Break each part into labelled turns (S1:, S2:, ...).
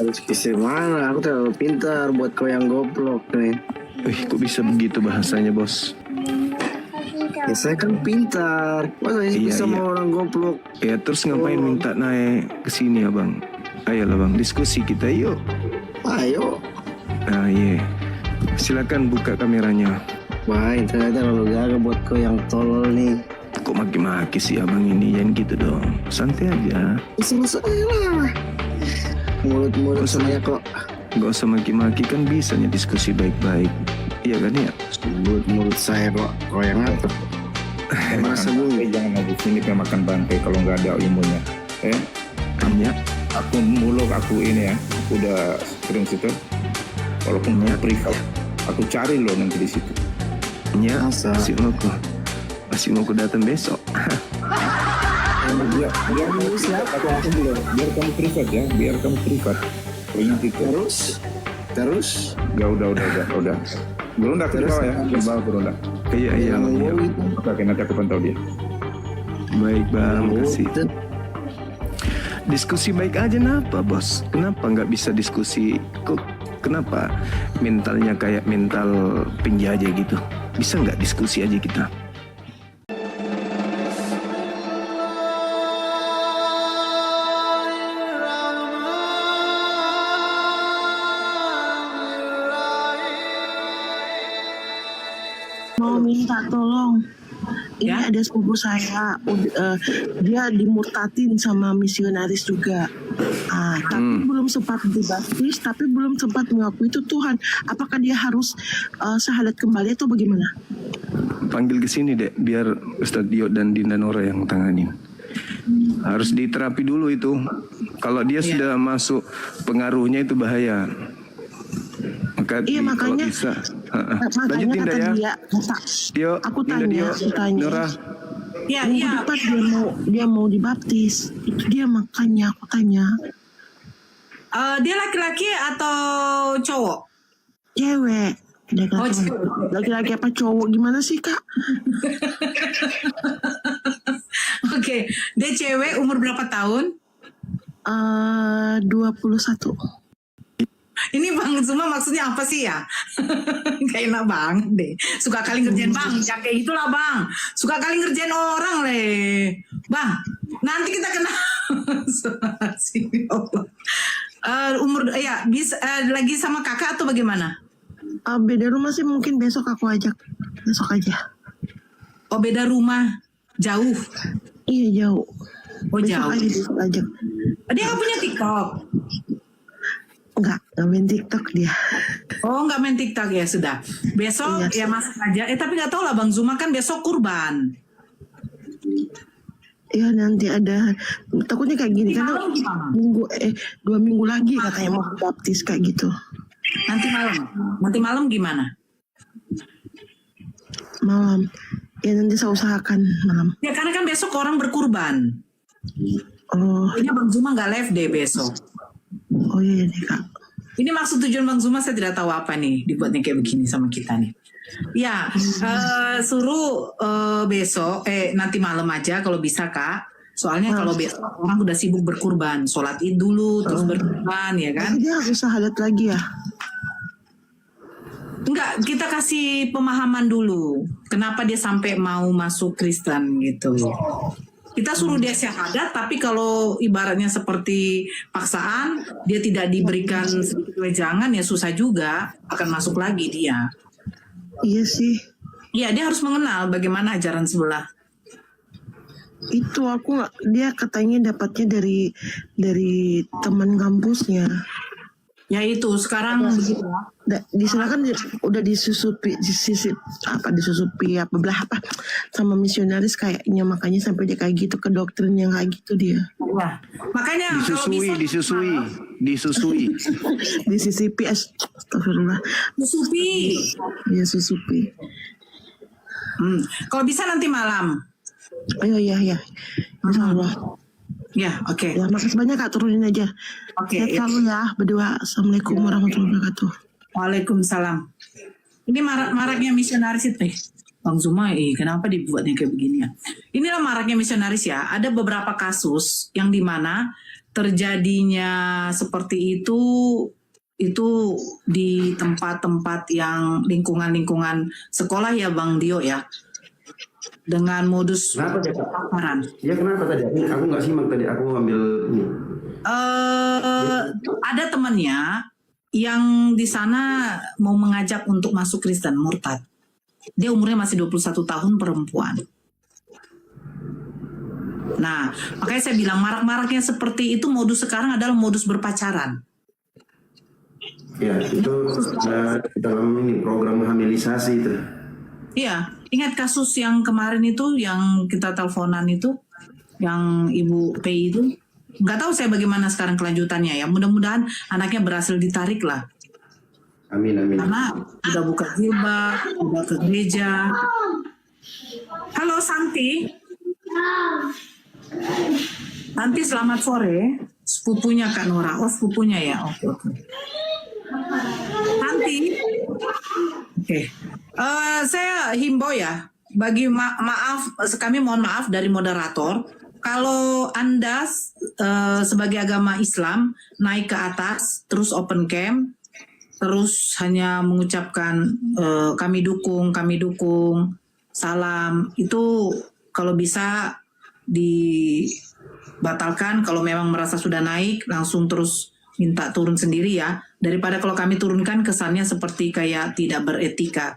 S1: Diskusi mana? Aku terlalu pintar buat kau yang goblok nih.
S2: Kok bisa begitu bahasanya, bos?
S1: Ya saya kan pintar. Masa
S2: Iya,
S1: sama
S2: iya.
S1: orang goblok?
S2: Ya terus ngapain minta naik ke sini, abang? Ayolah bang, diskusi kita yuk.
S1: Ayo.
S2: Nah iya, silakan buka kameranya.
S1: Wah, ternyata terlalu gagal buat kau yang tolol nih.
S2: Kok maki-maki sih abang ini? Jangan gitu dong, santai aja.
S1: Selesai lah. Mulut-mulut saya kok.
S2: Gak usah maki-maki, kan bisa nih diskusi baik-baik. Iya kan ya?
S1: Mulut saya kok. Kau yang ngatur. Masa bunyi.
S3: Jangan di sini kayak makan bangkai kalau nggak ada ilmunya.
S2: Hanya
S3: Aku muluk aku ini ya, aku udah sering situ. Walaupun privat, aku cari lo nanti di situ.
S2: nya
S1: Masa?
S2: masih mau datang besok.
S3: Biar kamu privat ya, biar kamu privat. Kalau nanti
S1: Terus?
S3: ya udah. Berunda ke bawah ya, ke bawah berunda.
S2: Iya.
S3: Oke, nanti aku pantau dia.
S2: Baik bang, kasih. Diskusi baik aja, kenapa bos? Kenapa nggak bisa diskusi? Kenapa mentalnya kayak mental penjajah gitu? Bisa nggak diskusi aja kita?
S4: Mau minta tolong. Ini
S5: Ya?
S4: ada sepupu saya, dia dimurtatin sama misionaris juga. Tapi belum sempat dibaptis, tapi belum sempat mengakui itu Tuhan. Apakah dia harus syahadat kembali atau bagaimana?
S2: Panggil ke sini deh, biar Ustadz Dio dan Dinda Nora yang tanganin. Harus diterapi dulu itu. Kalau dia sudah masuk pengaruhnya itu bahaya.
S4: Iya,
S2: Kalau
S4: makanya
S2: bisa.
S4: makanya
S2: Lanjut Dinda
S4: kata
S2: ya.
S4: dia,
S2: Dio,
S4: aku
S2: Dinda,
S4: tanya,
S2: Dio, Nora.
S4: minggu depan dia mau dibaptis. Itu dia, makanya aku tanya.
S5: Dia laki-laki atau cowok?
S4: Cewek. Dia kata,
S5: cewek.
S4: laki-laki apa cowok, gimana sih Kak?
S5: Oke, dia cewek, umur berapa tahun?
S4: 21.
S5: Ini Bang Zuma maksudnya apa sih ya? Gak enak banget deh. Suka kali ngerjain Bang, jangan kayak gitulah Bang. Suka kali ngerjain orang leh. Bang, nanti kita kena. Umur ya bisa lagi sama kakak atau bagaimana?
S4: Beda rumah sih, mungkin besok aku ajak. Besok aja.
S5: Oh beda rumah, jauh.
S4: Iya jauh.
S5: Oh jauh.
S4: Besok ajak.
S5: Dia nggak punya TikTok.
S4: Enggak main TikTok dia.
S5: Oh nggak main TikTok ya sudah. Besok
S4: Iya.
S5: ya masuk aja. Tapi nggak tahu lah Bang Zuma kan besok kurban.
S4: Iya nanti ada. Takutnya kayak gini
S5: Nanti
S4: karena
S5: malam gimana?
S4: 2 minggu lagi katanya mau baptis kayak gitu.
S5: Nanti malam gimana?
S4: Malam. Ya nanti saya usahakan malam.
S5: Ya karena kan besok orang berkurban.
S4: Oh,
S5: Kayaknya Bang Zuma nggak live deh besok.
S4: oh iya deh Kak.
S5: Ini maksud tujuan Bang Zuma saya tidak tahu apa nih dibuatnya kayak begini sama kita nih. Ya, suruh besok, nanti malam aja kalau bisa Kak. Soalnya kalau besok orang udah sibuk berkurban, sholat id dulu, terus berkurban ya kan.
S4: Nanti dia harus syahadat lagi ya.
S5: Enggak, kita kasih pemahaman dulu. Kenapa dia sampai mau masuk Kristen gitu. Kita suruh dia syahadat, tapi kalau ibaratnya seperti paksaan, dia tidak diberikan sedikit wejangan, ya susah juga akan masuk lagi dia.
S4: Iya sih.
S5: Iya, dia harus mengenal bagaimana ajaran sebelah.
S4: Itu aku dia katanya dapatnya dari teman kampusnya.
S5: Ya itu, sekarang begitu.
S4: Di sana kan udah disusupi belah apa sama misionaris kayaknya, makanya sampai dia kayak gitu, ke doktrin yang kayak gitu dia.
S5: Ya. Makanya kalau bisa
S2: disusui.
S4: Disisipi, astagfirullah.
S5: Susupi.
S4: Ya susupi.
S5: Kalau bisa nanti malam.
S4: Ayo ya. Insya Allah.
S5: Ya, oke.
S4: Ya, makasih banyak Kak, turunin aja.
S5: Oke,
S4: Sehat
S5: ya.
S4: selalu ya berdua. Assalamualaikum warahmatullahi wabarakatuh.
S5: Waalaikumsalam. Ini maraknya misionaris itu. Bang Zuma, kenapa dibuatnya kayak begini ya? Inilah maraknya misionaris ya. Ada beberapa kasus yang dimana terjadinya seperti itu di tempat-tempat yang lingkungan-lingkungan sekolah ya Bang Dio ya, dengan modus
S6: Kenapa Cak?
S5: paparan.
S6: Ya kenapa tadi? Aku nggak simak tadi. Aku ambil ini.
S5: Ada temannya yang di sana mau mengajak untuk masuk Kristen, murtad. Dia umurnya masih 21 tahun, perempuan. Nah, makanya saya bilang marak-maraknya seperti itu modus sekarang adalah modus berpacaran.
S6: Ya itu dalam ini program hamilisasi itu.
S5: Iya, ingat kasus yang kemarin itu yang kita teleponan itu, yang Ibu P itu? Nggak tahu saya bagaimana sekarang kelanjutannya ya. Mudah-mudahan anaknya berhasil ditarik lah.
S6: Amin, amin.
S5: Karena udah buka jilbab, udah ke gereja. Halo Santi. Santi selamat sore. Sepupunya Kak Nora. Oh sepupunya ya. Oke. Santi. Oke. Saya himbau ya. Bagi maaf, kami mohon maaf dari moderator. Kalau Anda sebagai agama Islam naik ke atas, terus open cam, terus hanya mengucapkan kami dukung, salam, itu kalau bisa dibatalkan. Kalau memang merasa sudah naik, langsung terus minta turun sendiri ya. Daripada kalau kami turunkan kesannya seperti kayak tidak beretika.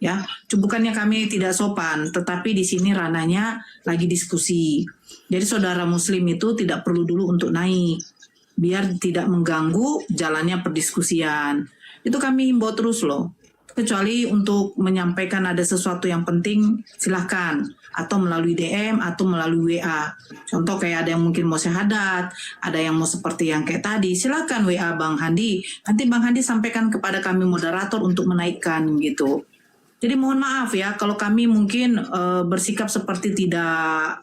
S5: Ya, bukannya kami tidak sopan, tetapi di sini ranahnya lagi diskusi. Jadi saudara Muslim itu tidak perlu dulu untuk naik, biar tidak mengganggu jalannya perdiskusian. Itu kami himbau terus loh. Kecuali untuk menyampaikan ada sesuatu yang penting, silahkan. Atau melalui DM, atau melalui WA. Contoh kayak ada yang mungkin mau syahadat, ada yang mau seperti yang kayak tadi, silahkan WA Bang Handi. Nanti Bang Handi sampaikan kepada kami moderator untuk menaikkan gitu. Jadi mohon maaf ya, kalau kami mungkin bersikap seperti tidak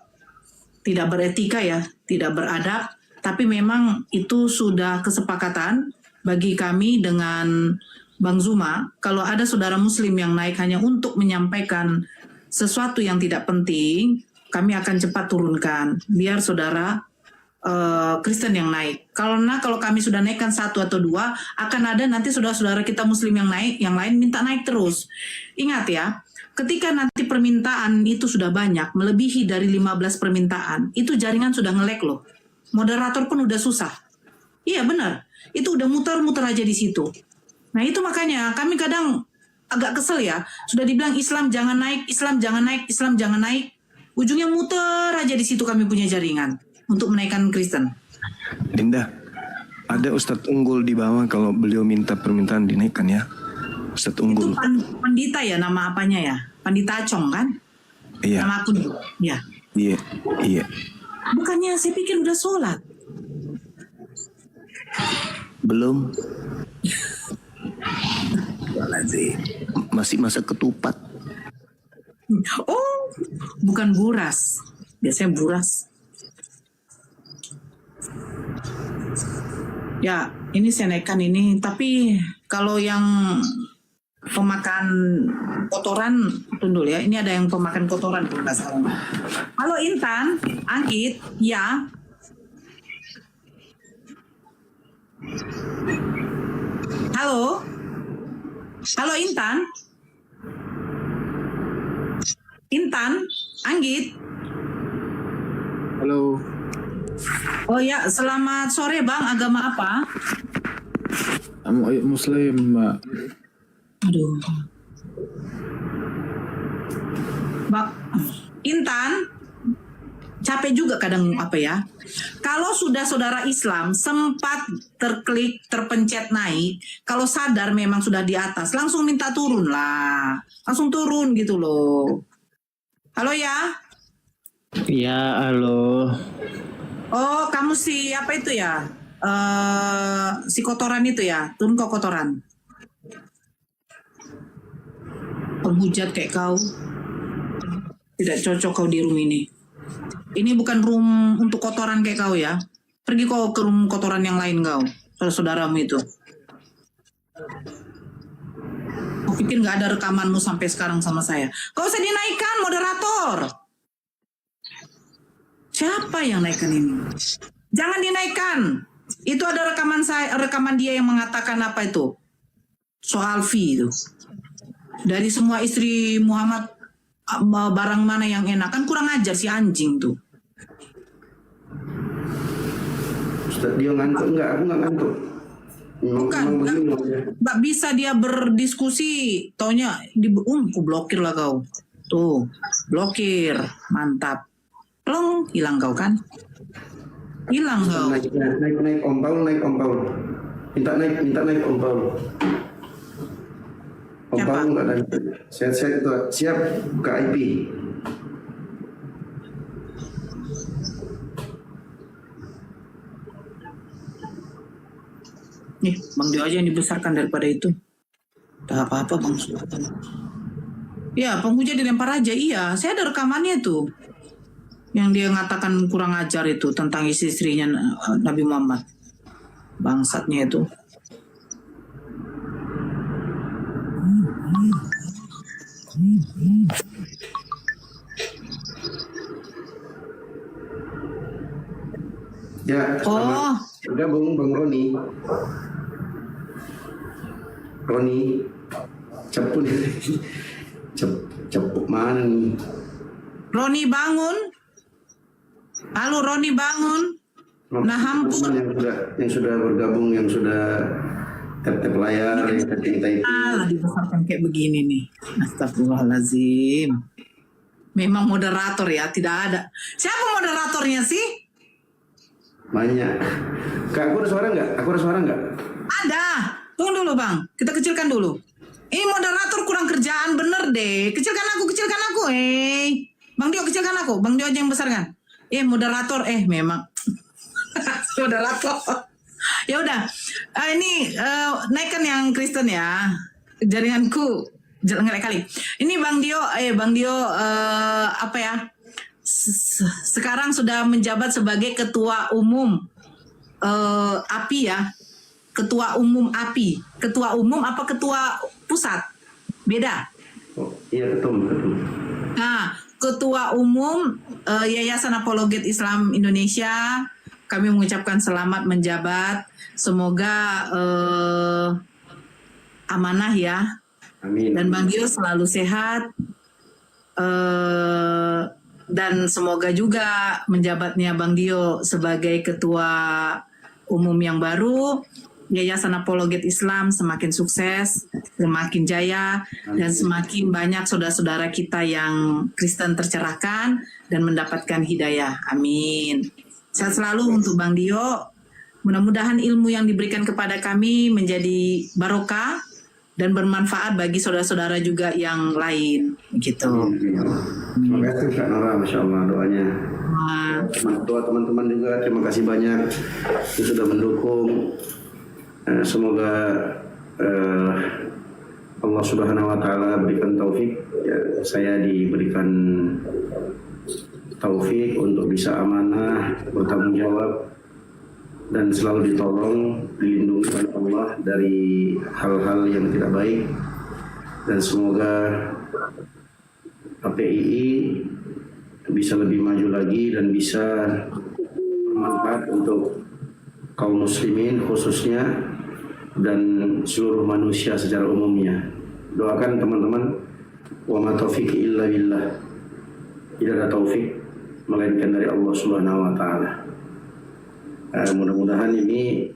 S5: beretika ya, tidak beradab. Tapi memang itu sudah kesepakatan bagi kami dengan Bang Zuma, kalau ada saudara Muslim yang naik hanya untuk menyampaikan sesuatu yang tidak penting, kami akan cepat turunkan, biar saudara Kristen yang naik. Karena kalau kami sudah naikkan 1 atau 2, akan ada nanti saudara-saudara kita Muslim yang naik, yang lain minta naik terus. Ingat ya, ketika nanti permintaan itu sudah banyak, melebihi dari 15 permintaan, itu jaringan sudah nge-lag loh. Moderator pun udah susah. Iya benar, itu udah muter-muter aja di situ. Nah itu makanya kami kadang agak kesel ya. Sudah dibilang Islam jangan naik, Islam jangan naik, Islam jangan naik. Ujungnya muter aja di situ kami punya jaringan untuk menaikkan Kristen.
S2: Linda, ada Ustadz Unggul di bawah kalau beliau minta permintaan dinaikkan ya. Ustadz Unggul.
S5: Itu Pandita ya nama apanya ya? Pandita Acong kan?
S2: Iya.
S5: Nama akun ya.
S2: Iya.
S5: Bukannya saya pikir udah sholat.
S2: Belum. Masih masa ketupat.
S5: Oh, bukan buras. Biasanya buras. Ya, ini saya naikkan ini. Tapi kalau yang pemakan kotoran, tundul ya. Ini ada yang pemakan kotoran kalau nggak salah. Halo Intan, Anggit, ya. Halo. Halo Intan. Intan, Anggit.
S3: Halo.
S5: Oh ya, selamat sore Bang. Agama apa?
S3: Muslim, Mbak.
S5: Aduh. Bang, Intan, capek juga kadang apa ya. Kalau sudah saudara Islam sempat terklik, terpencet naik, kalau sadar memang sudah di atas, langsung minta turun lah. Langsung turun gitu loh. Halo ya?
S7: Ya, halo.
S5: Oh, kamu si apa itu ya? Si kotoran itu ya? Turun ke kotoran. Penghujat kayak kau. Tidak cocok kau di room ini. Ini bukan room untuk kotoran kayak kau ya. Pergi kau ke room kotoran yang lain kau. Saudaramu itu. Kau pikir gak ada rekamanmu sampai sekarang sama saya? Kau usah dinaikkan moderator. Siapa yang naikkan ini? Jangan dinaikkan. Itu ada rekaman dia yang mengatakan apa itu? Soal fee itu. Dari semua istri Muhammad, barang mana yang enak? Kan kurang ajar si anjing tuh.
S6: Ustaz dia ngantuk enggak? Aku enggak ngantuk.
S5: Bukan, nggak bisa dia berdiskusi. Taunya ku blokir lah kau. Tuh, blokir, mantap. Plong, hilang kau kan? Hilang kau.
S6: Naik Om Paul. Minta naik Om Paul. Om
S5: Siapa?
S6: Paul enggak naik. Saya itu siap buka IP.
S5: Nih, Bang Dio aja yang dibesarkan daripada itu. Tak apa-apa Bang. Ya, penghujat dilempar aja. Iya, saya ada rekamannya tuh. Yang dia ngatakan kurang ajar itu tentang istri-istrinya Nabi Muhammad. Bangsatnya itu.
S6: Ya,
S5: Oh,
S6: bergabung Bang Roni. Cepun. Cepuk mana nih?
S5: Roni bangun. Halo Roni bangun. Nah, hampun.
S6: Yang sudah bergabung, yang sudah tap layar, yang kita itu.
S5: Alah, dibesarkan kayak begini nih. Astagfirullahaladzim. Memang moderator ya, tidak ada. Siapa moderatornya sih?
S6: Banyak. Kak, aku ada suara nggak?
S5: Ada. Tunggu dulu Bang, kita kecilkan dulu. Ini moderator kurang kerjaan bener deh. Kecilkan aku. Bang Dio kecilkan aku. Bang Dio aja yang besarkan. Moderator. Memang. Moderator. Ya udah. Ini naikkan yang Kristen ya. Jaringanku ngelek kali. Ini Bang Dio. Apa ya? Sekarang sudah menjabat sebagai ketua umum API ya. Ketua umum API. Ketua umum apa ketua pusat? Beda.
S6: Oh, iya betul.
S5: Nah, ketua umum Yayasan Apologet Islam Indonesia, kami mengucapkan selamat menjabat. Semoga amanah ya.
S6: Amin.
S5: Dan Bang Dio selalu sehat. Dan semoga juga menjabatnya Bang Dio sebagai ketua umum yang baru, Yayasan Apologet Islam semakin sukses, semakin jaya, dan semakin banyak saudara-saudara kita yang Kristen tercerahkan dan mendapatkan hidayah. Amin. Sehat selalu untuk Bang Dio. Mudah-mudahan ilmu yang diberikan kepada kami menjadi barokah dan bermanfaat bagi saudara-saudara juga yang lain. Gitu.
S6: Terima kasih Kak Nora, Masya Allah doanya. Doa teman-teman juga, terima kasih banyak yang sudah mendukung. Semoga Allah Subhanahu Wa Taala berikan taufik. Ya, saya diberikan taufik untuk bisa amanah, bertanggung jawab, dan selalu ditolong, dilindungi oleh Allah dari hal-hal yang tidak baik. Dan semoga APII bisa lebih maju lagi dan bisa bermanfaat untuk kaum muslimin khususnya dan seluruh manusia secara umumnya. Doakan teman-teman, wa ma taufiqi illa billah. Tidak ada taufik melainkan dari Allah Subhanahu Wa Taala. Mudah-mudahan ini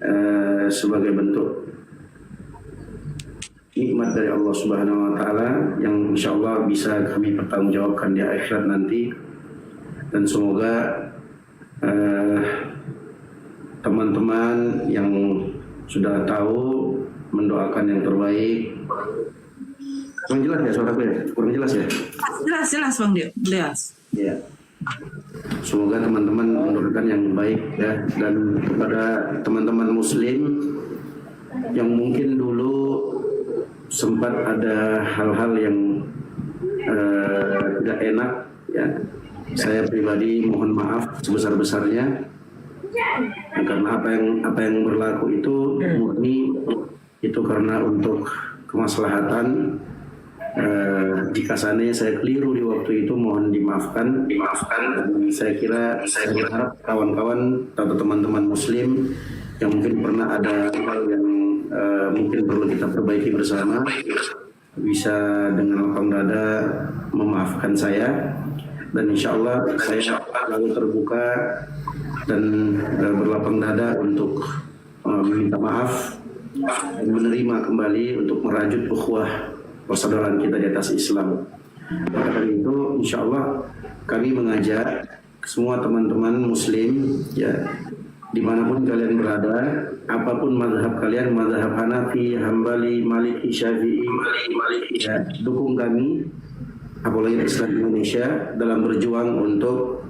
S6: sebagai bentuk nikmat dari Allah Subhanahu Wa Taala yang insya Allah bisa kami pertanggungjawabkan di akhirat nanti, dan semoga teman-teman yang sudah tahu mendoakan yang terbaik. Kurang jelas ya suaraku ya? Kurang jelas ya?
S5: Jelas Bang Dio, jelas.
S6: Ya. Semoga teman-teman mendoakan yang baik ya, dan kepada teman-teman muslim yang mungkin dulu sempat ada hal-hal yang tidak enak ya. Saya pribadi mohon maaf sebesar-besarnya karena apa yang berlaku itu murni itu karena untuk kemaslahatan Jika seandainya saya keliru di waktu itu, mohon dimaafkan. Dan saya berharap kawan-kawan atau teman-teman Muslim yang mungkin pernah ada hal yang mungkin perlu kita perbaiki bersama, bisa dengan lapang dada memaafkan saya, dan insya Allah saya selalu terbuka dan berlapang dada untuk meminta maaf dan menerima kembali untuk merajut ukhuwah persaudaraan kita di atas Islam. Karena itu insya Allah kami mengajak semua teman-teman Muslim, ya, dimanapun kalian berada, apapun mazhab kalian, mazhab Hanafi, Hambali, Maliki, Syafi'i, ya, dukung kami apalagi Islam Indonesia dalam berjuang untuk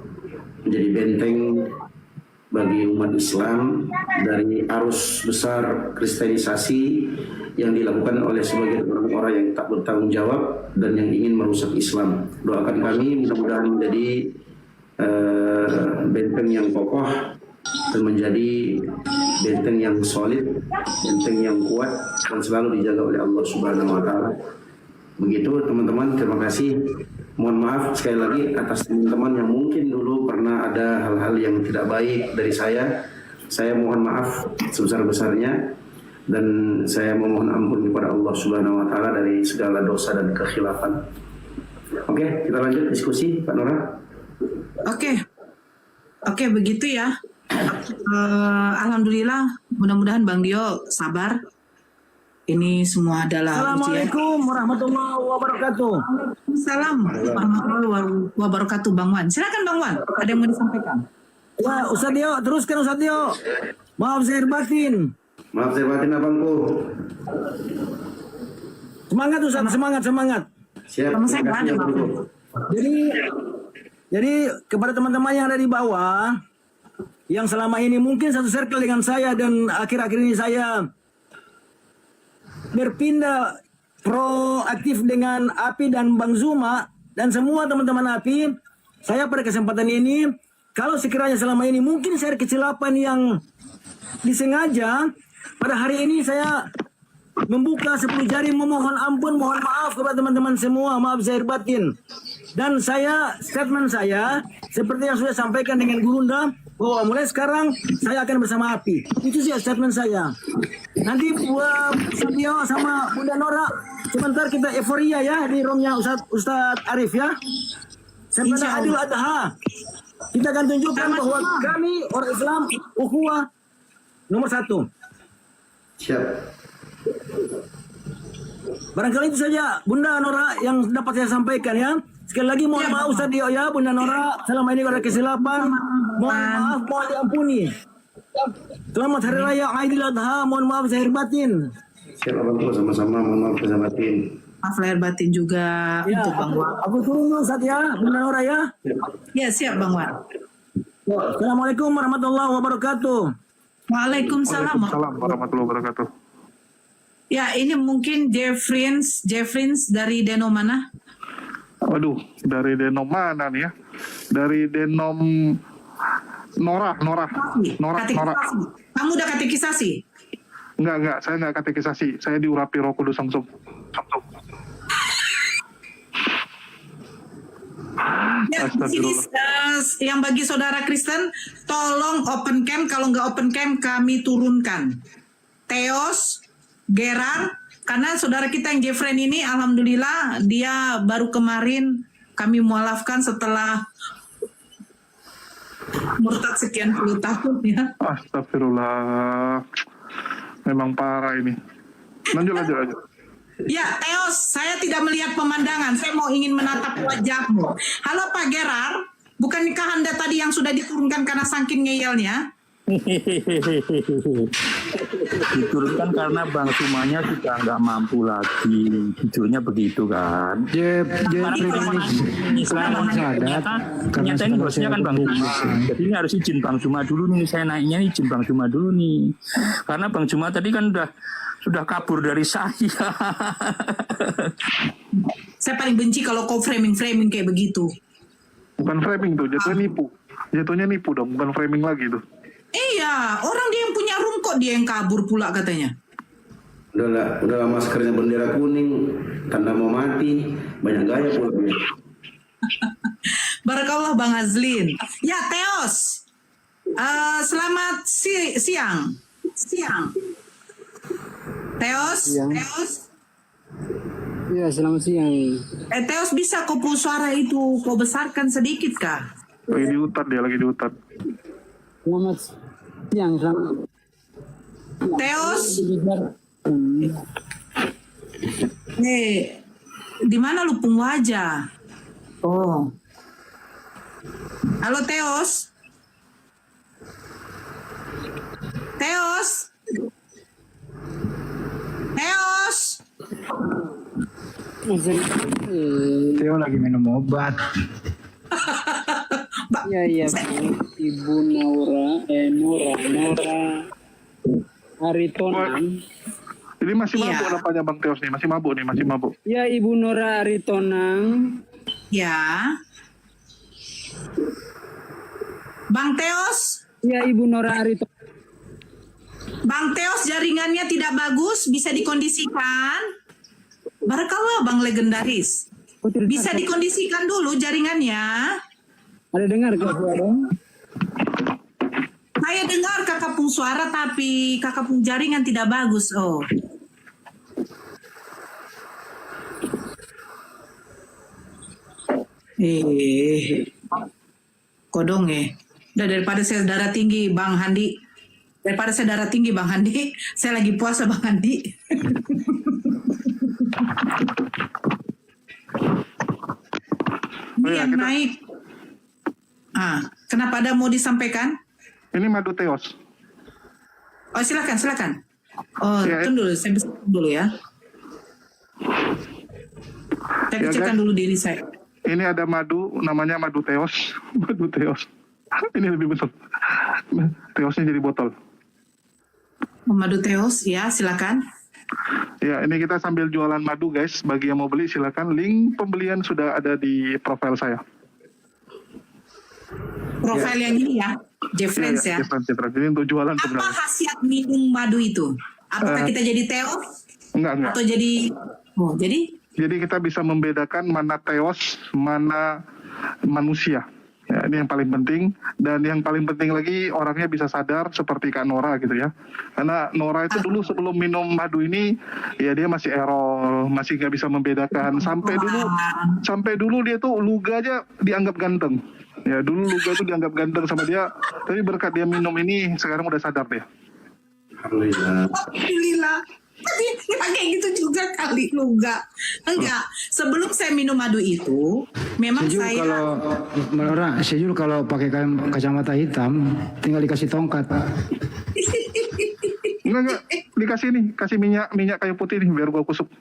S6: menjadi benteng bagi umat Islam dari arus besar kristenisasi yang dilakukan oleh sebagian orang-orang yang tak bertanggung jawab dan yang ingin merusak Islam. Doakan kami mudah-mudahan menjadi benteng yang kokoh dan menjadi benteng yang solid, benteng yang kuat dan selalu dijaga oleh Allah Subhanahu wa taala. Begitu teman-teman, terima kasih. Mohon maaf sekali lagi atas teman-teman yang mungkin dulu pernah ada hal-hal yang tidak baik dari saya. Saya mohon maaf sebesar-besarnya dan saya memohon ampun kepada Allah Subhanahu wa taala dari segala dosa dan kekhilafan. Oke, kita lanjut diskusi, Pak Nora.
S5: Oke, begitu ya. Alhamdulillah, mudah-mudahan Bang Dio sabar. Ini semua adalah
S8: Assalamualaikum warahmatullahi wabarakatuh.
S5: Salam warahmatullahi wabarakatuh, Bang Wan. Silakan Bang Wan, ada yang mau disampaikan?
S8: Ya, Ustaz Dio, teruskan Ustaz Dio. Maaf zahir batin.
S6: Maaf saya batin abangku.
S8: Semangat Ustaz, semangat.
S6: Siap.
S5: Sama saya nggak ada, Bang.
S8: Jadi kepada teman-teman yang ada di bawah, yang selama ini mungkin satu circle dengan saya dan akhir-akhir ini saya berpindah proaktif dengan API dan Bang Zuma dan semua teman-teman API, saya pada kesempatan ini, kalau sekiranya selama ini mungkin saya kecelapan yang disengaja, pada hari ini saya membuka 10 jari memohon ampun, mohon maaf kepada teman-teman semua, maaf zahir batin. Dan statement saya seperti yang sudah sampaikan dengan Gurunda, bahwa mulai sekarang saya akan bersama API. Itu sih statement saya. Nanti buat Satyo sama Bunda Nora, sebentar kita euforia ya di roomnya Ustadz Arif ya. Sebentar Adil Adha. Kita akan tunjukkan bahwa kami orang Islam ukhuwah nomor 1.
S6: Siap.
S8: Barangkali itu saja Bunda Nora yang dapat saya sampaikan ya. Sekali lagi mohon maaf Ustadz Dio ya, Bunda Nora, selama ini ada kesilapan, mohon maaf, mohon diampuni. Selamat Hari Raya Aidil Adha, mohon maaf zahir batin.
S6: Siap abangku, sama-sama, mohon maaf zahir batin.
S5: Maaf lahir batin juga
S8: Ya,
S5: untuk Bang Wan.
S8: aku turun Ustadz ya, Bunda Nora ya.
S5: Ya, siap Bang Wan.
S8: Assalamualaikum warahmatullahi wabarakatuh.
S5: Waalaikumsalam.
S9: warahmatullahi wabarakatuh.
S5: Ya, ini mungkin Jeffrins dari Denom mana?
S9: Waduh, dari Denom mana nih ya? Dari Denom Nora.
S5: Katekisasi. Kamu udah katekisasi?
S9: Enggak, saya enggak katekisasi. Saya diurapi Roh Kudus langsung.
S5: Ya, yang bagi saudara Kristen, tolong open cam. Kalau nggak open cam, kami turunkan. Theos, Gerard, karena saudara kita yang Jeffrey ini, alhamdulillah dia baru kemarin kami mualafkan setelah murtad sekian puluh tahun ya.
S9: Astagfirullah. Memang parah ini. Lanjut.
S5: Ya, Theos, saya tidak melihat pemandangan. Saya ingin menatap wajahmu. Halo Pak Gerard, bukankah Anda tadi yang sudah diturunkan karena saking ngeyelnya?
S10: Diturunkan karena Bang Sumanya sudah nggak mampu lagi, jujurnya begitu kan. Ternyata ini bosnya kan Bang Suma, jadi ini harus izin Bang Suma dulu nih, saya naiknya izin Bang Suma dulu nih, karena Bang Suma tadi kan sudah kabur dari saya.
S5: Saya paling benci kalau kau framing kayak begitu.
S9: Bukan framing tuh, jatuhnya nipu dong, bukan framing lagi tuh.
S5: Iya, orang dia yang punya room kok dia yang kabur pula katanya.
S6: Udahlah maskernya bendera kuning, tanda mau mati, banyak gaya pula.
S5: Barakallah Bang Azlin. Ya Teos, selamat siang. Teos.
S7: Ya, selamat siang.
S5: Teos, bisa kau suara itu kau besarkan sedikit kah?
S9: Lagi diutat dia, lagi diutat.
S7: Selamat siang, selamat.
S5: Teos. Di mana lupung wajah? Oh. Halo Teos. Teos.
S7: Theo lagi minum obat. Iya, Ibu Nora Aritonang.
S9: Jadi masih mabuk apanya Bang Teos nih? Masih mabuk.
S7: Ya, Ibu Nora Aritonang.
S5: Ya. Bang Teos.
S7: Ya, Ibu Nora Aritonang.
S5: Bang Teos, jaringannya tidak bagus, bisa dikondisikan. Barakallah Bang legendaris. Bisa dikondisikan dulu jaringannya.
S7: Ada dengar Kak suara?
S5: Saya dengar Kakak Pung suara tapi Kakak Pung jaringan tidak bagus. Oh. Kodong Udah daripada saya darah tinggi Bang Handi. Saya lagi puasa Bang Handi. Ini yang naik. Kenapa ada mau disampaikan?
S9: Ini madu Teos.
S5: Oh silakan. Oh tunggu dulu, saya bisa dulu ya. Saya kecilkan dulu diri saya.
S9: Ini ada madu, namanya madu Teos. Ini lebih besar. Teosnya jadi botol.
S5: Madu Teos, ya silakan.
S9: Ya, ini kita sambil jualan madu guys. Bagi yang mau beli silakan. Link pembelian sudah ada di profil saya.
S5: Profil yang ini ya, Jeffrens ya.
S9: Jeffrens. Ini untuk jualan.
S5: Apa khasiat minum madu itu? Apakah kita jadi Teos?
S9: Enggak.
S5: Atau jadi? Oh, jadi?
S9: Jadi kita bisa membedakan mana Teos, mana manusia. Ya, ini yang paling penting. Dan yang paling penting lagi orangnya bisa sadar seperti Kak Nora gitu ya. Karena Nora itu dulu sebelum minum madu ini ya dia masih error, masih nggak bisa membedakan. Sampai dulu dia tuh Luga aja dianggap ganteng. Ya dulu Luga itu dianggap ganteng sama dia. Tapi berkat dia minum ini sekarang udah sadar dia.
S5: Alhamdulillah. Tapi pakai gitu juga kali Luga. Enggak. Sebelum saya minum madu itu, memang
S7: Sejul kalau pakai kacamata hitam, tinggal dikasih tongkat.
S9: Enggak. Dikasih nih, kasih minyak kayu putih nih biar gua kusuk.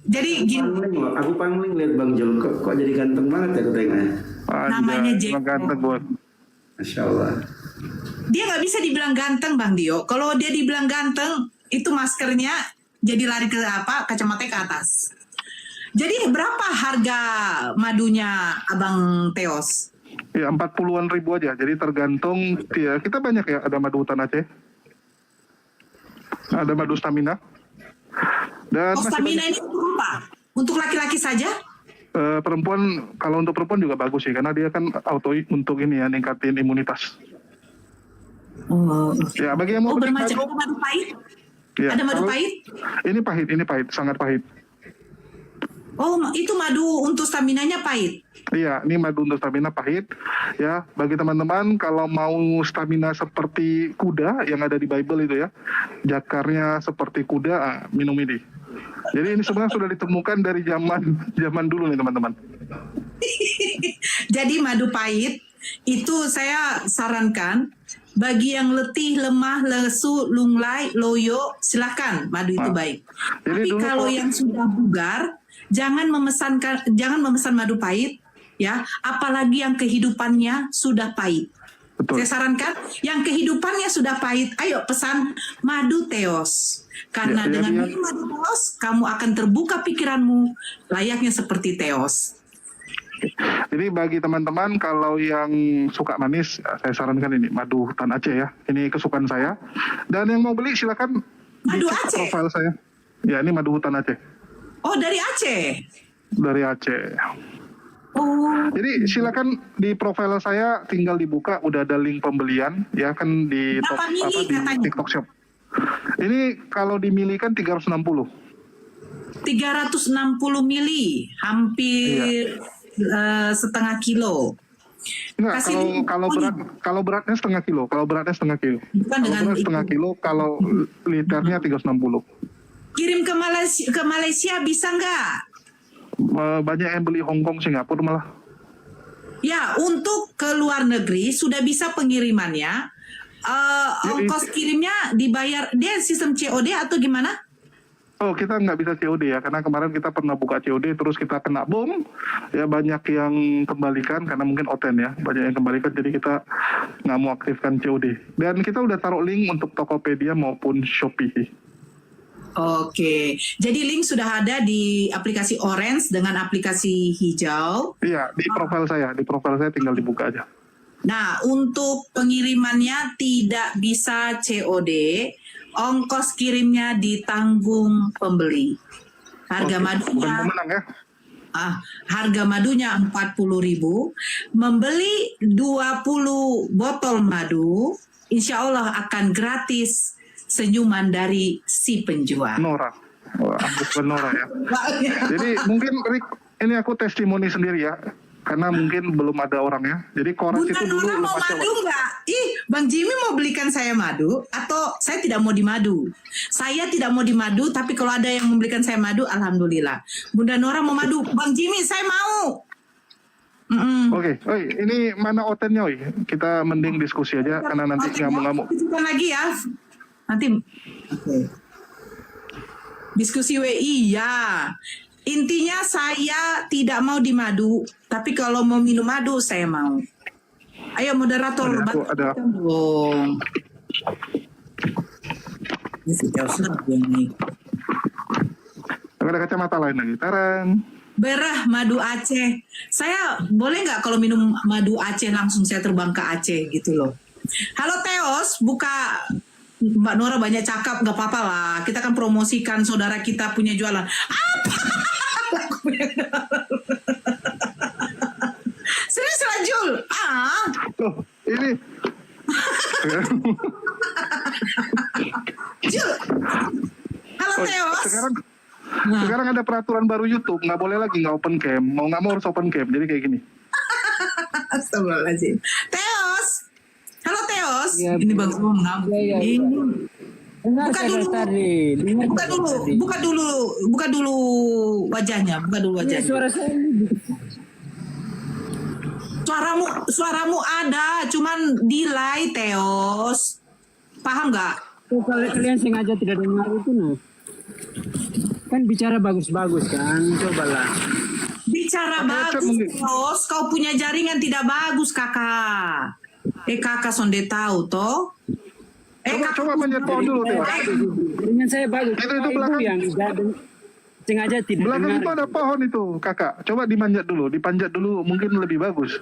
S5: Jadi gini.
S6: Aku pangling lihat Bang Jol kok jadi ganteng banget ya ketengahnya.
S5: Namanya Jack.
S9: Ganteng gua.
S6: Masya Allah.
S5: Dia nggak bisa dibilang ganteng Bang Dio. Kalau dia dibilang ganteng, itu maskernya jadi lari ke kacamatanya ke atas. Jadi berapa harga madunya Abang Teos?
S9: Ya 40-an ribu aja. Jadi tergantung ya, kita banyak ya, ada madu hutan Aceh. Ada madu stamina. Dan
S5: stamina ini untuk apa? Untuk laki-laki saja?
S9: Perempuan, kalau untuk perempuan juga bagus sih, karena dia kan auto untuk ini ya, ningkatin imunitas. Ya, bagi yang mau beli
S5: madu pahit?
S9: Ya,
S5: ada madu pahit?
S9: Ini pahit, sangat pahit.
S5: Oh, itu madu untuk staminanya pahit?
S9: Iya, ini madu untuk stamina pahit. Ya, bagi teman-teman kalau mau stamina seperti kuda yang ada di Bible itu ya, jakarnya seperti kuda, minum ini. Jadi ini sebenarnya sudah ditemukan dari zaman dulu nih teman-teman.
S5: Jadi madu pahit itu saya sarankan bagi yang letih, lemah, lesu, lunglai, loyo, silakan madu itu baik. Tapi kalau yang sudah bugar, jangan memesan madu pahit, ya. Apalagi yang kehidupannya sudah pahit.
S9: Betul.
S5: Saya sarankan yang kehidupannya sudah pahit, ayo pesan madu Teos. Karena dengan minum madu Teos, kamu akan terbuka pikiranmu layaknya seperti Teos.
S9: Jadi bagi teman-teman kalau yang suka manis, saya sarankan ini madu hutan Aceh ya. Ini kesukaan saya. Dan yang mau beli silakan
S5: Madu
S9: dicek
S5: Aceh?
S9: profil saya. Ya, ini madu hutan Aceh.
S5: Oh, dari Aceh.
S9: Dari Aceh.
S5: Oh.
S9: Jadi silakan di profil saya tinggal dibuka, udah ada link pembelian ya kan di
S5: Berapa mili
S9: di
S5: katanya?
S9: TikTok Shop. Ini kalau dimili kan 360.
S5: 360 mili, hampir setengah kilo.
S9: Enggak,
S5: Kasih
S9: kalau beratnya setengah kilo,
S5: Bukan
S9: kalau
S5: dengan
S9: berat setengah kilo, kalau liternya 360.
S5: kirim ke Malaysia bisa nggak?
S9: Banyak yang beli Hong Kong, Singapura malah.
S5: Ya, untuk ke luar negeri sudah bisa pengirimannya. Ongkos kirimnya dibayar, dia sistem COD atau gimana?
S9: Oh, kita nggak bisa COD ya, karena kemarin kita pernah buka COD, terus kita kena bom, ya banyak yang kembalikan, karena mungkin oten ya, banyak yang kembalikan, jadi kita nggak mau aktifkan COD. Dan kita udah taruh link untuk Tokopedia maupun Shopee.
S5: Oke, jadi link sudah ada di aplikasi orange dengan aplikasi hijau.
S9: Iya, di profil saya tinggal dibuka aja.
S5: Nah, untuk pengirimannya tidak bisa COD, ongkos kirimnya ditanggung pembeli. Harga madunya
S9: Pemenang ya.
S5: Harga madunya 40.000. Membeli 20 botol madu, insya Allah akan gratis senyuman dari si penjual.
S9: Nora. Wah, bukan Nora ya. Jadi mungkin Rick, ini aku testimoni sendiri ya. Karena mungkin belum ada orangnya. Jadi Koras
S5: Bunda
S9: itu dulu
S5: Nora mau madu nggak? Bang Jimmy mau belikan saya madu atau saya tidak mau dimadu? Saya tidak mau dimadu, tapi kalau ada yang membelikan saya madu, alhamdulillah. Bunda Nora mau madu, Bang Jimmy saya mau.
S9: Oke, ini mana otennya, oi? Kita mending diskusi aja karena nanti ngamuk-ngamuk.
S5: Kita lagi ya. Nanti. Okay. Diskusi WI ya. Intinya saya tidak mau dimadu, tapi kalau mau minum madu saya mau. Ayo moderator,
S9: ada.
S5: dong. Ini si Chelsea ini.
S9: Ada kacamata lain lagi. Tarang.
S5: Berah madu Aceh. Saya boleh nggak kalau minum madu Aceh langsung saya terbang ke Aceh gitu loh. Halo Teos, buka. Mbak Nora banyak cakap, nggak apa-apa lah. Kita kan promosikan saudara kita punya jualan. Apa? Serius lah Jul?
S9: Tuh, ini.
S5: Jul. Halo Teos.
S9: Sekarang ada peraturan baru YouTube, nggak boleh lagi nggak open cam. Mau nggak mau harus open cam. Jadi kayak gini.
S5: Astagfirullahaladzim. Teos. Halo Teos.
S7: Ya,
S5: ini Bang Zul ngamuk.
S7: Ya.
S5: Buka dulu wajahnya,
S7: Suara saya
S5: Suaramu ada, cuman delay Teos. Paham nggak?
S7: kalau kalian sengaja tidak dengar itu nah. Kan bicara bagus-bagus kan, cobalah.
S5: Bicara bagus Teos, kau punya jaringan tidak bagus kakak. Kakak sonde tahu toh.
S9: Coba panjat pohon dulu, Teo.
S7: Dengan saya bagus.
S9: Itu belakang.
S7: Yang sengaja tidak
S9: Belakang
S7: dengar.
S9: itu ada pohon itu, kakak. Coba dipanjat dulu, mungkin lebih bagus.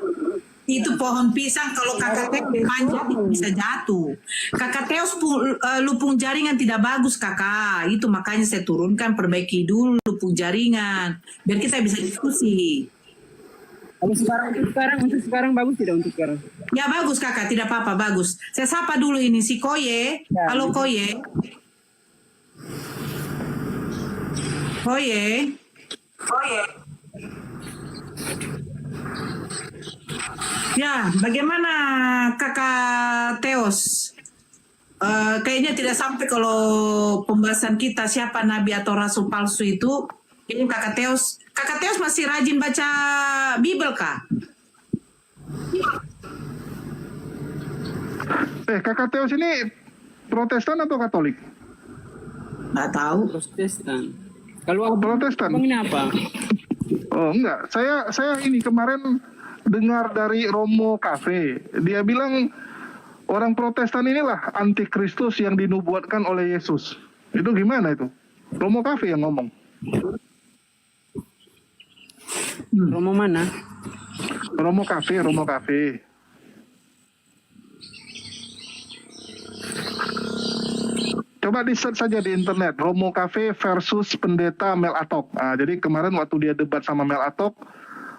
S5: Itu pohon pisang kalau kakak Teos panjat bisa jatuh. Kakak Teos lupung jaringan tidak bagus kakak. Itu makanya saya turunkan, perbaiki dulu lupung jaringan biar kita bisa diskusi.
S7: Kalau untuk sekarang bagus tidak untuk sekarang?
S5: Ya bagus kakak, tidak apa-apa, bagus. Saya sapa dulu ini si Koye.
S7: Ya,
S5: Halo Koye. Koye. Ya, bagaimana kakak Teos? Kayaknya tidak sampai kalau pembahasan kita siapa nabi atau rasul palsu itu. Ini kakak Teos. Kakak Teos masih rajin baca Bible kah?
S9: Kakak Teos ini Protestan atau Katolik?
S5: Nggak tahu.
S7: Protestan. Kalau
S9: Protestan.
S7: Abang ini apa?
S9: Oh enggak, saya ini kemarin dengar dari Romo Cafe. Dia bilang orang Protestan inilah antikristus yang dinubuatkan oleh Yesus. Itu gimana itu? Romo Cafe yang ngomong.
S7: Romo mana?
S9: Romo Cafe. Coba di search saja di internet, Romo Cafe versus Pendeta Mel Atok. Nah, jadi kemarin waktu dia debat sama Mel Atok,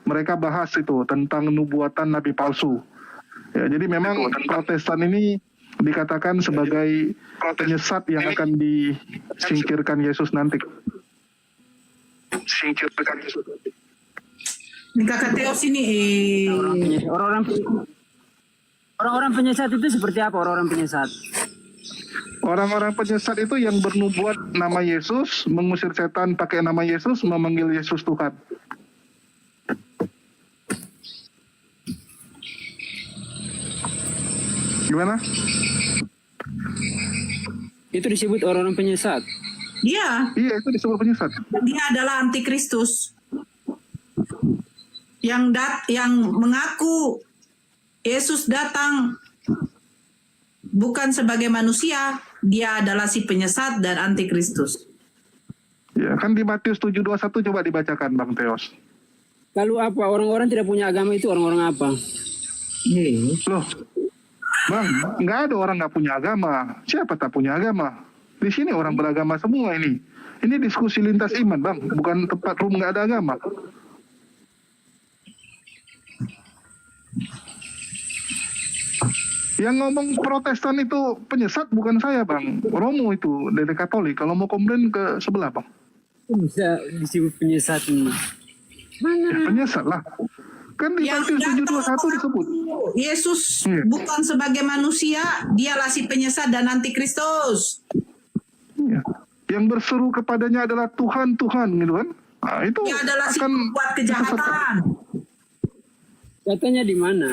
S9: mereka bahas itu tentang nubuatan nabi palsu. Ya, jadi memang Protestan ini dikatakan sebagai penyesat yang akan disingkirkan Yesus nanti.
S5: Ini kakak Teos ini
S7: Orang-orang penyesat itu seperti apa orang-orang penyesat?
S9: Orang-orang penyesat itu yang bernubuat nama Yesus, mengusir setan pakai nama Yesus, memanggil Yesus Tuhan. Gimana?
S7: Itu disebut orang-orang penyesat.
S5: Iya,
S9: Iya, itu disebut penyesat.
S5: dia adalah antikristus. Yang mengaku Yesus datang bukan sebagai manusia, dia adalah si penyesat dan antikristus.
S9: Ya, kan di Matius 7:21 coba dibacakan Bang Theos.
S7: Kalau apa orang-orang tidak punya agama itu orang-orang apa?
S9: Loh, Bang, nggak ada orang nggak punya agama. Siapa tak punya agama? Di sini orang beragama semua ini. Ini diskusi lintas iman, Bang. Bukan tempat room nggak ada agama. Yang ngomong Protestan itu penyesat bukan saya, Bang. Romo itu dari Katolik. Kalau mau komplain ke sebelah, Bang.
S7: Bisa disebut penyesat ini.
S9: Ya, penyesat lah. Kan di
S5: Yang
S9: Matius 7:21 disebut.
S5: Yesus
S9: Iya.
S5: bukan sebagai manusia, dialah si penyesat dan antikristus.
S9: Iya. Yang berseru kepadanya adalah Tuhan, Tuhan, gitu kan? Nah, itu
S5: Dia adalah si
S9: akan
S5: pembuat kejahatan.
S7: Katanya di mana?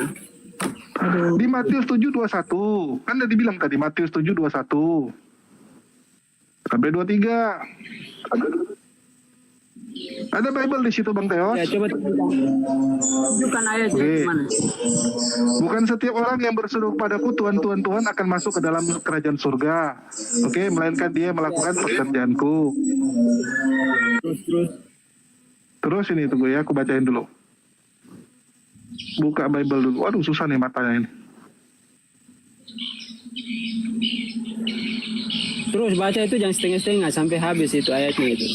S9: di Matius 7:21. Kan udah dibilang tadi Matius 7:21 sampai 23. Ada Bible di situ, Bang Theos.
S7: Ya coba tunjukkan ayatnya
S9: Oke.
S7: di mana.
S9: Bukan setiap orang yang berseru kepadaku Tuhan, Tuhan, Tuhan akan masuk ke dalam kerajaan surga. Oke, melainkan dia melakukan pekerjaanku. Terus ini tunggu ya, aku bacain dulu. Buka Bible dulu. Waduh, susah nih matanya ini.
S7: Terus baca itu jangan setengah-setengah sampai habis itu ayatnya itu.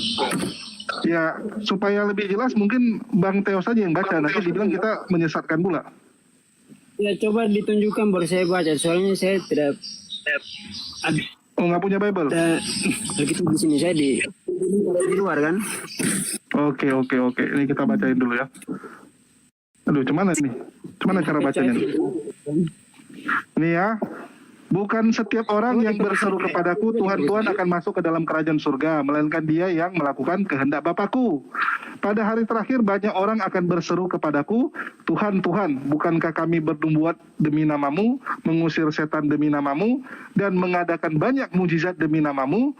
S9: Ya, supaya lebih jelas mungkin Bang Theos saja yang baca. Nanti dibilang kita menyesatkan pula.
S7: Ya coba ditunjukkan baru saya baca. Soalnya saya tidak
S9: Oh, nggak punya Bible?
S7: ada begitu di sini saya di luar kan.
S9: Oke. Ini kita bacain dulu ya. Aduh, cuman ini. Cuman cara bacanya? Ini ya. Bukan setiap orang yang berseru kepadaku Tuhan, Tuhan akan masuk ke dalam kerajaan surga, melainkan dia yang melakukan kehendak Bapakku. Pada hari terakhir banyak orang akan berseru kepadaku, Tuhan, Tuhan, bukankah kami bernubuat demi namamu, mengusir setan demi namamu, dan mengadakan banyak mujizat demi namamu?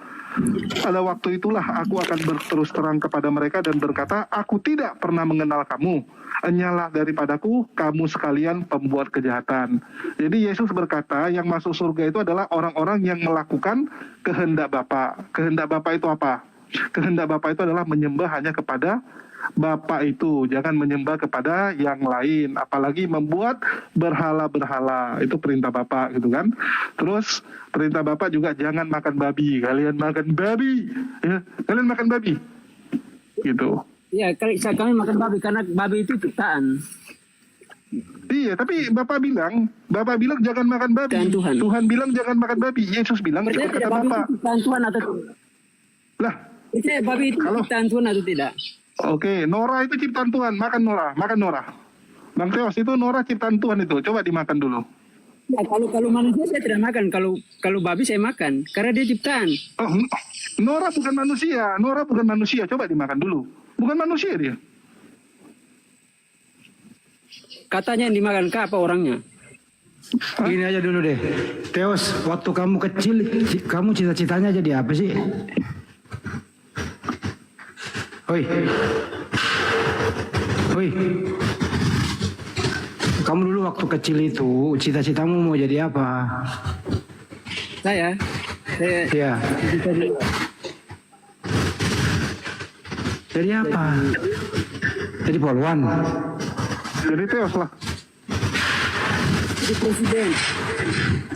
S9: Pada waktu itulah aku akan berterus terang kepada mereka dan berkata, aku tidak pernah mengenal kamu. Enyalah daripadaku, kamu sekalian pembuat kejahatan. Jadi Yesus berkata, yang masuk surga itu adalah orang-orang yang melakukan kehendak Bapa. Kehendak Bapa itu apa? Kehendak Bapa itu adalah menyembah hanya kepada Bapa itu. Jangan menyembah kepada yang lain. Apalagi membuat berhala-berhala. Itu perintah Bapa gitu kan. Terus perintah Bapa juga jangan makan babi. Kalian makan babi. Ya, kalian makan babi. Gitu.
S7: Ya kami makan babi karena babi itu ciptaan.
S9: Iya, tapi Bapak bilang jangan makan babi.
S7: Tuhan.
S9: Tuhan bilang jangan makan babi. Yesus bilang
S7: Berarti
S9: ikut
S7: tidak
S9: kata
S7: babi
S9: Bapak.
S7: itu ciptaan Tuhan atau tidak?
S9: Lah,
S7: Itu babi itu
S9: Kalau-
S7: ciptaan Tuhan atau tidak?
S9: oke, Nora itu ciptaan Tuhan. Makan Nora. Bang Theos, itu Nora ciptaan Tuhan itu. Coba dimakan dulu.
S7: Ya, kalau manusia saya tidak makan. Kalau babi saya makan karena dia ciptaan.
S9: Oh, Nora bukan manusia. Coba dimakan dulu. Bukan manusia dia.
S7: Katanya yang dimakan apa orangnya?
S11: Gini aja dulu deh. Theos, waktu kamu kecil, kamu cita-citanya jadi apa sih? Hoi. Kamu dulu waktu kecil itu, cita-citamu mau jadi apa?
S7: Saya
S11: Iya. Jadi apa? Jadi polwan.
S9: Jadi Teos lah.
S7: Jadi presiden.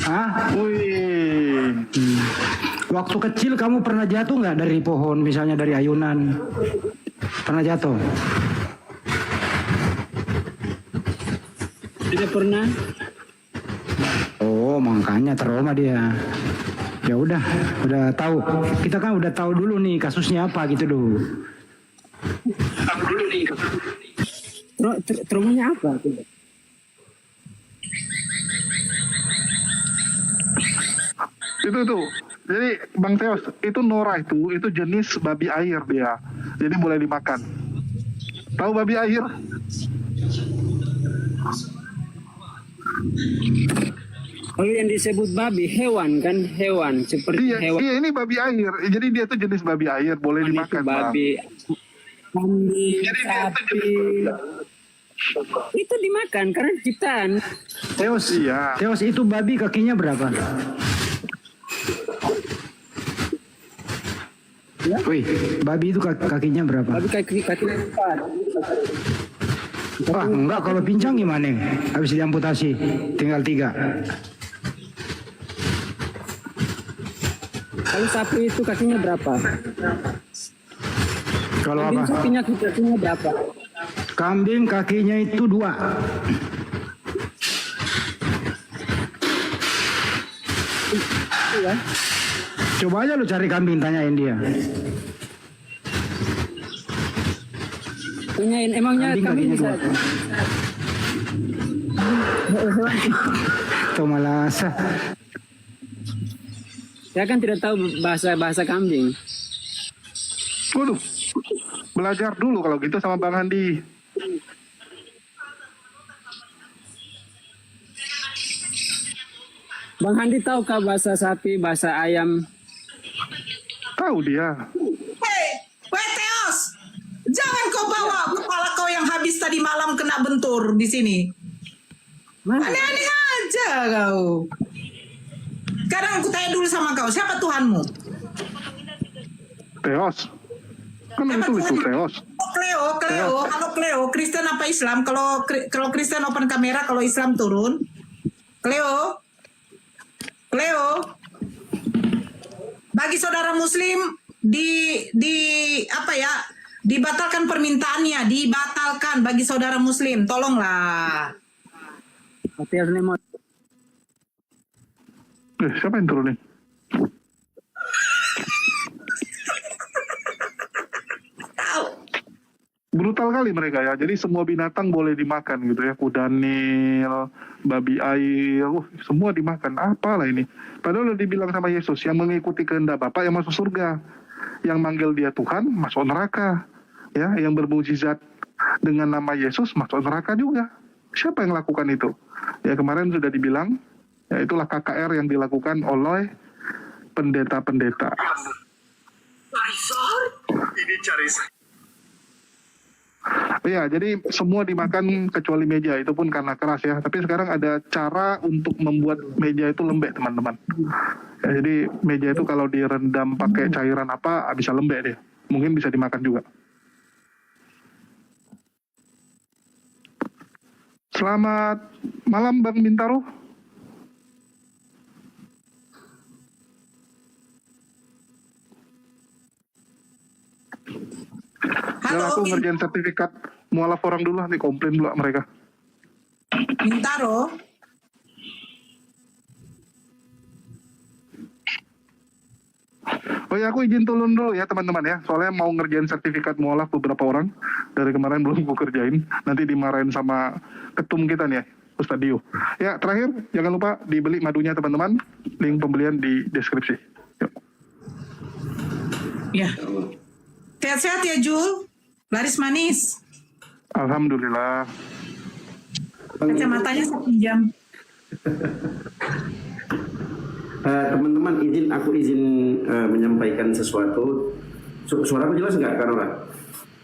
S11: Hah?
S9: Wih.
S11: Waktu kecil kamu pernah jatuh nggak dari pohon, misalnya dari ayunan? Pernah jatuh?
S7: Tidak pernah.
S11: Oh, makanya trauma dia. Ya udah tahu. Kita kan udah tahu dulu nih kasusnya apa gitu dulu.
S7: Traumanya apa?
S9: Itu. Jadi Bang Teos, itu Nora itu jenis babi air dia. Jadi boleh dimakan. Tahu babi air?
S7: Kalau yang disebut babi hewan kan, hewan seperti hewan.
S9: Iya, ini babi air. Jadi dia tuh jenis babi air, boleh dimakan.
S7: Babi, kambing, sapi. Itu dimakan karena ciptaan.
S11: Teos,
S9: iya.
S11: Teos itu babi kakinya berapa?
S7: Ya?
S11: Wih, babi itu kakinya berapa?
S7: Babi kakinya 4.
S11: Wah, enggak, kalau pincang gimana? Habis diamputasi, tinggal 3.
S7: Kalau sapi itu kakinya berapa?
S11: Kalau apa?
S7: Sapinya kakinya berapa?
S11: Kambing kakinya itu 2.
S7: Iya.
S11: Coba aja lu cari kambing, tanyain dia.
S7: Tanyain, emangnya kambing bisa?
S11: Itu malah sah.
S7: Saya kan tidak tahu bahasa kambing.
S9: Waduh, belajar dulu kalau gitu sama Bang Handi.
S7: Bang Handi tahukah bahasa sapi, bahasa ayam?
S9: Tahu dia.
S5: Weh Teos, jangan kau bawa kepala kau yang habis tadi malam kena bentur di sini. Aneh-aneh aja kau. Sekarang aku tanya dulu sama kau, siapa Tuhanmu?
S9: Teos. Kan itu Teos.
S5: Cleo. Halo Cleo, Kristen apa Islam? Kalau Kristen open kamera, kalau Islam turun. Cleo. Bagi saudara Muslim dibatalkan permintaannya, dibatalkan bagi saudara Muslim, tolonglah.
S9: Siapa yang turun nih? Brutal kali mereka ya. Jadi semua binatang boleh dimakan gitu ya. Kudanil, babi air, semua dimakan. Apalah ini. Padahal udah dibilang sama Yesus, yang mengikuti kehendak Bapa yang masuk surga. Yang manggil dia Tuhan masuk neraka. Ya, yang bermujizat dengan nama Yesus masuk neraka juga. Siapa yang lakukan itu? Ya kemarin sudah dibilang, ya itulah KKR yang dilakukan oleh pendeta-pendeta.
S1: Ini cari.
S9: Ya, jadi semua dimakan kecuali meja, itu pun karena keras ya. Tapi sekarang ada cara untuk membuat meja itu lembek, teman-teman. Ya, jadi meja itu kalau direndam pakai cairan apa, bisa lembek deh. Mungkin bisa dimakan juga. Selamat malam Bang Bintaro.
S5: Halo,
S9: aku ngerjain sertifikat mualaf orang dulu, nanti komplain dulu mereka.
S5: Bintaro.
S9: Oh ya, aku izin turun dulu ya teman-teman ya. Soalnya mau ngerjain sertifikat mualaf beberapa orang. Dari kemarin belum aku kerjain. Nanti dimarahin sama ketum kita nih ya, Ustadz Dio. Ya, terakhir jangan lupa dibeli madunya teman-teman. Link pembelian di deskripsi. Yuk.
S5: Ya. Sehat-sehat ya Jul. Laris manis.
S9: Alhamdulillah.
S5: Kacamatanya 1 jam.
S6: Teman-teman, aku izin menyampaikan sesuatu. Suaraku jelas nggak, Karola?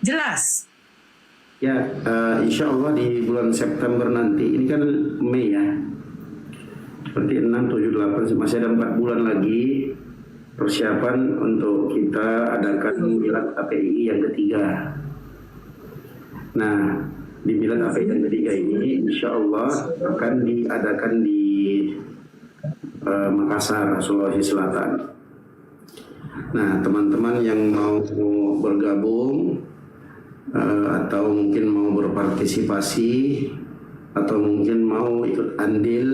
S5: Jelas.
S6: Ya, insya Allah di bulan September nanti, ini kan Mei ya, seperti 6, 7, 8, masih ada 4 bulan lagi persiapan untuk kita adakan milad KPI yang ketiga. Nah, di Milad API yang ketiga ini insya Allah akan diadakan di Makassar, Sulawesi Selatan. Nah, teman-teman yang mau bergabung atau mungkin mau berpartisipasi atau mungkin mau ikut andil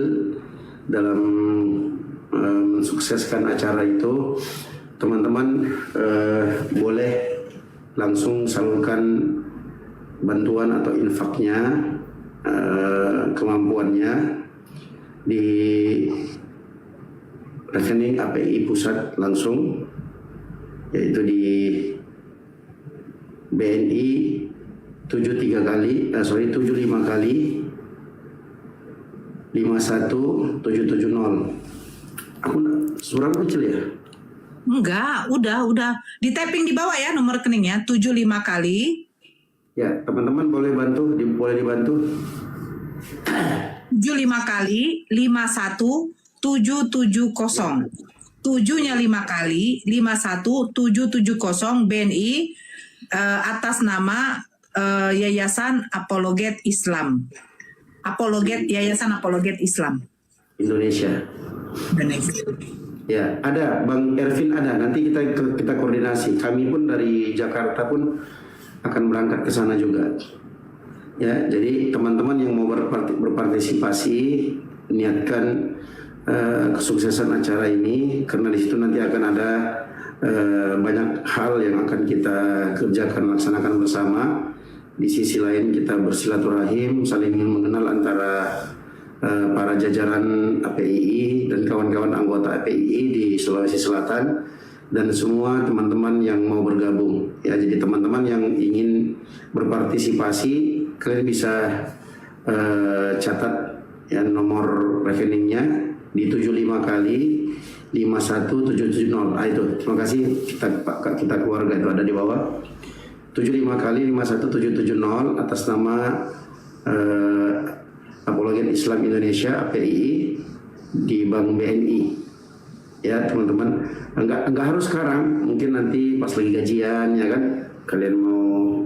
S6: dalam mensukseskan acara itu, teman-teman boleh langsung salurkan bantuan atau infaknya, kemampuannya di rekening API Pusat langsung, yaitu di BNI 75 kali 51770. Aku surat kecil ya?
S5: Enggak, udah. Di tapping di bawah ya nomor rekeningnya 75 kali.
S6: Ya, teman-teman boleh boleh dibantu.
S5: 75 kali 51770. 7-nya 5 kali 51770 BNI atas nama Yayasan Apologet Islam. Yayasan Apologet Islam
S6: Indonesia. Ya, ada Bang Ervin ada. Nanti kita koordinasi. Kami pun dari Jakarta pun akan berangkat ke sana juga. Ya, jadi teman-teman yang mau berpartisipasi niatkan kesuksesan acara ini, karena di situ nanti akan ada banyak hal yang akan kita kerjakan, laksanakan bersama. Di sisi lain kita bersilaturahim, saling mengenal antara para jajaran APII dan kawan-kawan anggota APII di Sulawesi Selatan dan semua teman-teman yang mau bergabung. Ya, jadi teman-teman yang ingin berpartisipasi, kalian bisa catat ya nomor rekeningnya di 75 kali 51770. Itu. Terima kasih kita keluarga itu ada di bawah. 75 kali 51770 atas nama Apologet Islam Indonesia APII di Bank BNI. Ya teman-teman, enggak harus sekarang, mungkin nanti pas lagi gajian ya kan, kalian mau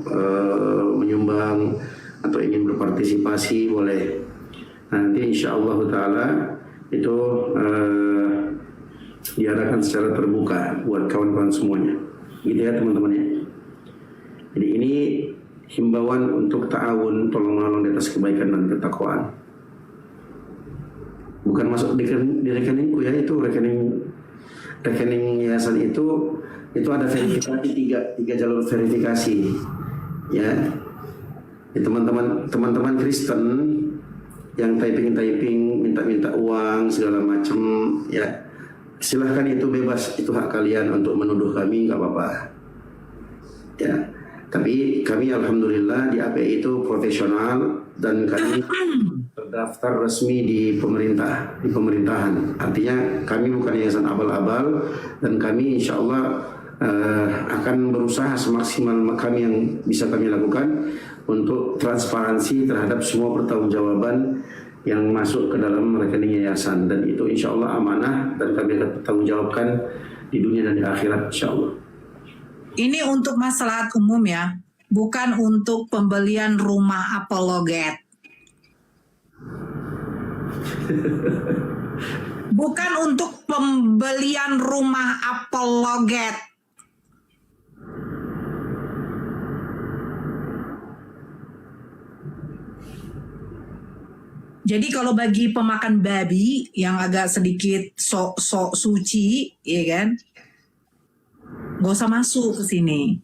S6: menyumbang atau ingin berpartisipasi boleh. Nanti insya Allah Ta'ala itu diarahkan secara terbuka buat kawan-kawan semuanya. Gitu ya teman-teman ya. Jadi ini himbauan untuk ta'awun, tolong menolong di atas kebaikan dan ketakwaan. Bukan masuk di rekeningku ya, itu rekening yayasan itu ada verifikasi tiga jalur verifikasi ya. Teman-teman Kristen yang typing minta uang segala macam ya, silahkan, itu bebas, itu hak kalian untuk menuduh kami, nggak apa-apa ya. Tapi kami alhamdulillah di API itu profesional dan kami terdaftar resmi di pemerintahan. Artinya kami bukan yayasan abal-abal dan kami insya Allah akan berusaha semaksimal kami yang bisa kami lakukan untuk transparansi terhadap semua pertanggungjawaban yang masuk ke dalam rekening yayasan, dan itu insya Allah amanah dan kami akan bertanggungjawabkan di dunia dan di akhirat insya Allah.
S5: Ini untuk maslahat umum ya, bukan untuk pembelian rumah apologet. Bukan untuk pembelian rumah apologet. Jadi kalau bagi pemakan babi yang agak sedikit sok suci, ya kan, gak usah masuk ke sini.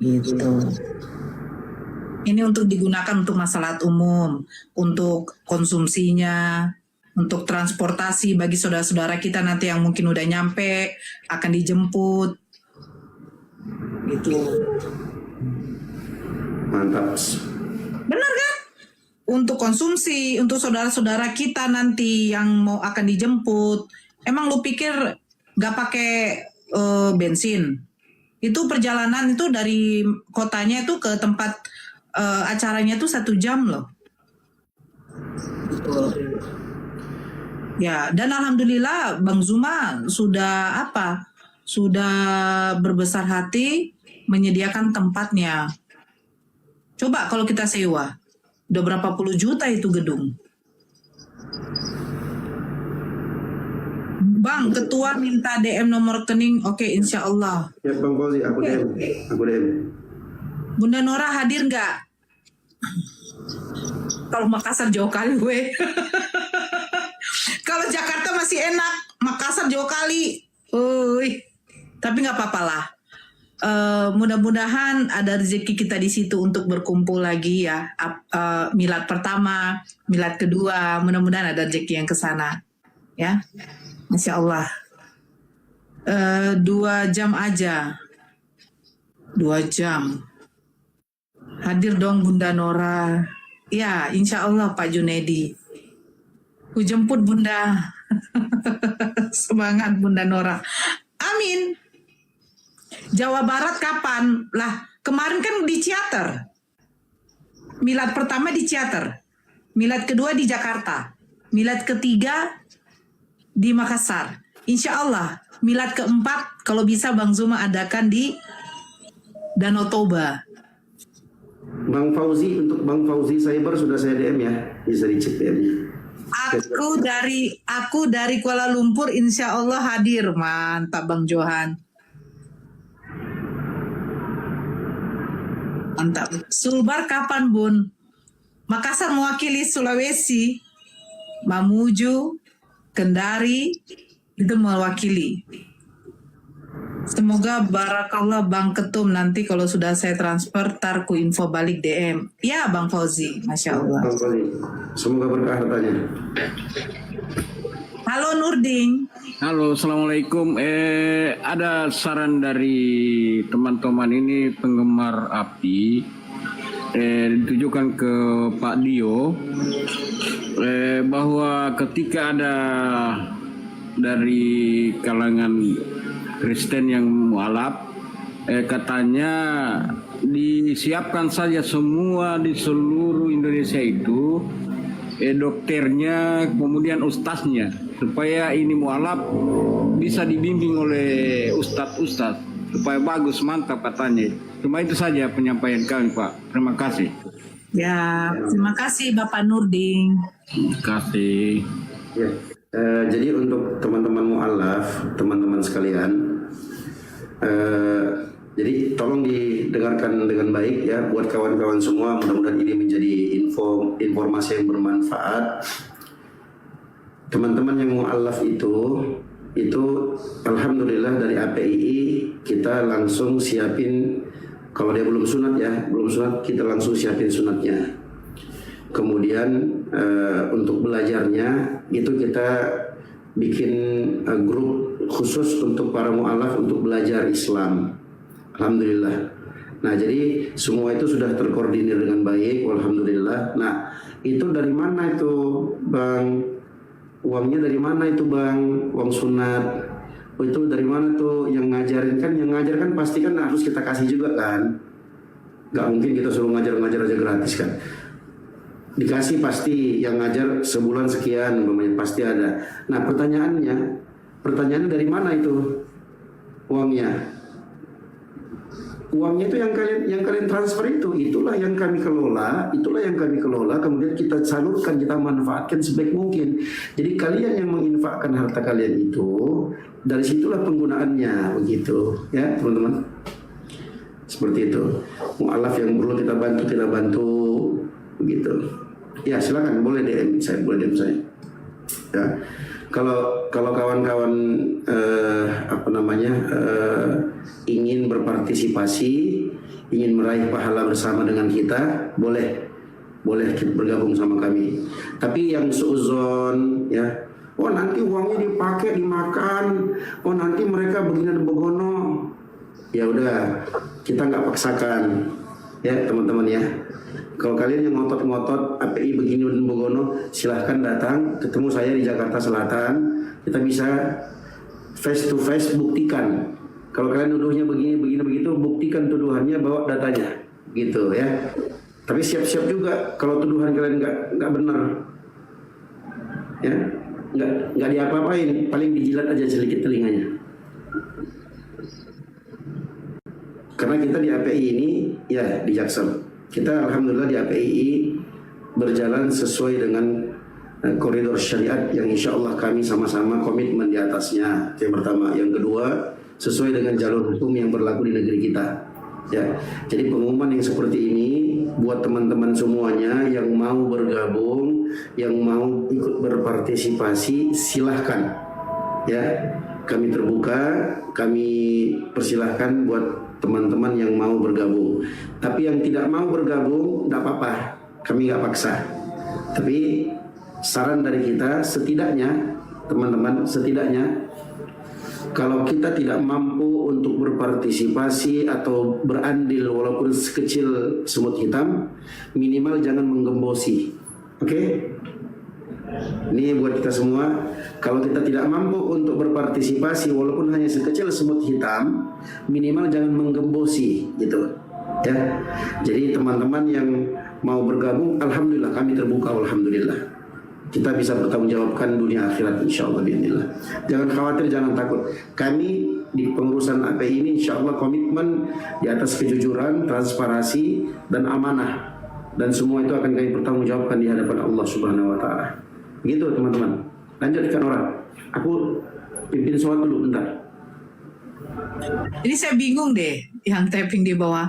S5: Gitu. Ini untuk digunakan untuk maslahat umum, untuk konsumsinya, untuk transportasi bagi saudara-saudara kita nanti yang mungkin udah nyampe, akan dijemput. Gitu.
S6: Mantap.
S5: Benar kan? Untuk konsumsi, untuk saudara-saudara kita nanti yang akan dijemput. Emang lu pikir gak pakai bensin? Itu perjalanan itu dari kotanya itu ke tempat acaranya itu 1 jam loh. Ya, dan alhamdulillah Bang Zuma sudah berbesar hati menyediakan tempatnya. Coba kalau kita sewa, Udah berapa puluh juta itu gedung. Bang, ketua minta DM nomor rekening. Oke, insya Allah.
S6: Ya Bang Fauzi, aku DM.
S5: Bunda Nora hadir nggak? Kalau Makassar jauh kali gue. Kalau Jakarta masih enak, Makassar jauh kali. Tapi nggak apa-apa lah. Mudah-mudahan ada rezeki kita di situ untuk berkumpul lagi ya. Milad pertama, milad kedua, mudah-mudahan ada rezeki yang ke sana. Ya. Masya Allah. 2 jam aja. 2 jam. Hadir dong Bunda Nora. Ya, insya Allah Pak Junedi. Ku jemput Bunda. Semangat Bunda Nora. Amin. Jawa Barat kapan? Lah, kemarin kan di Ciater. Milad pertama di Ciater. Milad kedua di Jakarta. Milad ketiga di Makassar. Insya Allah, milad keempat kalau bisa Bang Zuma adakan di Danau Toba.
S6: Bang Fauzi, untuk Bang Fauzi Cyber sudah saya DM ya, bisa dicek DM-nya.
S5: Aku dari Kuala Lumpur, insya Allah hadir. Mantap Bang Johan. Mantap. Sulbar kapan Bun? Makassar mewakili Sulawesi, Mamuju, Kendari itu mewakili. Semoga barakallah Bang Ketum, nanti kalau sudah saya transfer tarku info balik DM. Ya Bang Fauzi, Masya Allah.
S6: Bang Fauzi, semoga berkah hartanya.
S5: Halo Nurdin.
S11: Halo, Assalamualaikum. Ada saran dari teman-teman ini penggemar api, ditujukan ke Pak Dio, bahwa ketika ada dari kalangan Kristen yang mualaf, katanya disiapkan saja semua di seluruh Indonesia itu, dokternya, kemudian ustaznya, supaya ini mualaf bisa dibimbing oleh ustadz supaya bagus, mantap katanya. Cuma itu saja penyampaian kami, Pak. Terima kasih.
S5: Ya, terima kasih Bapak Nurdin.
S11: Terima kasih.
S6: Ya, jadi untuk teman-teman mualaf, teman-teman sekalian, jadi tolong didengarkan dengan baik ya, buat kawan-kawan semua. Mudah-mudahan ini menjadi informasi yang bermanfaat. Teman-teman yang mualaf itu alhamdulillah dari APII kita langsung siapin. Kalau dia belum sunat ya, belum sunat, kita langsung siapin sunatnya. Kemudian untuk belajarnya itu kita bikin grup khusus untuk para mualaf untuk belajar Islam. Alhamdulillah. Nah, jadi semua itu sudah terkoordinir dengan baik, alhamdulillah. Nah, itu dari mana itu, Bang? Uangnya dari mana itu, Bang? Uang sunat. Itu dari mana tuh yang ngajarin kan? Yang ngajar kan pasti kan harus kita kasih juga kan? Gak mungkin kita suruh ngajar-ngajar aja gratis kan? Dikasih pasti, yang ngajar sebulan sekian, pasti ada. Nah, pertanyaannya dari mana itu uangnya? Uangnya itu yang kalian transfer itulah yang kami kelola, kemudian kita salurkan, kita manfaatkan sebaik mungkin. Jadi kalian yang menginfakkan harta kalian itu, dari situlah penggunaannya, begitu ya teman-teman. Seperti itu. Mu'alaf yang perlu kita bantu, begitu. Ya silakan, boleh DM saya. Ya. Kalau kawan-kawan ingin berpartisipasi, ingin meraih pahala bersama dengan kita, boleh bergabung sama kami. Tapi yang seuzon ya, oh nanti uangnya dipakai dimakan, oh nanti mereka begini dan begono, ya udah kita nggak paksakan ya teman-teman ya. Kalau kalian yang ngotot-ngotot API begini dan begono, silahkan datang ketemu saya di Jakarta Selatan. Kita bisa face to face buktikan. Kalau kalian nuduhnya begini begitu, buktikan tuduhannya, bawa datanya, gitu ya. Tapi siap-siap juga kalau tuduhan kalian nggak benar, ya nggak diapa-apain, paling dijilat aja sedikit telinganya. Karena kita di API ini ya di Jaksel, kita alhamdulillah di API berjalan sesuai dengan koridor syariat yang insya Allah kami sama-sama komitmen di atasnya. Yang pertama. Yang kedua, sesuai dengan jalur hukum yang berlaku di negeri kita. Ya, jadi pengumuman yang seperti ini buat teman-teman semuanya yang mau bergabung, yang mau ikut berpartisipasi, silahkan. Ya, kami terbuka, kami persilahkan buat teman-teman yang mau bergabung. Tapi yang tidak mau bergabung, tidak apa-apa, kami nggak paksa. Tapi saran dari kita, setidaknya teman-teman, setidaknya kalau kita tidak mampu untuk berpartisipasi atau berandil walaupun sekecil semut hitam, minimal jangan menggembosi. Oke? Ini buat kita semua, kalau kita tidak mampu untuk berpartisipasi walaupun hanya sekecil semut hitam, minimal jangan menggembosi gitu. Ya. Jadi teman-teman yang mau bergabung, alhamdulillah kami terbuka, alhamdulillah. Kita bisa bertanggungjawabkan dunia akhirat insyaallah biidznillah. Jangan khawatir, jangan takut. Kami di pengurusan API ini insyaallah komitmen di atas kejujuran, transparansi dan amanah. Dan semua itu akan kami pertanggungjawabkan di hadapan Allah Subhanahu wa taala. Begitu teman-teman. Lanjutkan orang. Aku pimpin sholat dulu bentar.
S5: Ini saya bingung deh yang tapping di bawah.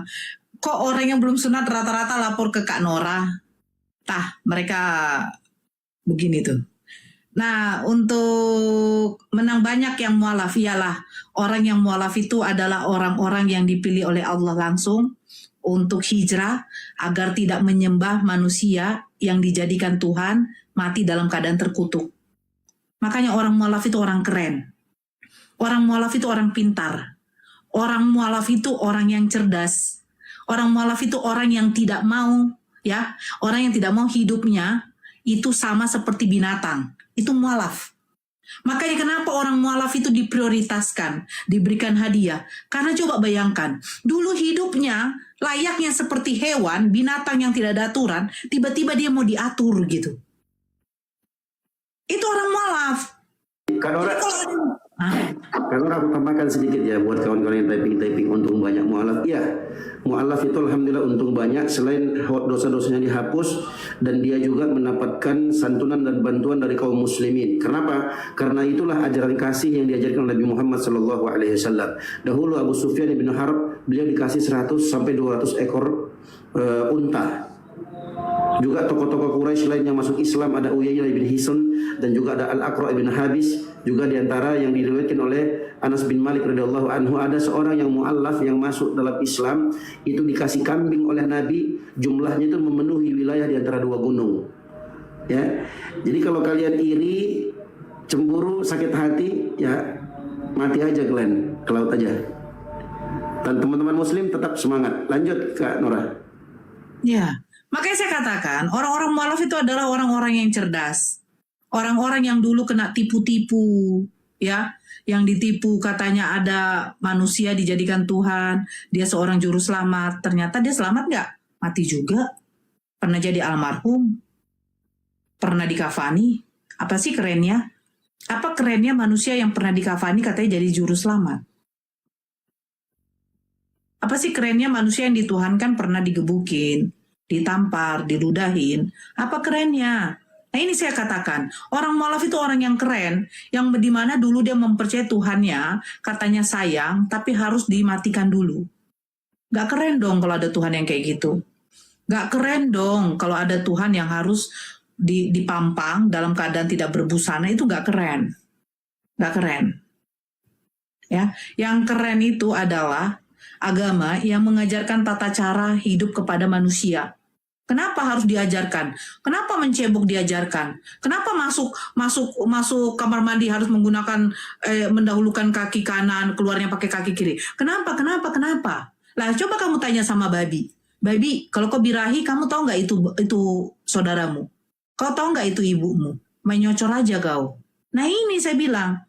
S5: Kok orang yang belum sunat rata-rata lapor ke Kak Nora? Tah, mereka begini tuh. Nah, untuk menang banyak yang mualaf, ialah orang yang mualaf itu adalah orang-orang yang dipilih oleh Allah langsung untuk hijrah agar tidak menyembah manusia yang dijadikan Tuhan, mati dalam keadaan terkutuk. Makanya orang mualaf itu orang keren. Orang mualaf itu orang pintar. Orang mualaf itu orang yang cerdas. Orang mualaf itu orang yang tidak mau, ya, orang yang tidak mau hidupnya itu sama seperti binatang. Itu mualaf. Makanya kenapa orang mualaf itu diprioritaskan, diberikan hadiah. Karena coba bayangkan, dulu hidupnya layaknya seperti hewan, binatang yang tidak ada aturan, tiba-tiba dia mau diatur gitu. Itu orang mualaf.
S6: Kalau aku tambahkan sedikit ya buat kawan-kawan yang typing untung banyak mualaf. Ya, mualaf itu alhamdulillah untung banyak, selain dosa-dosanya dihapus dan dia juga mendapatkan santunan dan bantuan dari kaum muslimin. Kenapa? Karena itulah ajaran kasih yang diajarkan Nabi Muhammad SAW. Dahulu Abu Sufyan bin Harb, beliau dikasih 100 sampai 200 ekor unta. Juga tokoh-tokoh Quraisy lain yang masuk Islam, ada Uyainah bin Hisn dan juga ada Al-Aqra bin Habis. Juga diantara yang diriwayatkan oleh Anas bin Malik radhiyallahu anhu, ada seorang yang mu'allaf yang masuk dalam Islam itu dikasih kambing oleh Nabi, jumlahnya itu memenuhi wilayah di antara 2 gunung. Ya. Jadi kalau kalian iri, cemburu, sakit hati, ya mati aja kalian, ke laut aja. Dan teman-teman muslim tetap semangat. Lanjut Kak Nora.
S5: Ya. Makanya saya katakan, orang-orang mualaf itu adalah orang-orang yang cerdas. Orang-orang yang dulu kena tipu-tipu, ya. Yang ditipu katanya ada manusia dijadikan Tuhan, dia seorang juru selamat. Ternyata dia selamat nggak? Mati juga. Pernah jadi almarhum. Pernah dikafani. Apa sih kerennya? Apa kerennya manusia yang pernah dikafani katanya jadi juru selamat? Apa sih kerennya manusia yang dituhankan pernah digebukin, ditampar, diludahin? Apa kerennya? Nah ini saya katakan, orang mualaf itu orang yang keren, yang dimana dulu dia mempercayai Tuhannya, katanya sayang, tapi harus dimatikan dulu. Gak keren dong kalau ada Tuhan yang kayak gitu. Gak keren dong kalau ada Tuhan yang harus dipampang dalam keadaan tidak berbusana, itu gak keren. Gak keren. Ya, yang keren itu adalah agama yang mengajarkan tata cara hidup kepada manusia. Kenapa harus diajarkan? Kenapa mencebok diajarkan? Kenapa masuk kamar mandi harus menggunakan mendahulukan kaki kanan, keluarnya pakai kaki kiri? Kenapa? Lah coba kamu tanya sama babi. Babi, kalau kau birahi, kamu tahu nggak itu saudaramu? Kau tahu nggak itu ibumu? Main nyocor aja kau. Nah ini saya bilang.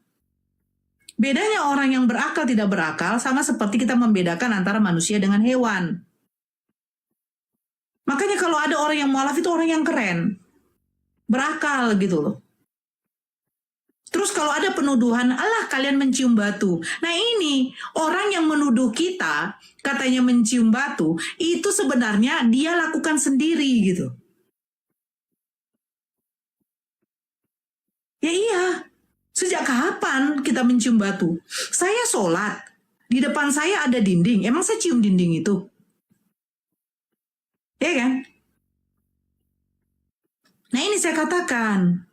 S5: Bedanya orang yang berakal tidak berakal sama seperti kita membedakan antara manusia dengan hewan. Makanya kalau ada orang yang mualaf itu orang yang keren. Berakal gitu loh. Terus kalau ada penuduhan, alah kalian mencium batu. Nah ini, orang yang menuduh kita, katanya mencium batu, itu sebenarnya dia lakukan sendiri gitu. Ya iya. Sejak kapan kita mencium batu? Saya sholat, di depan saya ada dinding. Emang saya cium dinding itu? Ya kan? Nah ini saya katakan.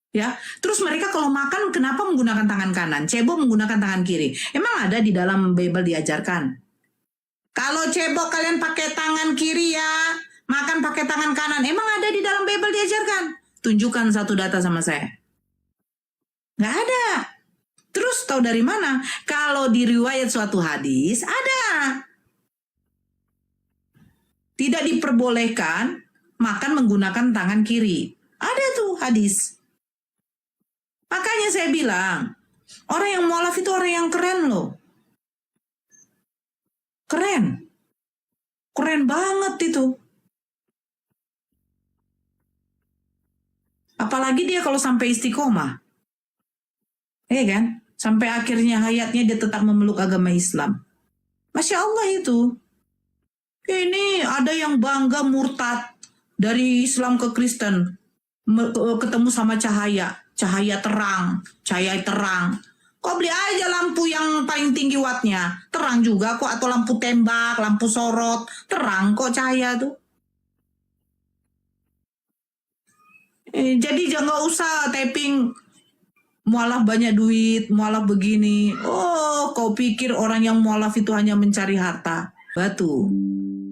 S5: Ya, terus mereka kalau makan kenapa menggunakan tangan kanan? Cebok menggunakan tangan kiri. Emang ada di dalam Bible diajarkan? Kalau cebok kalian pakai tangan kiri ya, makan pakai tangan kanan. Emang ada di dalam Bible diajarkan? Tunjukkan satu data sama saya. Nggak ada. Terus tahu dari mana? Kalau di riwayat suatu hadis ada. Tidak diperbolehkan makan menggunakan tangan kiri. Ada tuh hadis. Makanya saya bilang, orang yang mualaf itu orang yang keren loh. Keren. Keren banget itu. Apalagi dia kalau sampai istiqomah. Kan? Sampai akhirnya hayatnya dia tetap memeluk agama Islam. Masya Allah itu. Ini ada yang bangga murtad dari Islam ke Kristen. Ketemu sama cahaya. Cahaya terang. Cahaya terang. Kok beli aja lampu yang paling tinggi wattnya. Terang juga kok. Atau lampu tembak, lampu sorot. Terang kok cahaya tuh. Jadi jangan usah taping mualaf banyak duit, mualaf begini. Oh, kau pikir orang yang mualaf itu hanya mencari harta? Batu.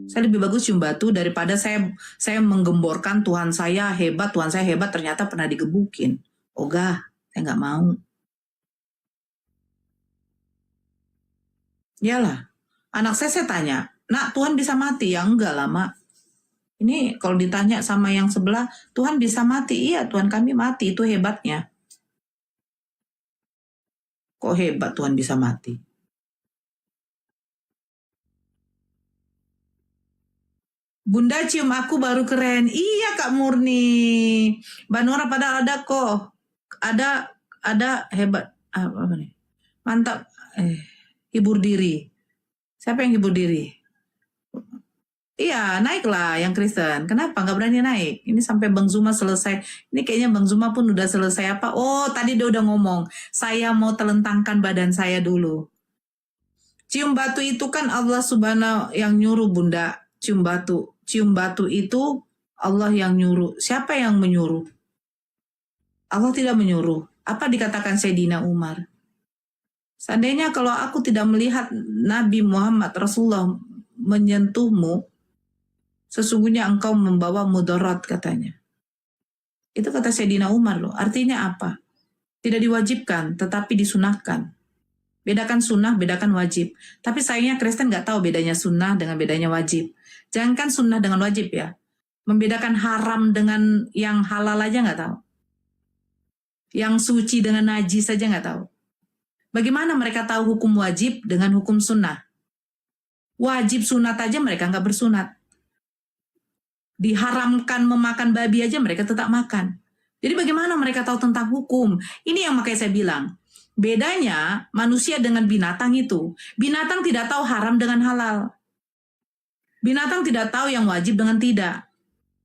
S5: Saya lebih bagus cium batu daripada saya menggemborkan Tuhan saya hebat, ternyata pernah digebukin. Ogah, saya nggak mau. Iyalah, anak saya tanya, nak Tuhan bisa mati? Ya enggak lah, Mak. Ini kalau ditanya sama yang sebelah, Tuhan bisa mati? Iya, Tuhan kami mati, itu hebatnya. Kok hebat Tuhan bisa mati? Bunda cium aku baru keren. Iya Kak Murni. Mbak Nora padahal ada kok. Ada hebat. Apa nih? Mantap. Hibur diri. Siapa yang hibur diri? Iya, naiklah yang Kristen. Kenapa nggak berani naik? Ini sampai Bang Zuma selesai. Ini kayaknya Bang Zuma pun udah selesai apa? Oh, tadi dia udah ngomong. Saya mau telentangkan badan saya dulu. Cium batu itu kan Allah Subhanahu yang nyuruh Bunda. Cium batu. Cium batu itu Allah yang nyuruh. Siapa yang menyuruh? Allah tidak menyuruh. Apa dikatakan Sayyidina Umar? Seandainya kalau aku tidak melihat Nabi Muhammad Rasulullah menyentuhmu, sesungguhnya engkau membawa mudarat katanya. Itu kata Sayyidina Umar loh. Artinya apa? Tidak diwajibkan, tetapi disunahkan. Bedakan sunnah, bedakan wajib. Tapi sayangnya Kristen nggak tahu bedanya sunnah dengan bedanya wajib. Jangankan sunnah dengan wajib ya. Membedakan haram dengan yang halal aja nggak tahu. Yang suci dengan najis saja nggak tahu. Bagaimana mereka tahu hukum wajib dengan hukum sunnah? Wajib sunat aja mereka nggak bersunat. Diharamkan memakan babi aja mereka tetap makan. Jadi bagaimana mereka tahu tentang hukum? Ini yang makanya saya bilang, bedanya manusia dengan binatang itu. Binatang tidak tahu haram dengan halal. Binatang tidak tahu yang wajib dengan tidak.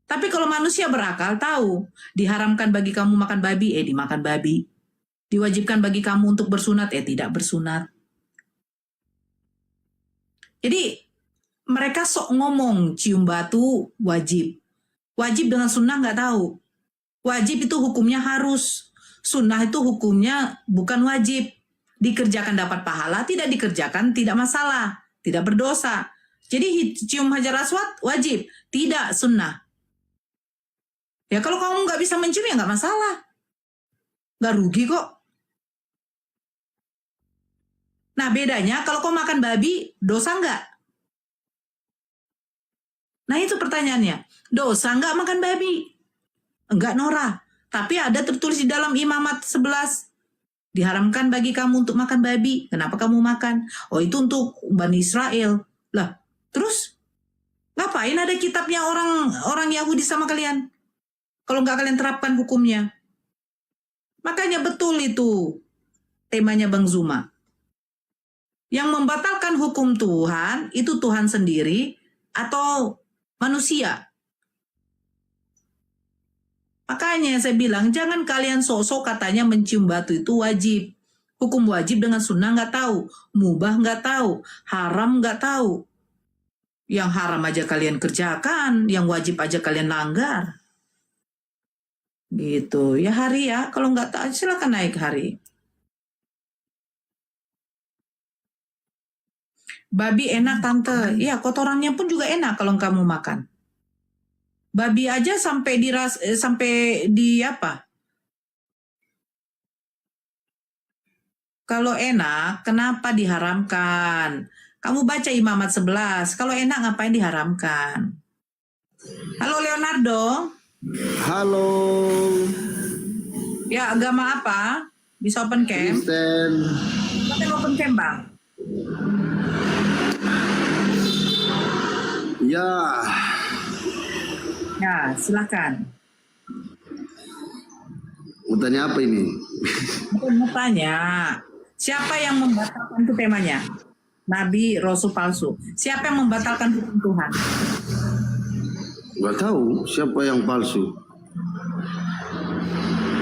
S5: Tapi kalau manusia berakal tahu, diharamkan bagi kamu makan babi, dimakan babi. Diwajibkan bagi kamu untuk bersunat, tidak bersunat. Jadi mereka sok ngomong cium batu wajib. Wajib dengan sunnah nggak tahu. Wajib itu hukumnya harus. Sunnah itu hukumnya bukan wajib. Dikerjakan dapat pahala, tidak dikerjakan tidak masalah. Tidak berdosa. Jadi cium hajar aswad wajib. Tidak sunnah. Ya kalau kamu nggak bisa mencium ya nggak masalah. Nggak rugi kok. Nah bedanya kalau kau makan babi, dosa nggak? Nah itu pertanyaannya. Dosa nggak makan babi? Enggak Nora. Tapi ada tertulis di dalam Imamat 11. Diharamkan bagi kamu untuk makan babi. Kenapa kamu makan? Oh itu untuk Bani Israel. Lah terus ngapain ada kitabnya orang Yahudi sama kalian? Kalau nggak kalian terapkan hukumnya. Makanya betul itu temanya Bang Zuma. Yang membatalkan hukum Tuhan, itu Tuhan sendiri atau manusia. Makanya saya bilang, jangan kalian sok-sok katanya mencium batu itu wajib. Hukum wajib dengan sunnah nggak tahu, mubah nggak tahu, haram nggak tahu. Yang haram aja kalian kerjakan, yang wajib aja kalian langgar. Gitu. Ya hari ya, kalau nggak tahu silakan naik hari. Babi enak tante, ya kotorannya pun juga enak kalau kamu makan. Babi aja sampai di apa? Kalau enak, kenapa diharamkan? Kamu baca Imamat 11. Kalau enak, ngapain diharamkan? Halo Leonardo.
S1: Halo.
S5: Ya, agama apa? Bisa open camp?
S1: Kristen.
S5: Kita open camp, Bang.
S1: Ya.
S5: Ya, silakan.
S1: Mau tanya apa ini?
S5: Mau tanya, siapa yang membatalkan itu temanya? Nabi, Rasul palsu. Siapa yang membatalkan hukum Tuhan?
S1: Gak tahu siapa yang palsu.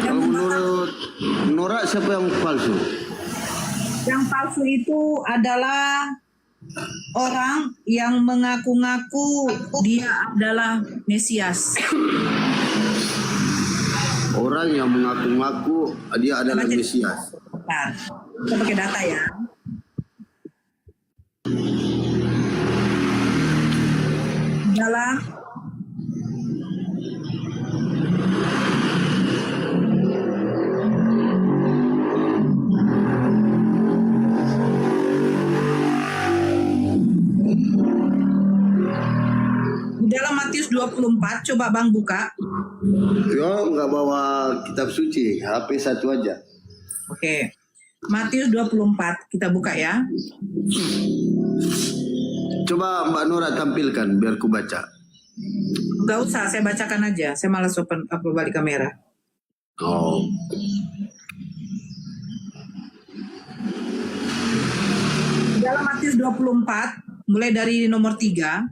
S1: Kalau menurut Nora siapa yang palsu?
S5: Yang palsu itu adalah orang yang mengaku-ngaku dia adalah Mesias.
S1: Orang yang mengaku-ngaku dia adalah Mesias.
S5: Bentar, kita pakai data ya. Dalam dalam Matius 24, coba Bang buka.
S1: Yo, nggak bawa kitab suci, HP satu aja.
S5: Oke. Matius 24, kita buka ya.
S1: Coba Mbak Nora tampilkan biar ku baca.
S5: Gak usah, saya bacakan aja. Saya malas balik kamera.
S1: Oh.
S5: Dalam Matius 24, mulai dari nomor 3,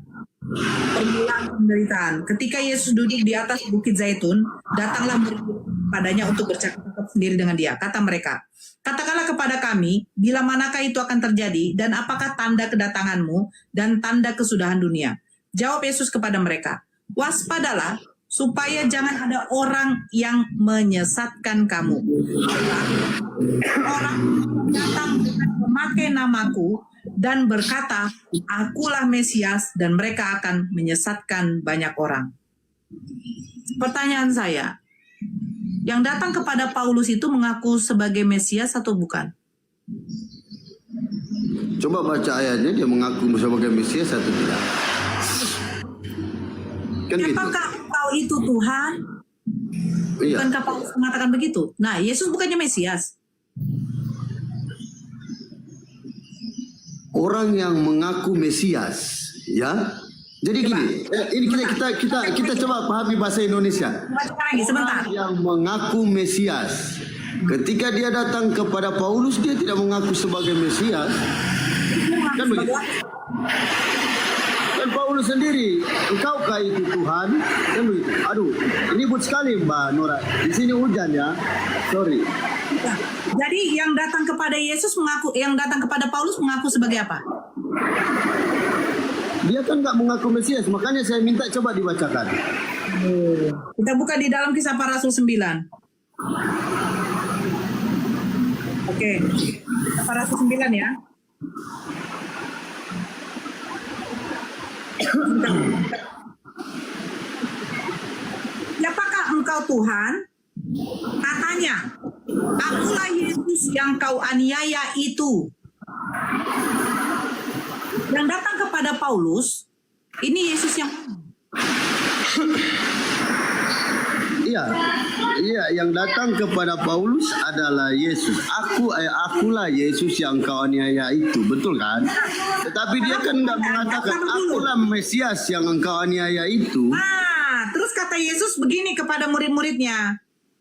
S5: permulaan penderitaan. Ketika Yesus duduk di atas Bukit Zaitun, datanglah murid padanya untuk bercakap sendiri dengan dia. Kata mereka, katakanlah kepada kami, bila manakah itu akan terjadi, dan apakah tanda kedatanganmu, dan tanda kesudahan dunia? Jawab Yesus kepada mereka, waspadalah, supaya jangan ada orang yang menyesatkan kamu. Orang datang dengan memakai namaku, dan berkata, akulah Mesias, dan mereka akan menyesatkan banyak orang. Pertanyaan saya, yang datang kepada Paulus itu mengaku sebagai Mesias atau bukan?
S1: Coba baca ayatnya, dia mengaku sebagai Mesias atau tidak? Kan gitu.
S5: Apakah engkau itu Tuhan?
S1: Iya.
S5: Bukankah Paulus mengatakan begitu? Nah, Yesus bukannya Mesias.
S1: Orang yang mengaku Mesias, ya. Jadi gini, ini kita coba pahami bahasa Indonesia.
S5: Sebentar.
S1: Orang yang mengaku Mesias, ketika dia datang kepada Paulus, dia tidak mengaku sebagai Mesias, kan begitu? Dan Paulus sendiri, engkaukah itu Tuhan? Kan begitu. Aduh, ribut sekali Mbak Nora. Di sini hujan ya, sorry.
S5: Jadi yang datang kepada Yesus mengaku, yang datang kepada Paulus mengaku sebagai apa?
S1: Dia kan nggak mengaku Mesias, makanya saya minta coba dibacakan.
S5: Kita buka di dalam Kisah Para Rasul 9. Oke, Kisah Para Rasul 9 ya. Siapakah engkau Tuhan? Katanya, akulah Yesus yang kau aniaya itu. Yang datang kepada Paulus, ini Yesus yang
S1: Iya, yang datang kepada Paulus adalah Yesus. Akulah Yesus yang kau aniaya itu, betul kan? Tetapi dia kan nggak mengatakan akulah Mesias yang engkau aniaya itu.
S5: Nah, terus kata Yesus begini kepada murid-muridnya,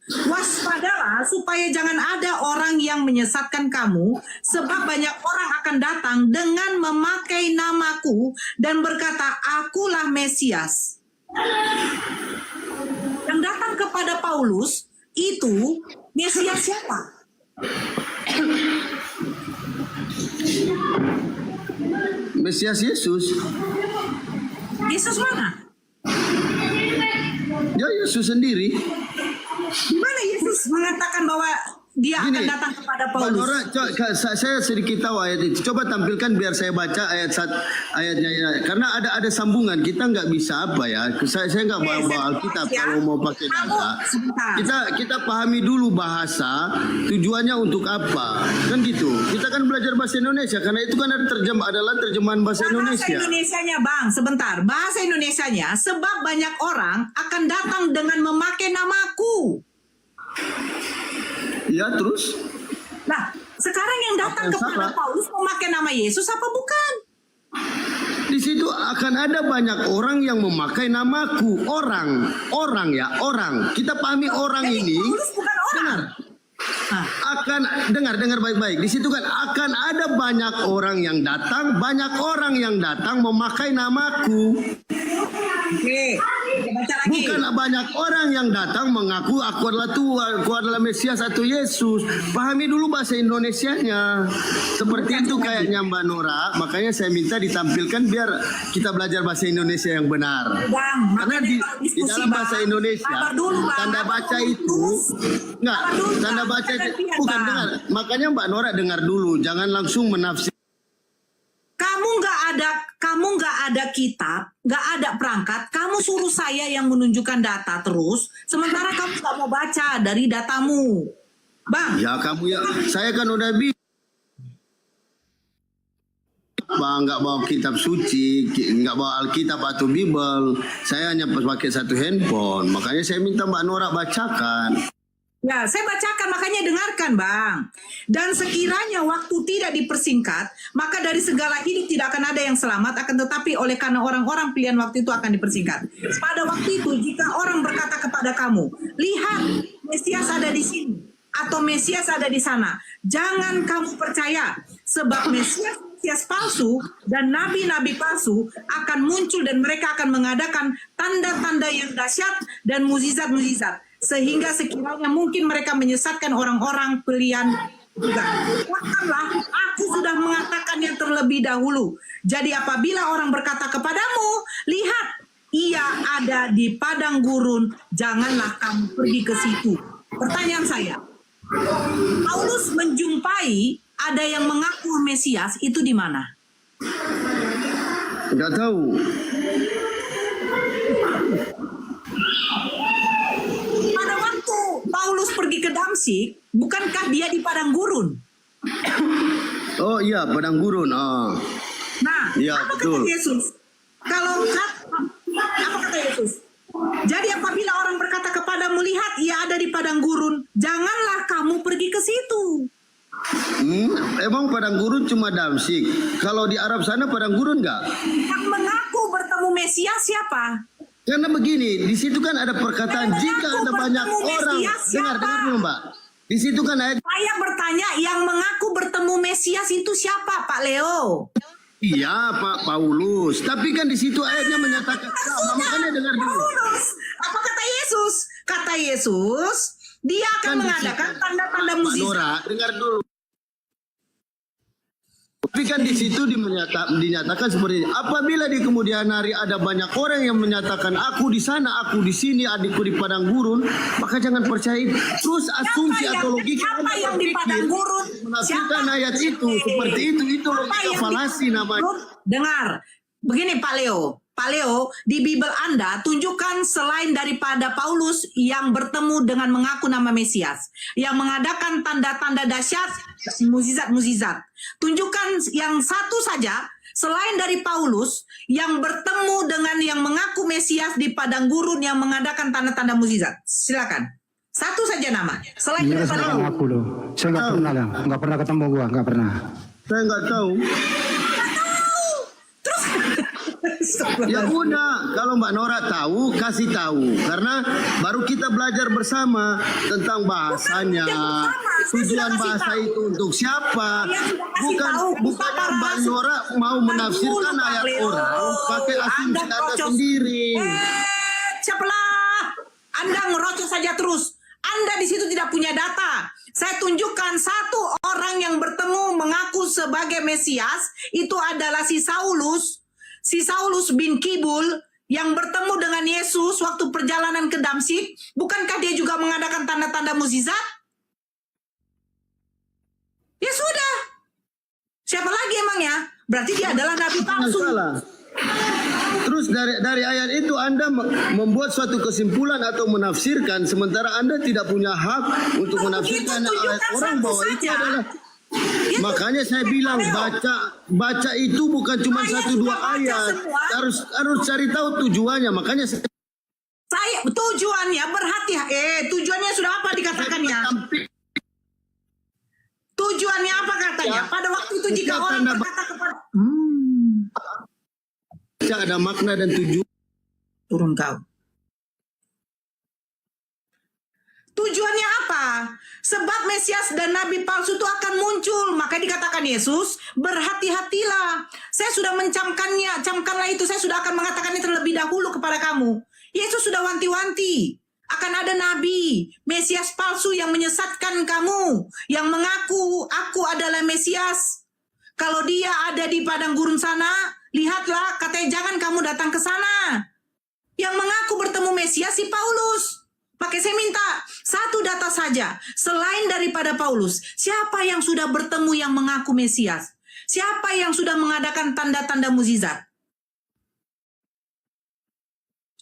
S5: waspadalah supaya jangan ada orang yang menyesatkan kamu, sebab banyak orang akan datang dengan memakai namaku dan berkata, akulah Mesias. Yang datang kepada kepada Paulus itu Mesias siapa?
S1: Mesias Yesus.
S5: Yesus mana?
S1: Ya Yesus sendiri.
S5: Mana Yesus mengatakan bahwa dia akan datang kepada
S1: Pak
S5: Paulus?
S1: Nora, saya sedikit tahu ayat itu. Coba tampilkan biar saya baca ayatnya ya. Karena ada sambungan. Kita nggak bisa apa ya. Saya nggak bawa Alkitab kalau mau pakai data. Kita pahami dulu bahasa. Tujuannya untuk apa? Kan gitu. Kita kan belajar bahasa Indonesia. Karena itu kan adalah terjemahan bahasa Indonesia.
S5: Bahasa Indonesianya Bang, sebentar. Bahasa Indonesianya, sebab banyak orang akan datang dengan memakai namaku.
S1: Ya terus?
S5: Nah, sekarang yang datang kepada Paulus memakai nama Yesus apa bukan?
S1: Di situ akan ada banyak orang yang memakai namaku. Orang ya, orang. Kita pahami orang
S5: jadi
S1: ini.
S5: Paulus bukan orang.
S1: Akan dengar baik-baik. Di situ kan akan ada banyak orang yang datang memakai namaku.
S5: Oke, kita baca lagi.
S1: Bukan banyak orang yang datang mengaku aku adalah Tuhan, aku adalah Mesias atau Yesus. Pahami dulu bahasa Indonesianya. Seperti itu kayaknya Mbak Nora. Makanya saya minta ditampilkan biar kita belajar bahasa Indonesia yang benar.
S5: Bang,
S1: karena di dalam bahasa Indonesia tanda baca itu tanda baca itu bukan dengar. Makanya Mbak Nora dengar dulu, jangan langsung menafsir.
S5: Kamu nggak ada kitab, nggak ada perangkat. Kamu suruh saya yang menunjukkan data terus, sementara kamu nggak mau baca dari datamu, Bang.
S1: Ya saya kan udah Bang, nggak bawa kitab suci, nggak bawa Alkitab atau Bible. Saya hanya pakai satu handphone. Makanya saya minta Mbak Nora bacakan.
S5: Ya, saya bacakan, makanya dengarkan Bang. Dan sekiranya waktu tidak dipersingkat, maka dari segala hidup tidak akan ada yang selamat, akan tetapi oleh karena orang-orang pilihan waktu itu akan dipersingkat. Pada waktu itu, jika orang berkata kepada kamu, lihat, Mesias ada di sini, atau Mesias ada di sana, jangan kamu percaya, sebab Mesias palsu dan nabi-nabi palsu akan muncul dan mereka akan mengadakan tanda-tanda yang dahsyat dan mukjizat-mukjizat. Sehingga sekiranya mungkin mereka menyesatkan orang-orang pilihan juga. Katakanlah, aku sudah mengatakannya terlebih dahulu. Jadi apabila orang berkata kepadamu, lihat, ia ada di padang gurun, janganlah kamu pergi ke situ. Pertanyaan saya, Paulus menjumpai ada yang mengaku Mesias, itu di mana?
S1: Nggak tahu.
S5: Pada waktu Paulus pergi ke Damsyik, bukankah dia di padang gurun?
S1: Oh iya, padang gurun.
S5: Nah,
S1: ya,
S5: apa
S1: betul.
S5: kata Yesus? Apa kata Yesus? Jadi apabila orang berkata kepadamu, lihat ia ada di padang gurun, janganlah kamu pergi ke situ.
S1: Emang padang gurun cuma Damsyik? Kalau di Arab sana padang gurun nggak?
S5: Yang mengaku bertemu Mesias siapa?
S1: Karena begini, di situ kan ada perkataan jika ada banyak orang. Dengar dulu Mbak. Di situ kan ada.
S5: Saya bertanya, yang mengaku bertemu Mesias itu siapa, Pak Leo?
S1: Iya, Pak Paulus. Tapi kan di situ ayatnya menyatakan makanya dengar dulu.
S5: Paulus. Apa kata Yesus? Kata Yesus, dia akan mengadakan tanda-tanda mukjizat.
S1: Nora, dengar dulu. Tapi kan di situ dinyatakan seperti ini. Apabila di kemudian hari ada banyak orang yang menyatakan aku di sana, aku di sini, adikku di padang gurun, maka jangan percaya itu. Terus asumsi atau logika
S5: siapa yang di padang gurun?
S1: Menafsirkan ayat itu seperti itu logika falasi namanya.
S5: Dengar, begini Pak Leo, di Bible Anda tunjukkan selain daripada Paulus yang bertemu dengan mengaku nama Mesias, yang mengadakan tanda-tanda dahsyat, mukjizat-mukjizat. Tunjukkan yang satu saja selain dari Paulus yang bertemu dengan yang mengaku Mesias di padang gurun yang mengadakan tanda-tanda mukjizat. Silakan. Satu saja nama. Selain daripada
S7: aku loh. Saya nggak pernah ketemu gua, nggak pernah.
S1: Saya nggak tahu. Ya udah, kalau Mbak Nora tahu, kasih tahu. Karena baru kita belajar bersama tentang bahasanya. Tujuan bahasa itu untuk siapa? Bukan Mbak Nora mau menafsirkan ayat orang pakai asumsi Anda sendiri.
S5: Cepelah. Anda ngerocos saja terus. Anda di situ tidak punya data. Saya tunjukkan satu orang yang bertemu mengaku sebagai Mesias, itu adalah si Saulus bin Kibul yang bertemu dengan Yesus waktu perjalanan ke Damsyik. Bukankah dia juga mengadakan tanda-tanda mukjizat? Ya sudah. Siapa lagi emangnya? Berarti dia adalah nabi palsu.
S1: Salah. Terus dari ayat itu Anda membuat suatu kesimpulan atau menafsirkan, sementara Anda tidak punya hak untuk menafsirkan ayat orang bahwa itu adalah. Makanya saya bilang baca itu bukan cuma satu dua ayat, harus cari tahu tujuannya. Makanya saya
S5: tujuannya tujuannya sudah apa dikatakannya? Tujuannya apa katanya? Pada waktu itu jika orang berkata kepada
S1: ada makna dan tujuan.
S5: Turun kau. Tujuannya apa? Sebab Mesias dan Nabi palsu itu akan muncul. Maka dikatakan Yesus, berhati-hatilah. Saya sudah mencamkannya. Camkanlah itu. Saya sudah akan mengatakannya terlebih dahulu kepada kamu. Yesus sudah wanti-wanti. Akan ada Nabi, Mesias palsu yang menyesatkan kamu. Yang mengaku, aku adalah Mesias. Kalau dia ada di padang gurun sana, lihatlah, katanya jangan kamu datang ke sana. Yang mengaku bertemu Mesias si Paulus. Makanya saya minta satu data saja. Selain daripada Paulus, siapa yang sudah bertemu yang mengaku Mesias? Siapa yang sudah mengadakan tanda-tanda mukjizat?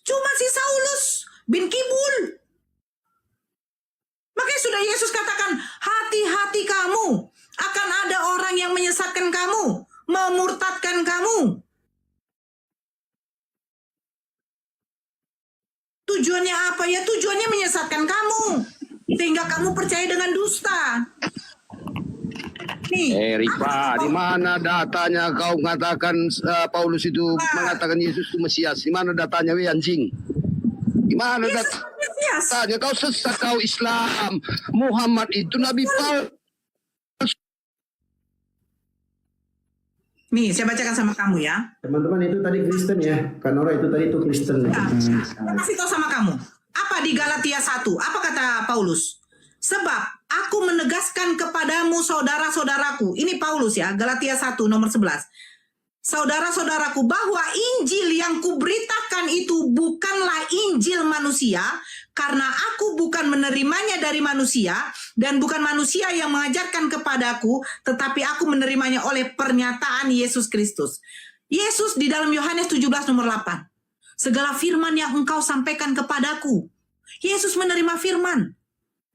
S5: Cuma si Saulus bin Kibul. Makanya sudah Yesus katakan, hati-hati kamu. Akan ada orang yang menyesatkan kamu, memurtadkan kamu. Tujuannya apa ya? Tujuannya menyesatkan kamu. Sehingga kamu percaya dengan dusta. Nih.
S12: Rifa, di mana datanya kau mengatakan Paulus itu mengatakan Yesus itu Mesias? Di mana datanya, weh anjing? Di mana datanya? Kau sesat, kau Islam. Muhammad itu Nabi palsu.
S5: Nih, saya bacakan sama kamu ya.
S6: Teman-teman, itu tadi Kristen ya. Kanora itu tadi itu Kristen.
S5: Saya kasih tahu sama kamu. Apa di Galatia 1? Apa kata Paulus? Sebab aku menegaskan kepadamu saudara-saudaraku. Ini Paulus ya, Galatia 1 nomor 11. Saudara-saudaraku, bahwa Injil yang kuberitakan itu bukanlah Injil manusia, karena aku bukan menerimanya dari manusia, dan bukan manusia yang mengajarkan kepadaku, tetapi aku menerimanya oleh pernyataan Yesus Kristus. Yesus di dalam Yohanes 17 nomor 8. Segala firman yang engkau sampaikan kepadaku. Yesus menerima firman.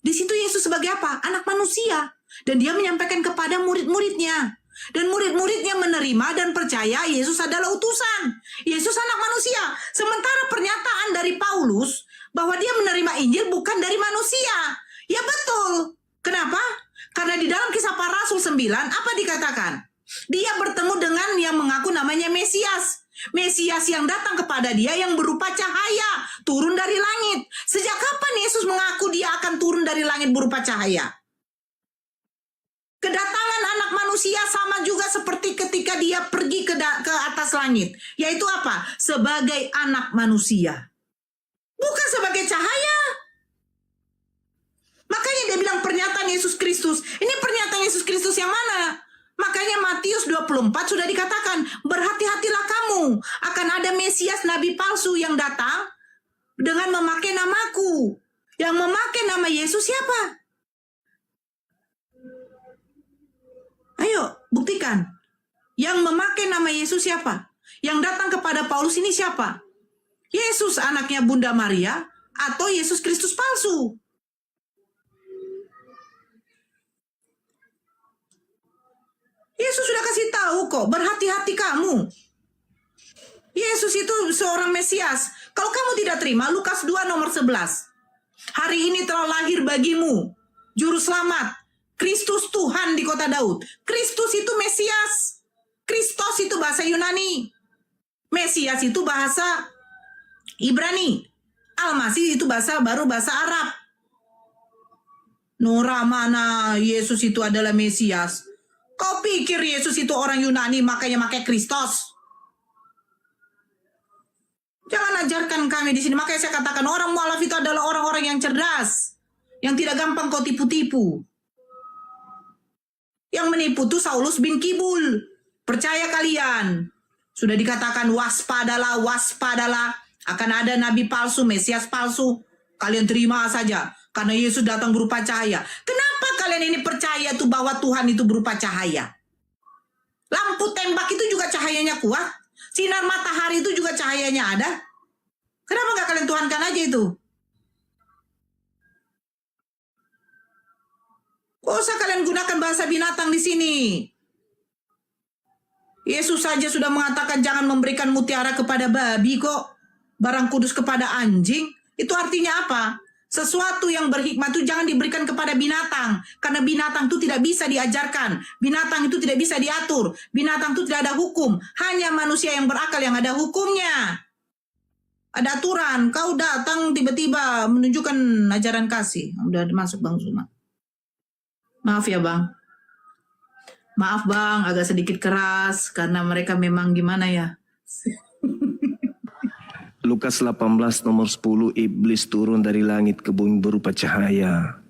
S5: Di situ Yesus sebagai apa? Anak manusia. Dan dia menyampaikan kepada murid-muridnya. Dan murid-muridnya menerima dan percaya Yesus adalah utusan. Yesus anak manusia. Sementara pernyataan dari Paulus bahwa dia menerima Injil bukan dari manusia. Ya betul. Kenapa? Karena di dalam Kisah Para Rasul 9 apa dikatakan? Dia bertemu dengan yang mengaku namanya Mesias. Mesias yang datang kepada dia yang berupa cahaya, turun dari langit. Sejak kapan Yesus mengaku dia akan turun dari langit berupa cahaya? Kedatangan anak manusia sama juga seperti ketika dia pergi ke atas langit. Yaitu apa? Sebagai anak manusia. Bukan sebagai cahaya. Makanya dia bilang pernyataan Yesus Kristus. Ini pernyataan Yesus Kristus yang mana? Makanya Matius 24 sudah dikatakan, berhati-hatilah kamu. Akan ada Mesias Nabi palsu yang datang dengan memakai namaku. Yang memakai nama Yesus siapa? Ayo, buktikan. Yang memakai nama Yesus siapa? Yang datang kepada Paulus ini siapa? Yesus anaknya Bunda Maria atau Yesus Kristus palsu? Yesus sudah kasih tahu kok, berhati-hati kamu. Yesus itu seorang Mesias. Kalau kamu tidak terima, Lukas 2 nomor 11. Hari ini telah lahir bagimu Juru Selamat, Kristus Tuhan di kota Daud. Kristus itu Mesias. Kristos itu bahasa Yunani. Mesias itu bahasa Ibrani. Al-Masih itu baru bahasa Arab. Nora mana Yesus itu adalah Mesias? Kau pikir Yesus itu orang Yunani makanya pakai Kristos? Jangan ajarkan kami di sini. Makanya saya katakan orang mualaf itu adalah orang-orang yang cerdas, yang tidak gampang kau tipu-tipu. Yang menipu itu Saulus bin Kibul. Percaya kalian. Sudah dikatakan waspadalah, waspadalah. Akan ada nabi palsu, Mesias palsu. Kalian terima saja. Karena Yesus datang berupa cahaya. Kenapa kalian ini percaya tuh bahwa Tuhan itu berupa cahaya? Lampu tembak itu juga cahayanya kuat. Sinar matahari itu juga cahayanya ada. Kenapa nggak kalian tuhankan aja itu? Kok usah kalian gunakan bahasa binatang di sini? Yesus saja sudah mengatakan jangan memberikan mutiara kepada babi kok. Barang kudus kepada anjing. Itu artinya apa? Sesuatu yang berhikmat itu jangan diberikan kepada binatang. Karena binatang itu tidak bisa diajarkan. Binatang itu tidak bisa diatur. Binatang itu tidak ada hukum. Hanya manusia yang berakal yang ada hukumnya. Ada aturan. Kau datang tiba-tiba menunjukkan ajaran kasih. Udah masuk Bang Zuma. Maaf ya Bang. Maaf Bang, agak sedikit keras. Karena mereka memang gimana ya.
S2: Lukas 18 nomor 10, iblis turun dari langit ke bumi berupa cahaya.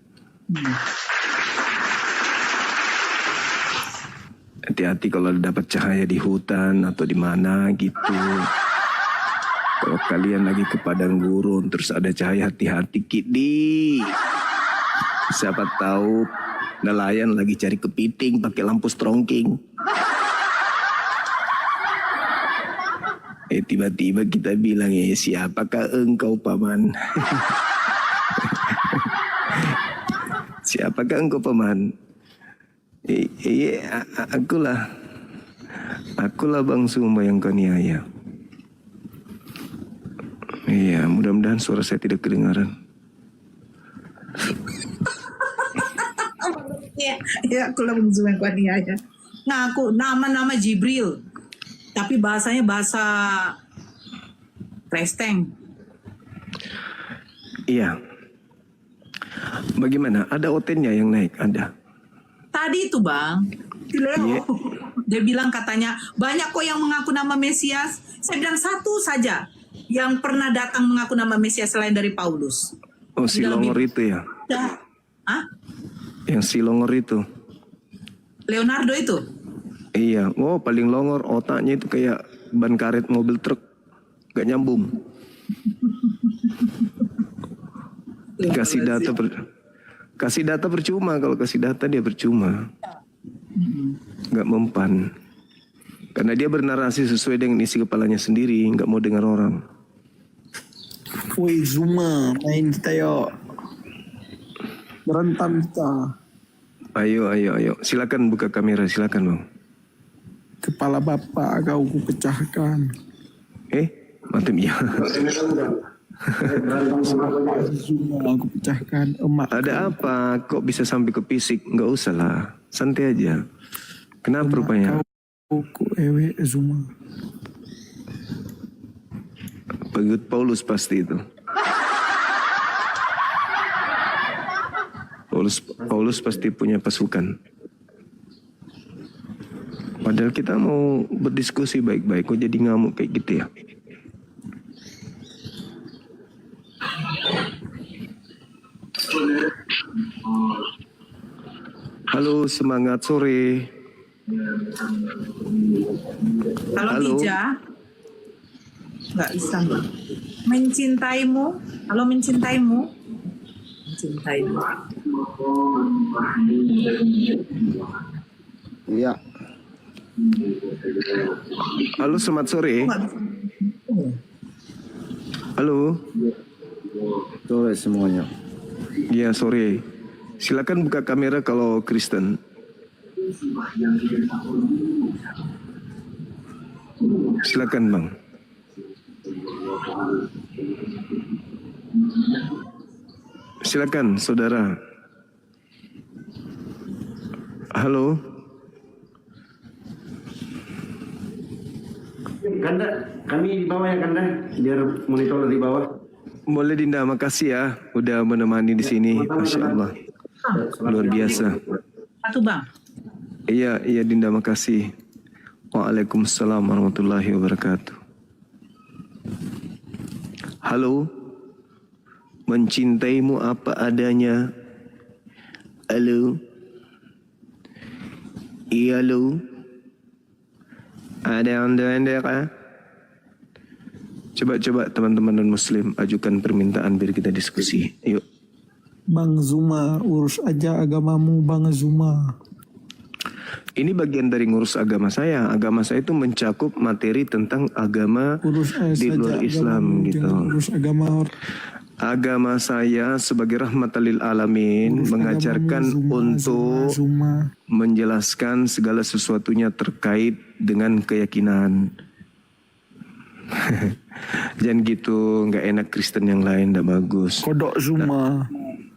S2: Hati-hati kalau dapat cahaya di hutan atau di mana gitu. Kalau kalian lagi ke padang gurun terus ada cahaya, hati-hati Kidi. Siapa tahu nelayan lagi cari kepiting pakai lampu strongking. Tiba-tiba kita bilang, siapakah engkau paman? Siapakah engkau paman? Akulah Bang Zuma yang kau niaya. Iya, mudah-mudahan suara saya tidak kedengaran.
S5: Ya, akulah Bang Zuma yang kau niaya. Ngaku nama-nama Jibril. Tapi bahasanya bahasa Kristeng.
S2: Iya. Bagaimana? Ada otennya yang naik? Ada.
S5: Tadi itu Bang, di Leo. Yeah. Dia bilang katanya, banyak kok yang mengaku nama Mesias. Saya bilang satu saja yang pernah datang mengaku nama Mesias selain dari Paulus.
S2: Oh, si Longor itu ya?
S5: Hah?
S2: Yang si Longor itu?
S5: Leonardo itu?
S2: Iya, paling longor otaknya itu kayak ban karet mobil truk, gak nyambung. Kasih data percuma, kalau kasih data dia percuma, gak mempan. Karena dia bernarasi sesuai dengan isi kepalanya sendiri, gak mau dengar orang.
S13: Woi Zuma, main kita yuk. Berentam kita.
S2: Ayo, silakan buka kamera, silakan Bang.
S13: Kepala bapak kau ku pecahkan.
S2: Mantap ya.
S13: Aku pecahkan emak.
S2: Ada apa? Kok bisa sampai ke fisik? Nggak usah lah, santai aja. Kenapa rupanya?
S13: Ku ewe Zuma.
S2: Pengikut Paulus pasti itu. Paulus pasti punya pasukan. Padahal kita mau berdiskusi baik-baik, kok jadi ngamuk kayak gitu ya? Halo, semangat sore.
S5: Halo. Bija, nggak bisa Mbak. Mencintaimu, halo mencintaimu.
S1: Iya.
S2: Halo, selamat sore. Halo.
S1: Sore semuanya.
S2: Iya, sore. Silakan buka kamera kalau Kristen. Silakan Bang. Silakan saudara. Halo.
S6: Kanda, kami di bawah ya Kanda, biar monitor dari bawah.
S2: Boleh Dinda, makasih ya udah menemani di sini. Masya Allah, luar biasa.
S5: Satu Bang.
S2: Iya Dinda, makasih. Waalaikumsalam warahmatullahi wabarakatuh. Halo, mencintaimu apa adanya. Halo, iya halo, ada anda kah? Coba teman-teman non muslim ajukan permintaan biar kita diskusi. Yuk.
S13: Bang Zuma, urus aja agamamu Bang Zuma.
S2: Ini bagian dari ngurus agama saya. Agama saya itu mencakup materi tentang agama di luar Islam gitu.
S13: Urus agama
S2: Agama saya sebagai rahmatan lil alamin mengajarkan untuk menjelaskan segala sesuatunya terkait dengan keyakinan. Jangan gitu, nggak enak Kristen yang lain, nggak bagus.
S13: Kodok Zuma.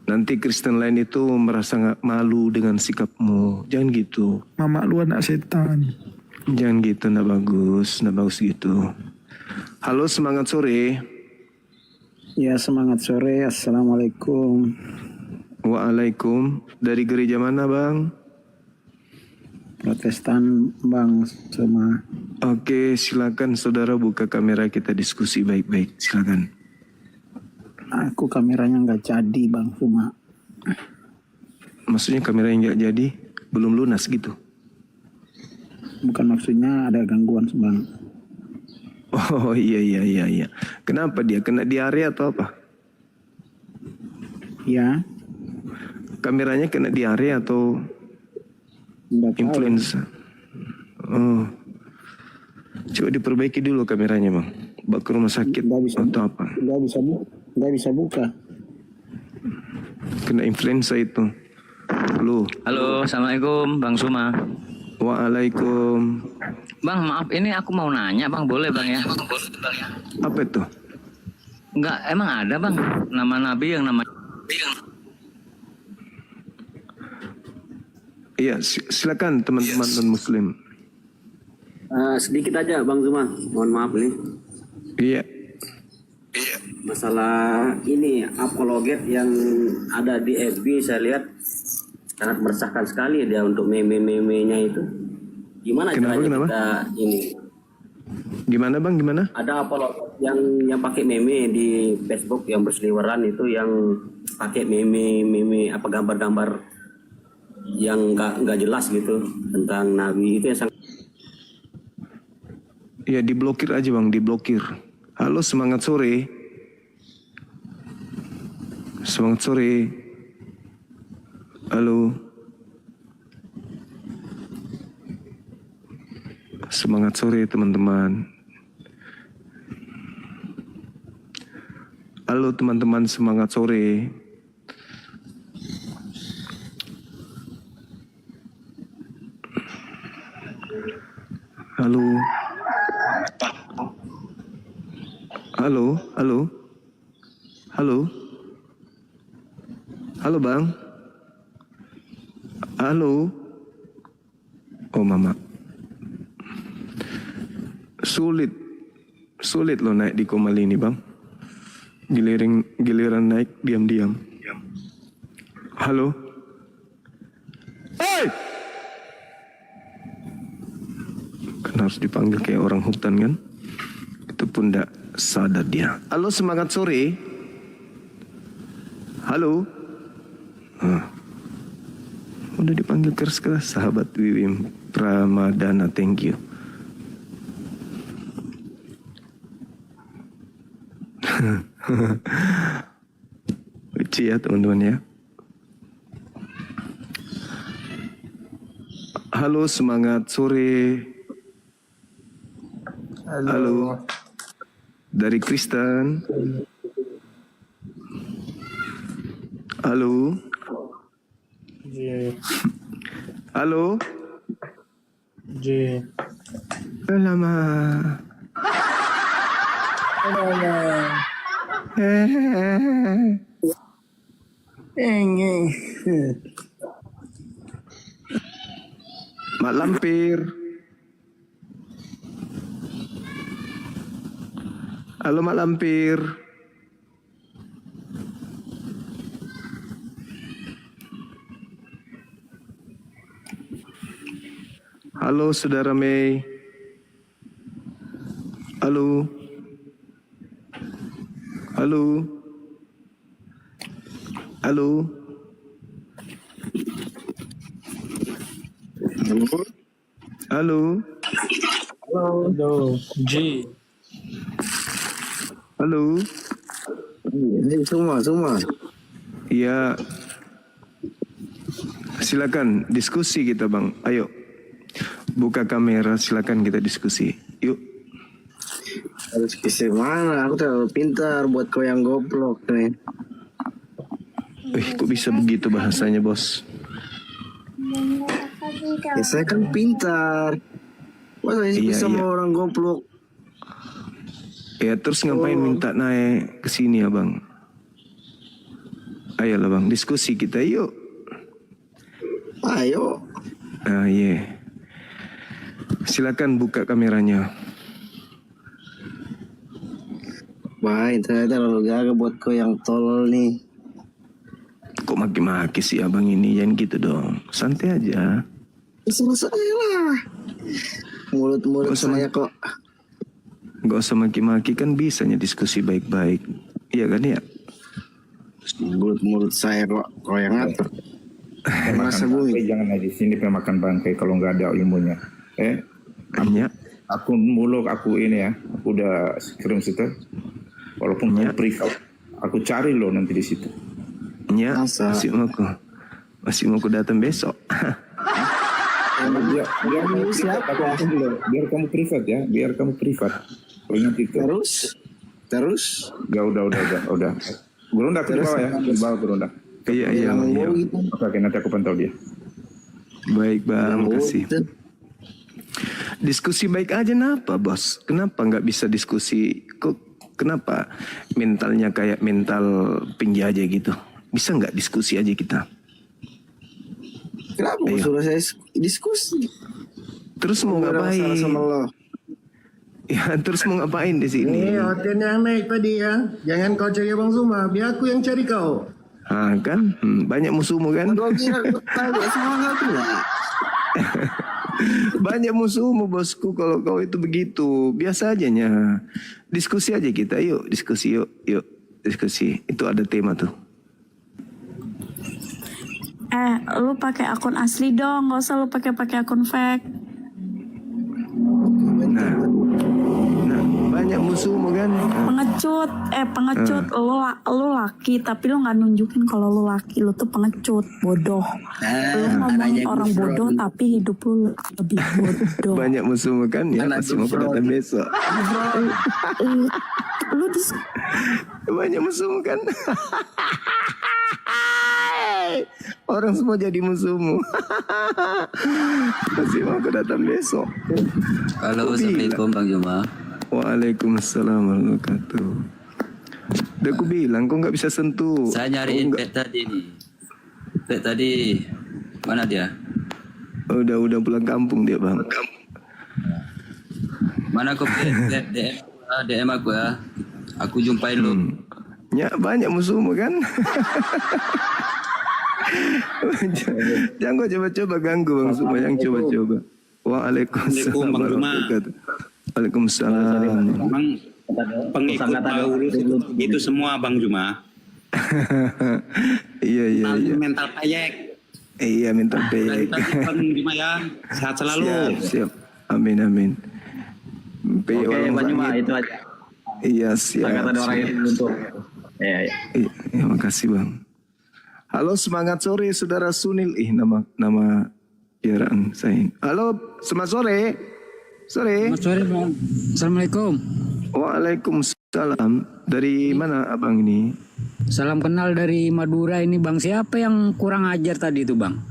S2: Nanti Kristen lain itu merasa nggak malu dengan sikapmu. Jangan gitu.
S13: Mama lu anak setan.
S2: Jangan gitu, nggak bagus gitu. Halo, semangat sore.
S7: Ya, semangat sore. Assalamualaikum.
S2: Waalaikum. Dari gereja mana, Bang?
S7: Protestan Bang Zuma.
S2: Oke, silakan saudara buka kamera, kita diskusi baik-baik. Silakan.
S7: Aku kameranya nggak jadi Bang Zuma.
S2: Maksudnya kameranya nggak jadi? Belum lunas gitu?
S7: Bukan, maksudnya ada gangguan Bang.
S2: Oh iya. Kenapa dia? Kena diare atau apa?
S7: Ya.
S2: Kameranya kena diare atau influenza? Oh. Coba diperbaiki dulu kameranya, Bang. Bawa ke rumah sakit atau apa?
S7: Nggak bisa buka.
S2: Kena influenza itu. Halo.
S14: Halo, assalamualaikum Bang Zuma.
S2: Waalaikum.
S14: Bang, maaf, ini aku mau nanya Bang, boleh Bang ya?
S2: Apa itu?
S14: Enggak, emang ada Bang nama Nabi yang nama...
S2: Iya, silakan teman-teman non-muslim.
S15: Sedikit aja Bang Zuma, mohon maaf nih.
S2: Iya.
S15: Masalah ini apologet yang ada di FB, saya lihat sangat meresahkan sekali dia untuk meme-memenya itu. Gimana caranya kita ini?
S2: Gimana Bang? Gimana?
S15: Ada apologet yang pakai meme di Facebook yang berseliweran itu, yang pakai meme apa gambar-gambar yang nggak jelas gitu tentang Nabi itu, yang sangat...
S2: Ya diblokir aja Bang, diblokir. Halo, semangat sore. Semangat sore. Halo. Semangat sore teman-teman. Halo teman-teman, semangat sore. Halo. Halo, halo. Halo. Halo Bang. Halo. Oh Mama. Sulit loh naik di Komal ini Bang. Giliran naik diam-diam. Halo. Hey! Kan harus dipanggil kayak orang hutan kan. Itu pun tidak sadar dia. Halo, semangat sore. Halo. Udah dipanggil keras-keras. Sahabat Wiwim Pramadana, thank you. Lucu ya teman-teman ya. Halo, semangat sore. Halo. Dari Kristen. Halo. Halo. Alamak. Mak Lampir. Halo Mak Lampir. Halo Saudara Mei. Halo. Halo. Halo. Halo.
S7: Halo, Ji.
S2: Halo.
S12: Ini semua.
S2: Iya. Silakan diskusi kita, Bang. Ayo. Buka kamera, silakan kita diskusi. Yuk.
S12: Harus kisah mana? Aku terlalu pintar buat kau yang goblok nih.
S2: Kok bisa begitu bahasanya, Bos?
S12: Ya, saya kan pintar. Masa bisa sama orang goblok?
S2: Ya terus ngapain minta naik ke sini, Abang? Ayolah, Bang, diskusi kita yuk.
S12: Ayo.
S2: Iya. Silakan buka kameranya.
S12: Baik, ternyata lalu gagal buat kau yang tolol nih.
S2: Kok maki-maki sih abang ini? Jangan gitu dong. Santai aja.
S12: Sama saya lah. Mulut-mulut saya kok.
S2: Gak usah maki-maki, kan bisanya diskusi baik-baik. Iya kan ya?
S12: Mulut-mulut saya kok. Kau yang ngatur.
S3: Merasa bui. Jangan di sini pemakan bangkai kalau nggak ada ilmunya. Aku muluk, aku ini ya. Aku udah kirim situ. Walaupun kamu privat, aku cari lo nanti di situ.
S2: Ya, masih mau aku datang besok.
S3: Biar kamu privat ya, biar kamu privat. Ingat itu.
S12: Terus?
S3: Ya udah. Berundak di bawah ya, di bawah berundak.
S2: Iya.
S3: Oke, nanti aku pantau dia.
S2: Baik, Bang, makasih. Diskusi baik aja, kenapa, Bos? Kenapa nggak bisa diskusi? Kenapa mentalnya kayak mental penjajah gitu? Bisa nggak diskusi aja kita?
S12: Kenapa suruh saya diskusi?
S2: Terus mau ngapain?
S12: Sama lo.
S2: Ya, terus mau ngapain di sini?
S16: Hotel yang naik tadi ya. Jangan kau cari Bang Zuma, biar aku yang cari kau.
S2: Kan? Banyak musuhmu kan? Banyak musuhmu, bosku, kalau kau itu begitu. Biasa aja nya. Diskusi aja kita, yuk diskusi. Itu ada tema tuh.
S17: Lu pakai akun asli dong, nggak usah lu pakai akun fake.
S2: Nah, banyak musuhmu kan?
S17: Pengecut. Lu laki tapi lu nggak nunjukin kalau lu laki, lu tuh pengecut, bodoh. Lu ngomongin orang bodoh tapi hidup lu lebih bodoh.
S2: Banyak musuhmu kan? Ya masih mau datang besok.
S17: Lu
S2: banyak musuhmu kan? Orang semua jadi musuhmu. Masih mau datang besok.
S18: Halo, Assalamualaikum Bang Juma.
S2: Waalaikumsalam warahmatullahi wabarakatuh. Udah aku bilang kok nggak bisa sentuh.
S18: Saya nyariin Pet tadi nih. Pet tadi mana dia?
S2: Udah pulang kampung dia, Bang.
S18: Mana kok Pet DM aku ya. Aku jumpain lo.
S2: Ya banyak musuhmu kan? Jangan kau coba-coba ganggu Bang Zuma, yang coba-coba. Waalaikumsalam warahmatullahi wabarakatuh. Waalaikumsalam.
S19: Memang pengikut Paulus itu semua Bang Juma.
S2: Iya.
S19: Mental payek.
S2: Iya, mental payek.
S19: Bang Juma ya, sehat selalu.
S2: Siap. Amin.
S20: Oke, Bang Juma, itu aja.
S2: Iya, siap.
S20: Sangat ada orang yang untuk. Iya.
S2: Makasih, Bang. Halo, semangat sore Saudara Sunil. Nama piaraan saya. Halo, semangat sore.
S7: Selamat sore, Bang. Assalamualaikum.
S2: Waalaikumsalam. Dari mana abang ini?
S7: Salam kenal dari Madura ini, Bang. Siapa yang kurang ajar tadi itu, Bang?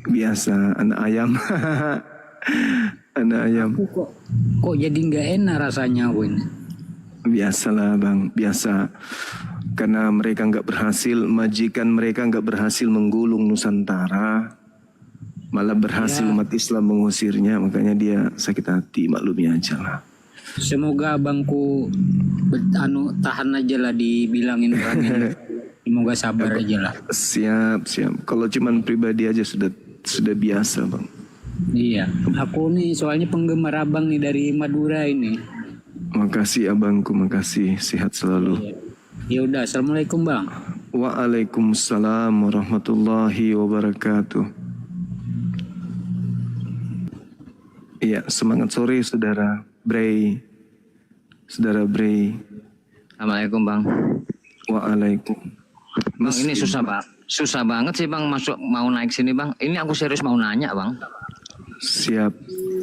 S2: Biasa, anak ayam. Anak ayam.
S7: Kok jadi nggak enak rasanya, Win?
S2: Biasalah, Bang. Biasa. Karena mereka nggak berhasil, majikan mereka nggak berhasil menggulung Nusantara, malah berhasil umat Islam mengusirnya, makanya dia sakit hati, maklumi aja lah.
S7: Semoga abangku tahan aja lah dibilangin orangnya. Semoga sabar aja lah.
S2: Siap. Kalau cuman pribadi aja sudah biasa, Bang.
S7: Iya, aku nih soalnya penggemar abang nih dari Madura ini.
S2: Makasih abangku, makasih, sehat selalu.
S7: Iya. Ya udah, assalamualaikum bang.
S2: Waalaikumsalam warahmatullahi wabarakatuh. Iya, semangat sore saudara Bray. Saudara Bray.
S14: Assalamualaikum bang.
S2: Waalaikum.
S14: Bang ini susah banget sih bang masuk mau naik sini bang. Ini aku serius mau nanya bang.
S2: Siap.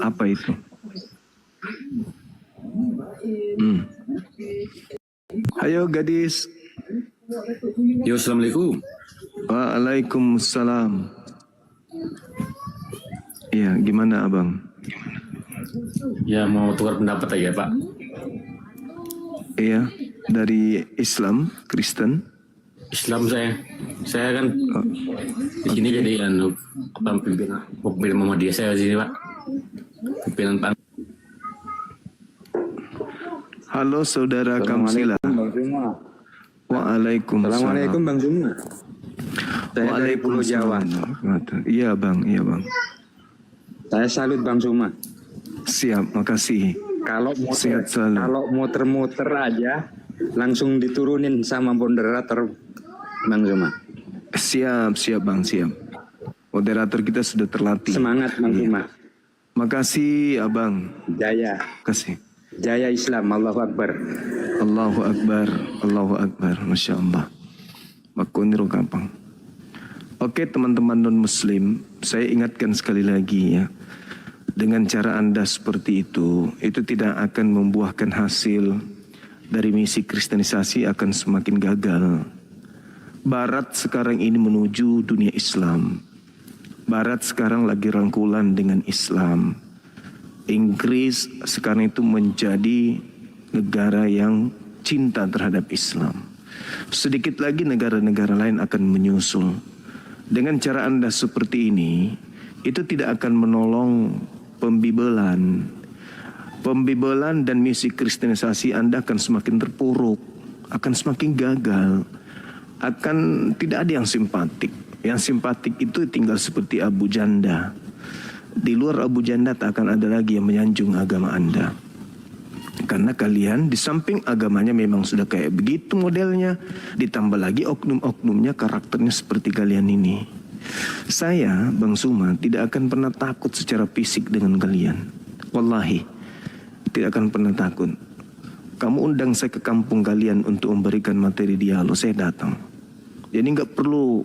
S2: Apa itu? Ayo gadis.
S11: Yo, assalamualaikum.
S2: Waalaikumsalam. Iya, gimana abang?
S11: Ya mau tukar pendapat aja Pak.
S2: Iya, dari Islam, Kristen.
S11: Islam saya kan di sini jadi pimpinan Muhammadiyah saya di sini Pak. Pimpinan Pak.
S2: Halo saudara Kamsila. Waalaikumsalam.
S21: Assalamualaikum Bang Zuma. Saya dari Pulau Jawa.
S2: Iya bang, iya bang.
S21: Saya salut Bang Zuma.
S2: Siap, makasih.
S21: Kalau muter-muter aja langsung diturunin sama moderator Bang Zuma.
S2: Siap bang, siap. Moderator kita sudah terlatih.
S21: Semangat Bang Zuma.
S2: Makasih abang.
S21: Jaya.
S2: Kasih.
S21: Jaya Islam, Allahu Akbar.
S2: Allahu Akbar, Allahu Akbar, Masya Allah. Makuniru gampang. Oke teman-teman non-muslim, saya ingatkan sekali lagi ya. Dengan cara Anda seperti itu tidak akan membuahkan hasil. Dari misi kristenisasi akan semakin gagal. Barat sekarang ini menuju dunia Islam. Barat sekarang lagi rangkulan dengan Islam. Inggris sekarang itu menjadi negara yang cinta terhadap Islam. Sedikit lagi negara-negara lain akan menyusul. Dengan cara Anda seperti ini, itu tidak akan menolong pembibelan. Pembibelan dan misi kristenisasi Anda akan semakin terpuruk, akan semakin gagal, akan tidak ada yang simpatik. Yang simpatik itu tinggal seperti Abu Janda. Di luar Abu Janda tak akan ada lagi yang menyanjung agama Anda. Karena kalian di samping agamanya memang sudah kayak begitu modelnya, ditambah lagi oknum-oknumnya karakternya seperti kalian ini. Saya, Bang Zuma, tidak akan pernah takut secara fisik dengan kalian. Wallahi, tidak akan pernah takut. Kamu undang saya ke kampung kalian untuk memberikan materi dialog, saya datang. Jadi nggak perlu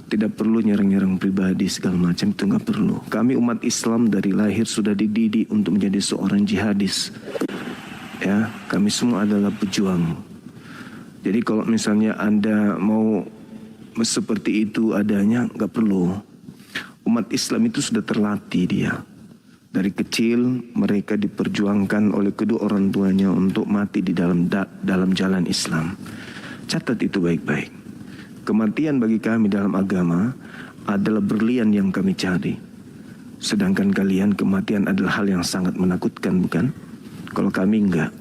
S2: tidak perlu nyerang-nyerang pribadi segala macam, itu nggak perlu. Kami umat Islam dari lahir sudah dididik untuk menjadi seorang jihadis. Ya, kami semua adalah pejuang. Jadi kalau misalnya Anda mau seperti itu adanya, nggak perlu. Umat Islam itu sudah terlatih dia. Dari kecil mereka diperjuangkan oleh kedua orang tuanya untuk mati di dalam jalan Islam. Catat itu baik-baik. Kematian bagi kami dalam agama adalah berlian yang kami cari. Sedangkan kalian kematian adalah hal yang sangat menakutkan, bukan? Kalau kami enggak.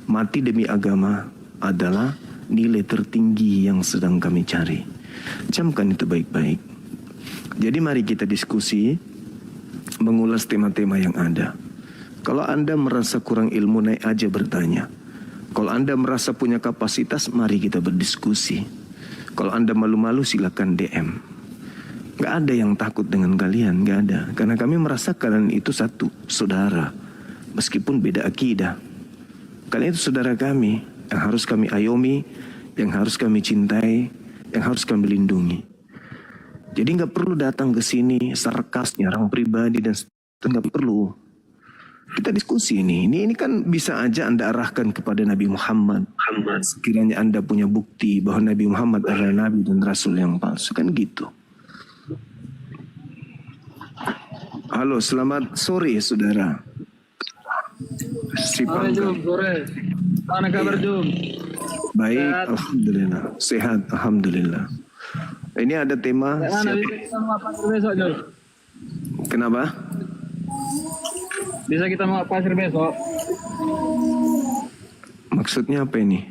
S2: Mati demi agama adalah nilai tertinggi yang sedang kami cari. Camkan itu baik-baik. Jadi mari kita diskusi, mengulas tema-tema yang ada. Kalau Anda merasa kurang ilmu, naik aja bertanya. Kalau Anda merasa punya kapasitas, mari kita berdiskusi. Kalau Anda malu-malu silakan DM. Gak ada yang takut dengan kalian, gak ada. Karena kami merasa kalian itu satu, saudara. Meskipun beda akidah. Kalian itu saudara kami, yang harus kami ayomi, yang harus kami cintai, yang harus kami lindungi. Jadi gak perlu datang ke sini sarkas, nyerang pribadi dan gak perlu. Kita diskusi ini kan bisa aja Anda arahkan kepada Nabi Muhammad. Sekiranya Anda punya bukti bahwa Nabi Muhammad adalah Nabi dan Rasul yang palsu, kan gitu. Halo, selamat sore saudara.
S21: Sore. Mana kabar Jum?
S2: Baik, alhamdulillah. Sehat, alhamdulillah. Ini ada tema. Kenapa?
S21: Bisa kita mau pasir besok?
S2: Maksudnya apa ini?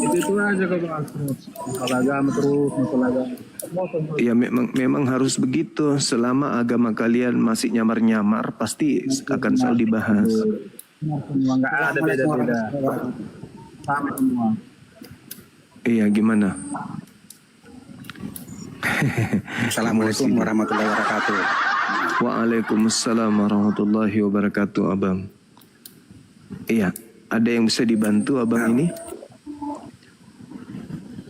S21: Itu aja kok masalah agama terus, masalah agama.
S2: Ya memang harus begitu. Selama agama kalian masih nyamar-nyamar, pasti akan selalu dibahas.
S21: Semua nggak ada beda-beda. Sama semua.
S2: Iya, gimana?
S4: Assalamualaikum warahmatullahi wabarakatuh.
S2: Waalaikumsalam warahmatullahi wabarakatuh, Abang. Iya, ada yang bisa dibantu Abang ini?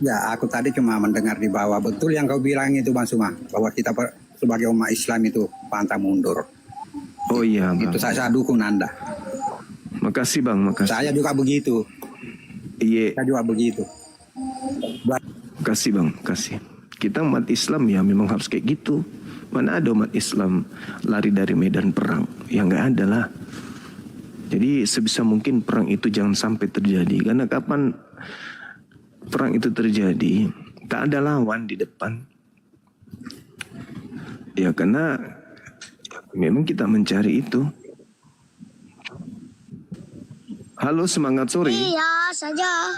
S4: Ya, aku tadi cuma mendengar di bawah. Betul yang kau bilang itu, Bang Suma, bahwa kita sebagai umat Islam itu pantang mundur.
S2: Oh iya, Bang.
S4: Itu saya dukung Anda.
S2: Makasih, Bang, makasih.
S4: Saya juga begitu.
S2: Iya.
S4: Saya juga begitu.
S2: Makasih, Bang, makasih. Kita umat Islam ya memang harus kayak gitu. Mana ada umat Islam lari dari medan perang? Ya nggak ada lah. Jadi sebisa mungkin perang itu jangan sampai terjadi. Karena kapan perang itu terjadi, tak ada lawan di depan. Ya karena memang kita mencari itu. Halo, semangat sore.
S22: Iya saja.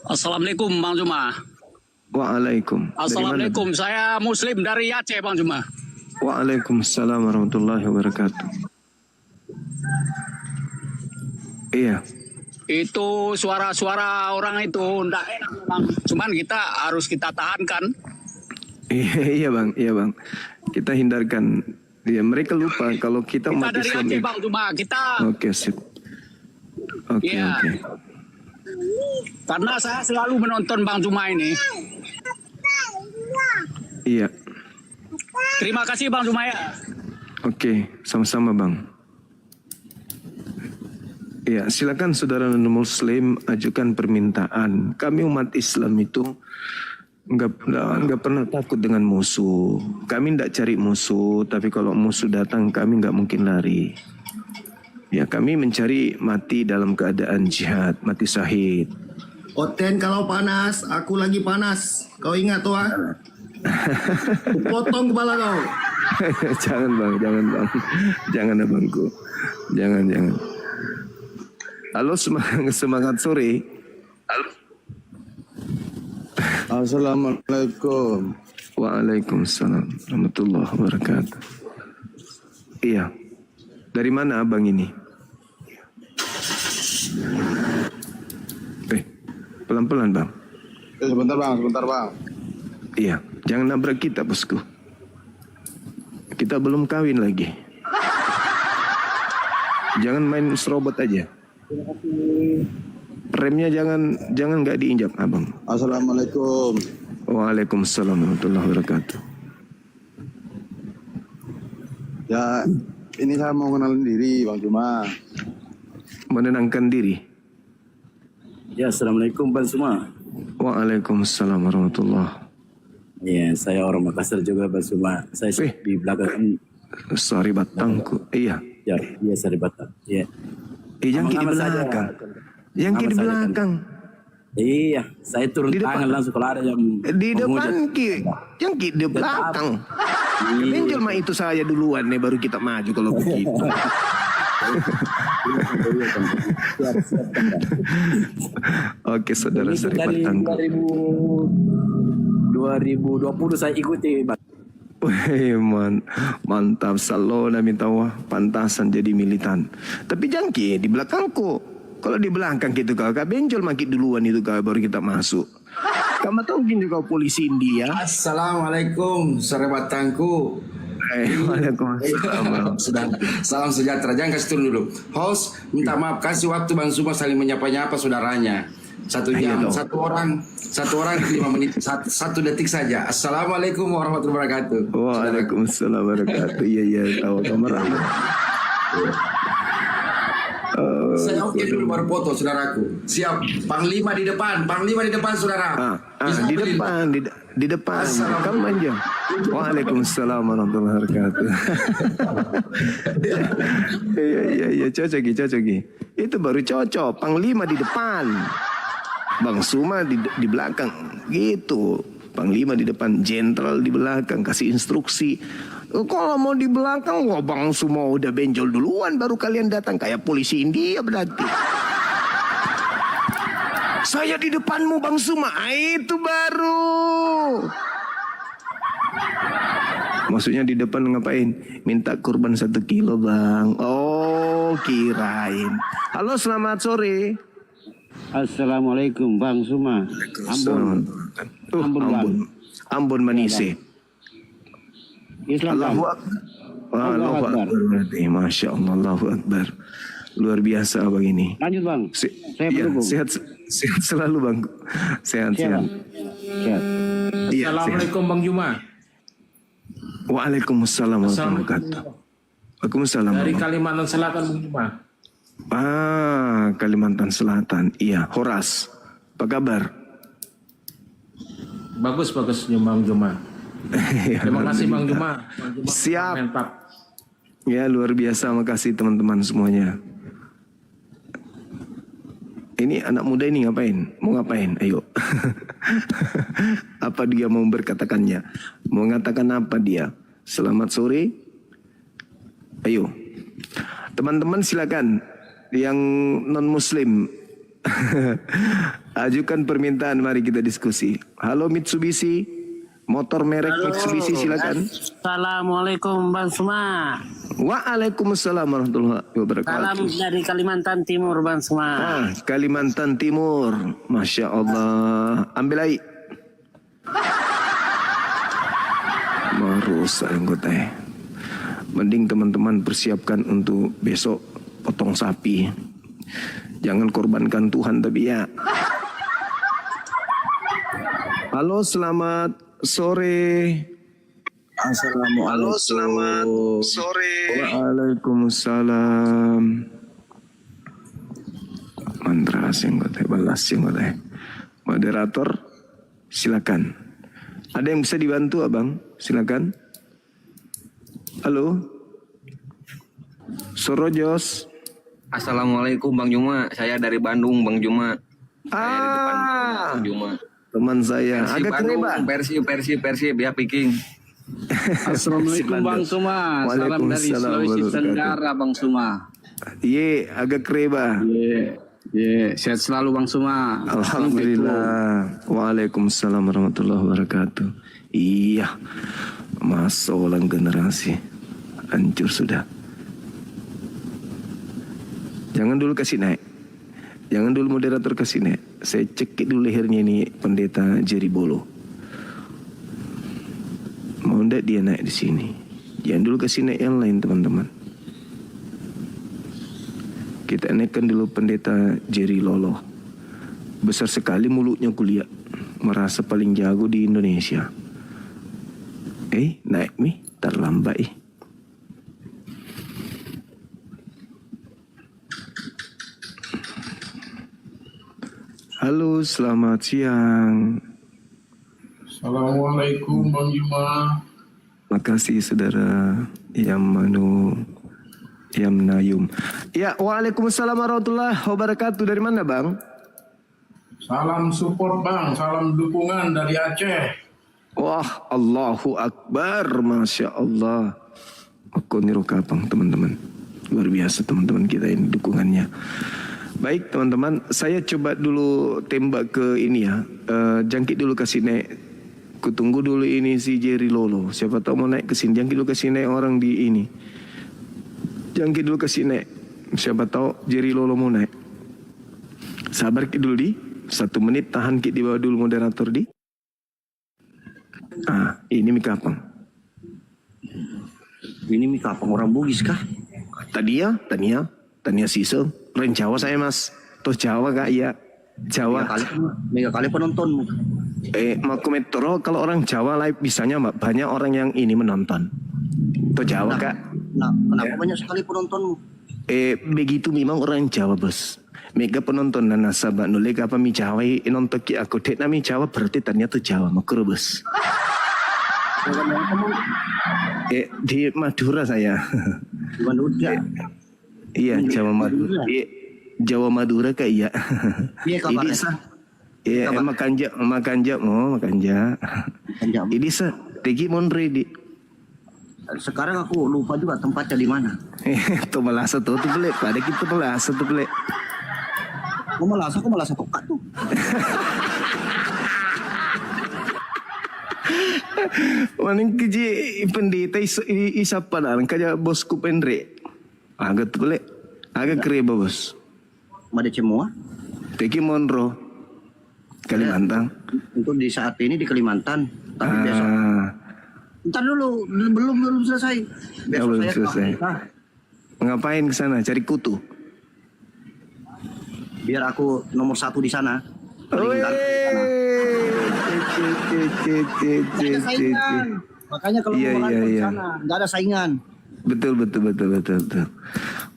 S22: Assalamualaikum Bang Juma.
S2: Waalaikum.
S22: Assalamualaikum, saya Muslim dari Aceh Bang Juma.
S2: Waalaikumsalam warahmatullahi wabarakatuh. Iya.
S22: Itu suara-suara orang itu enggak enak Bang. Cuman harus kita tahankan.
S2: Iya Bang, iya Bang. Kita hindarkan. Ya, mereka lupa kalau kita umat
S22: Dari
S2: Islam.
S22: Aceh Bang Juma, kita.
S2: Oke, sip. Oke,
S22: Iya.
S2: oke.
S22: Karena saya selalu menonton Bang Juma ini.
S2: Iya.
S22: Terima kasih Bang Juma ya.
S2: Oke, sama-sama Bang. Iya, silakan saudara non-Muslim ajukan permintaan. Kami umat Islam itu nggak pernah takut dengan musuh. Kami nggak cari musuh, tapi kalau musuh datang kami nggak mungkin lari. Ya, kami mencari mati dalam keadaan jihad, mati syahid.
S16: Oten kalau panas, aku lagi panas. Kau ingat tuh ah? Potong kepala kau.
S2: Jangan Bang, jangan Bang. Jangan Abangku. Jangan. Halo, semangat sore. Halo.
S1: Assalamualaikum.
S2: Waalaikumsalam warahmatullahi wabarakatuh. Iya. Dari mana Abang ini? Pelan-pelan Bang.
S1: Sebentar Bang.
S2: Iya, jangan nabrak kita bosku. Kita belum kawin lagi. Jangan main serobot aja. Remnya jangan nggak diinjak Abang.
S1: Assalamualaikum.
S2: Waalaikumsalam warahmatullahi wabarakatuh.
S1: Ya, ini saya mau kenalin diri Bang Juma.
S2: Menenangkan diri.
S23: Ya, Assalamualaikum Bang Suma.
S2: Waalaikumsalam warahmatullahi.
S23: Ya, saya orang Makassar juga Bang Suma. Saya di belakang ini.
S2: Sari Batangku. Iya.
S23: Ya, Sari Batang. Ya.
S2: Yang di belakang. Yang di belakang.
S23: Iya, saya turun tangan langsung kalau ada yang
S2: di depan yang di belakang. Benjol mah itu saya duluan nih, baru kita maju kalau begitu. Oke, saudara Sari Batangku.
S23: 2020 saya ikuti Bang.
S2: Wih, mantap, salona minta wah, pantasan jadi militan. Tapi jangki di belakangku. Kalau di belakang gitu kau benjol makin duluan itu kau baru kita masuk. Kamu tahu mungkin juga polisi India.
S24: Assalamualaikum, Sari Batangku.
S2: Waalaikumsalam.
S24: Salam sejahtera. Jangan kasih turun dulu. Host, minta maaf kasih waktu Bang Suma saling menyapa-nyapa saudaranya. 1 jam, satu orang 5 menit, 1 detik saja. Assalamualaikum warahmatullahi wabarakatuh.
S2: Waalaikumsalam warahmatullahi wabarakatuh. Iya, tahu kamera.
S24: Saya oke dulu baru foto saudaraku. Siap. Panglima di depan saudara.
S2: Di depan. Kamu manja. Waalaikumsalam warahmatullahi wabarakatuh. Iya, cocok. Itu baru cocok. Panglima di depan. Bang Suma di belakang gitu. Panglima di depan, jenderal di belakang kasih instruksi. Kalau mau di belakang, wah Bang Suma udah benjol duluan baru kalian datang kayak polisi India berarti. Saya di depanmu Bang Suma, itu baru. Maksudnya di depan ngapain? Minta kurban 1 kilo Bang. Oh, Oh, kirain. Halo, selamat sore.
S20: Assalamualaikum Bang Suma. Ambon.
S2: Ambon Manise.
S20: Islam Bang.
S2: Allahu Akbar. Masya Allah, Allahu Akbar. Luar biasa Bang ini.
S20: Lanjut Bang. Saya pendukung.
S2: Sehat selalu Bang. Sehat.
S20: Sehat.
S2: Iya,
S21: Assalamualaikum Bang Juma.
S2: Waalaikumsalam warahmatullahi wabarakatuh. Waalaikumsalam.
S21: Dari Kalimantan Selatan Bang Juma.
S2: Kalimantan Selatan. Iya, Horas. Apa kabar?
S21: Bagus Bang Juma. Terima kasih Bang Juma.
S2: Siap.
S21: Mantap.
S2: Ya, luar biasa. Makasih teman-teman semuanya. Ini anak muda ini ngapain? Mau ngapain? Ayo. Apa dia mau berkatakannya? Mau mengatakan apa dia? Selamat sore. Ayo. Teman-teman silakan. Yang non-muslim. Ajukan permintaan, mari kita diskusi. Halo Mitsubishi. Motor merek Mitsubishi silakan.
S20: Assalamualaikum Bang Suma.
S2: Waalaikumsalam warahmatullahi wabarakatuh.
S20: Salam dari Kalimantan Timur Bang Suma.
S2: Kalimantan Timur. Masya Allah. Ambil air. Merusak anggota. Mending teman-teman persiapkan untuk besok potong sapi. Jangan korbankan Tuhan tapi ya. Halo, selamat sore.
S20: Assalamualaikum.
S2: Halo, selamat sore. Waalaikumsalam. Mantra singgote, balas singgote. Moderator, silakan. Ada yang bisa dibantu, Abang? Silakan. Halo. Sorojos.
S14: Assalamualaikum Bang Juma, saya dari Bandung Bang Juma. Bang Juma.
S2: Teman saya. Agak kereba.
S14: Persib ya Piking.
S22: Assalamualaikum Bang Suma. Salam dari Sulawesi Tenggara Bang Suma.
S2: Agak kereba.
S22: Sehat selalu Bang Suma.
S2: Alhamdulillah. Waalaikumsalam warahmatullahi wabarakatuh. Iya. Masa ulang generasi. Hancur sudah. Jangan dulu kasih naik. Jangan dulu moderator kasih naik. Saya cekik dulu lehernya ini pendeta Jerry Bolo. Mau ndak dia naik di sini? Jangan dulu kasih naik yang lain teman-teman. Kita naikkan dulu pendeta Jerry Lolo. Besar sekali mulutnya kuliah. Merasa paling jago di Indonesia. Naik nih, terlambat Halo, selamat siang.
S21: Assalamualaikum Bang Juma.
S2: Makasih saudara Yamnayum. Ya, waalaikumsalam warahmatullahi wabarakatuh. Dari mana Bang?
S21: Salam support Bang, salam dukungan dari Aceh.
S2: Wah, Allahu Akbar, Masya Allah. Aku niru kapang teman-teman. Luar biasa teman-teman kita ini dukungannya. Baik teman-teman, saya coba dulu tembak ke ini ya. Jangkit dulu ke sini. Kutunggu dulu ini si Jerry Lolo. Siapa tahu mau naik ke sini. Jangkit dulu ke sini orang di ini. Jangkit dulu ke sini. Siapa tahu Jerry Lolo mau naik. Sabar dulu di. 1 menit tahan di bawah dulu moderator di. Ini Mikapang.
S20: Ini Mikapang orang Bugis kah?
S2: Tania Sisel. Orang Jawa saya mas. Toh Jawa kak ya. Jawa.
S20: Mega kali penontonmu.
S2: Makometro kalau orang Jawa live bisanya banyak orang yang ini menonton. Toh Jawa kak.
S20: Kenapa banyak sekali penontonmu?
S2: Begitu memang orang Jawa bos. Mega penonton dan nasabah nolek apa mi Jawa nonton ki aku tek nami Jawa berarti ternyata Jawa makro bos. Di Madura saya.
S20: Di Madura.
S2: Iya, Jawa Madura. Jawa Madura kak iya.
S20: Iya kabarnya.
S2: Iya, makanja. Ini sa, tegi monre di.
S20: Sekarang aku lupa juga tempatnya di mana.
S2: Tuh Malasa tuh beli. Pada kita Malasa tuh beli.
S20: Aku Malasa tokat tuh.
S2: Maning keji pendeta isapa lah, kaja bosku pendre. Agak tuh beli. Agak kereba bos.
S20: Made semua.
S2: Teki Monro, Kalimantan.
S20: Untuk di saat ini di Kalimantan. Tapi besok. Ntar dulu, belum selesai. Besok
S2: Belum
S20: saya
S2: selesai. Ngapain ke sana? Cari kutu.
S20: Biar aku nomor 1 di sana. Makanya kalau mau makan di sana, nggak ada saingan.
S2: Betul.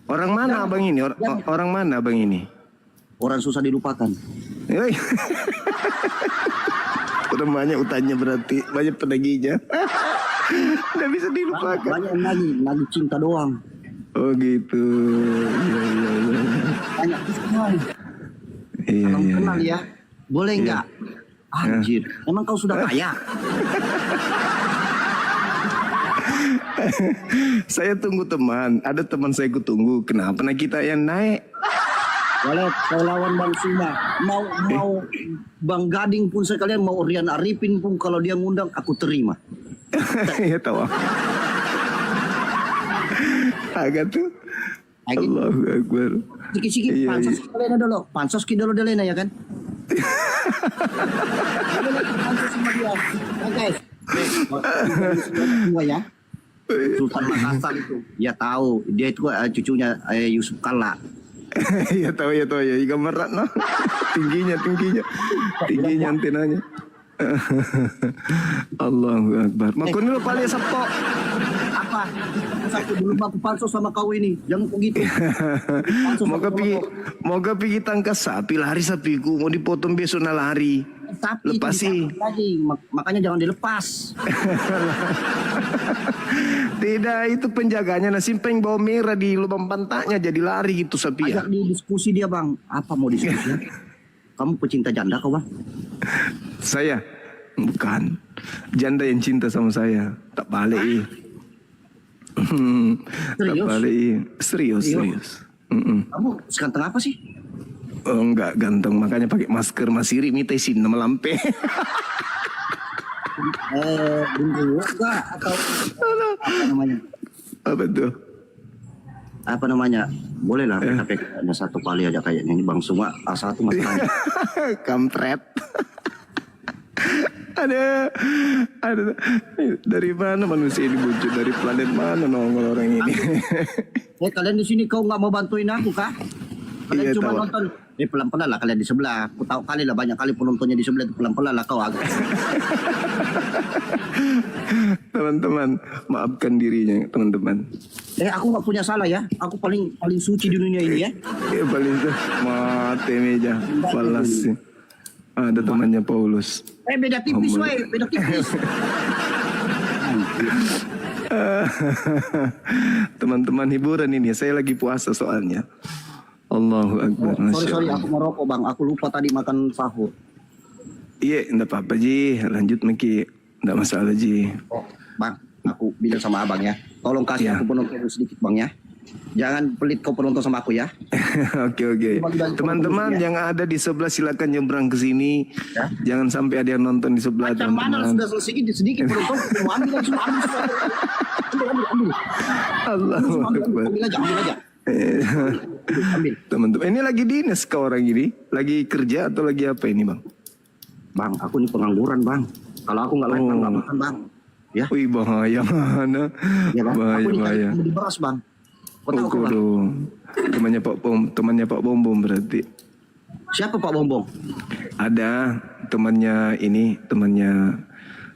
S2: Orang mana abang ini? Orang mana abang ini?
S20: Orang susah dilupakan.
S2: Udah banyak utangnya berarti, banyak pedaginya. Nggak bisa dilupakan.
S20: Banyak yang lagi cinta doang.
S2: Oh gitu. Iya.
S20: Banyak semua. Kalau kenal ya, boleh nggak? Anjir, emang kau sudah kaya?
S2: Saya tunggu teman. Ada teman saya tunggu. Kenapa kita yang naik?
S20: Boleh, kau lawan Bang Suma. Mau Bang Gading pun sekalian, mau Rian Arifin pun kalau dia ngundang aku terima.
S2: Ya tahu. Agak tuh. Allahu Akbar.
S20: Sikit-sikit pansos kita dulu. Pansos kita dulu ya kan? Pansos sama dia. Guys. Semua ya. Sultan Makassar itu. Ya tahu, dia itu cucunya Yusuf Kalla.
S2: Ya tahu ya. Gambar no. Tingginya antenanya. Allahu Akbar. Makanya lu paling sepok.
S20: Apa? Satu dulu aku pansos sama kau ini. Jangan begitu.
S2: Moga pergi tangkap sapi, lari sapiku mau dipotong besok na lari.
S20: Tapi lepas sih. Makanya jangan dilepas.
S2: Tidak, itu penjaganya simpeng bawah merah di lubang pantatnya jadi lari gitu sapi ya.
S20: Ajak di diskusi dia bang. Apa mau diskusi? Kamu pecinta janda kau bang?
S2: Saya? Bukan. Janda yang cinta sama saya. Tak balik. Tak balik. Serius.
S20: Kamu seganteng apa sih?
S2: Oh, enggak ganteng, makanya pakai masker masiri minta isin nama lampe.
S20: Bumbu enggak atau apa namanya?
S2: Apa tuh?
S20: Apa namanya? Boleh lah, tapi ada satu kali aja kayaknya ini Bang Suma A1 masalahnya.
S2: Kampret. ada dari mana manusia ini muncul, dari planet mana nongol orang ini?
S20: Kalian di sini kau nggak mau bantuin aku kah? Kalian cuma
S2: tahu.
S20: nonton. Pelan-pelan lah kalian di sebelah. Aku tahu kali lah banyak kali penontonnya di sebelah itu pelan-pelan lah kau agak.
S2: Teman-teman, maafkan dirinya teman-teman.
S20: Aku nggak punya salah ya. Aku paling suci di dunia ini ya.
S2: Iya paling mati meja balas. Ada temannya Paulus.
S20: Beda tipis weh, beda tipis.
S2: Teman-teman hiburan ini, saya lagi puasa soalnya. Allahu Akbar.
S20: Sorry, aku merokok bang. Aku lupa tadi makan sahur.
S2: Iya, enggak apa-apa Ji. Lanjut Meki. Enggak masalah Ji.
S20: Oh, bang, aku bilang sama abang ya. Tolong kasih aku penonton sedikit bang ya. Jangan pelit kau penonton sama aku ya.
S2: Oke. Teman-teman yang ada di sebelah silakan nyebrang ke sini. Ya? Jangan sampai ada yang nonton di sebelah.
S20: Macam mana sudah sedikit penonton. Ambil.
S2: Allahu Akbar.
S20: Ambil aja.
S2: Teman-teman, ini lagi dinas ke orang ini? Lagi kerja atau lagi apa ini bang?
S20: Bang, aku ini pengangguran bang. Kalau aku nggak lain nggak makan bang. Ya.
S2: Wih bahaya mana?
S20: Ya, bang.
S2: Bahaya.
S20: Aku di beras bang.
S2: Temannya Pak Bombom berarti.
S20: Siapa Pak Bombom?
S2: Ada temannya ini, temannya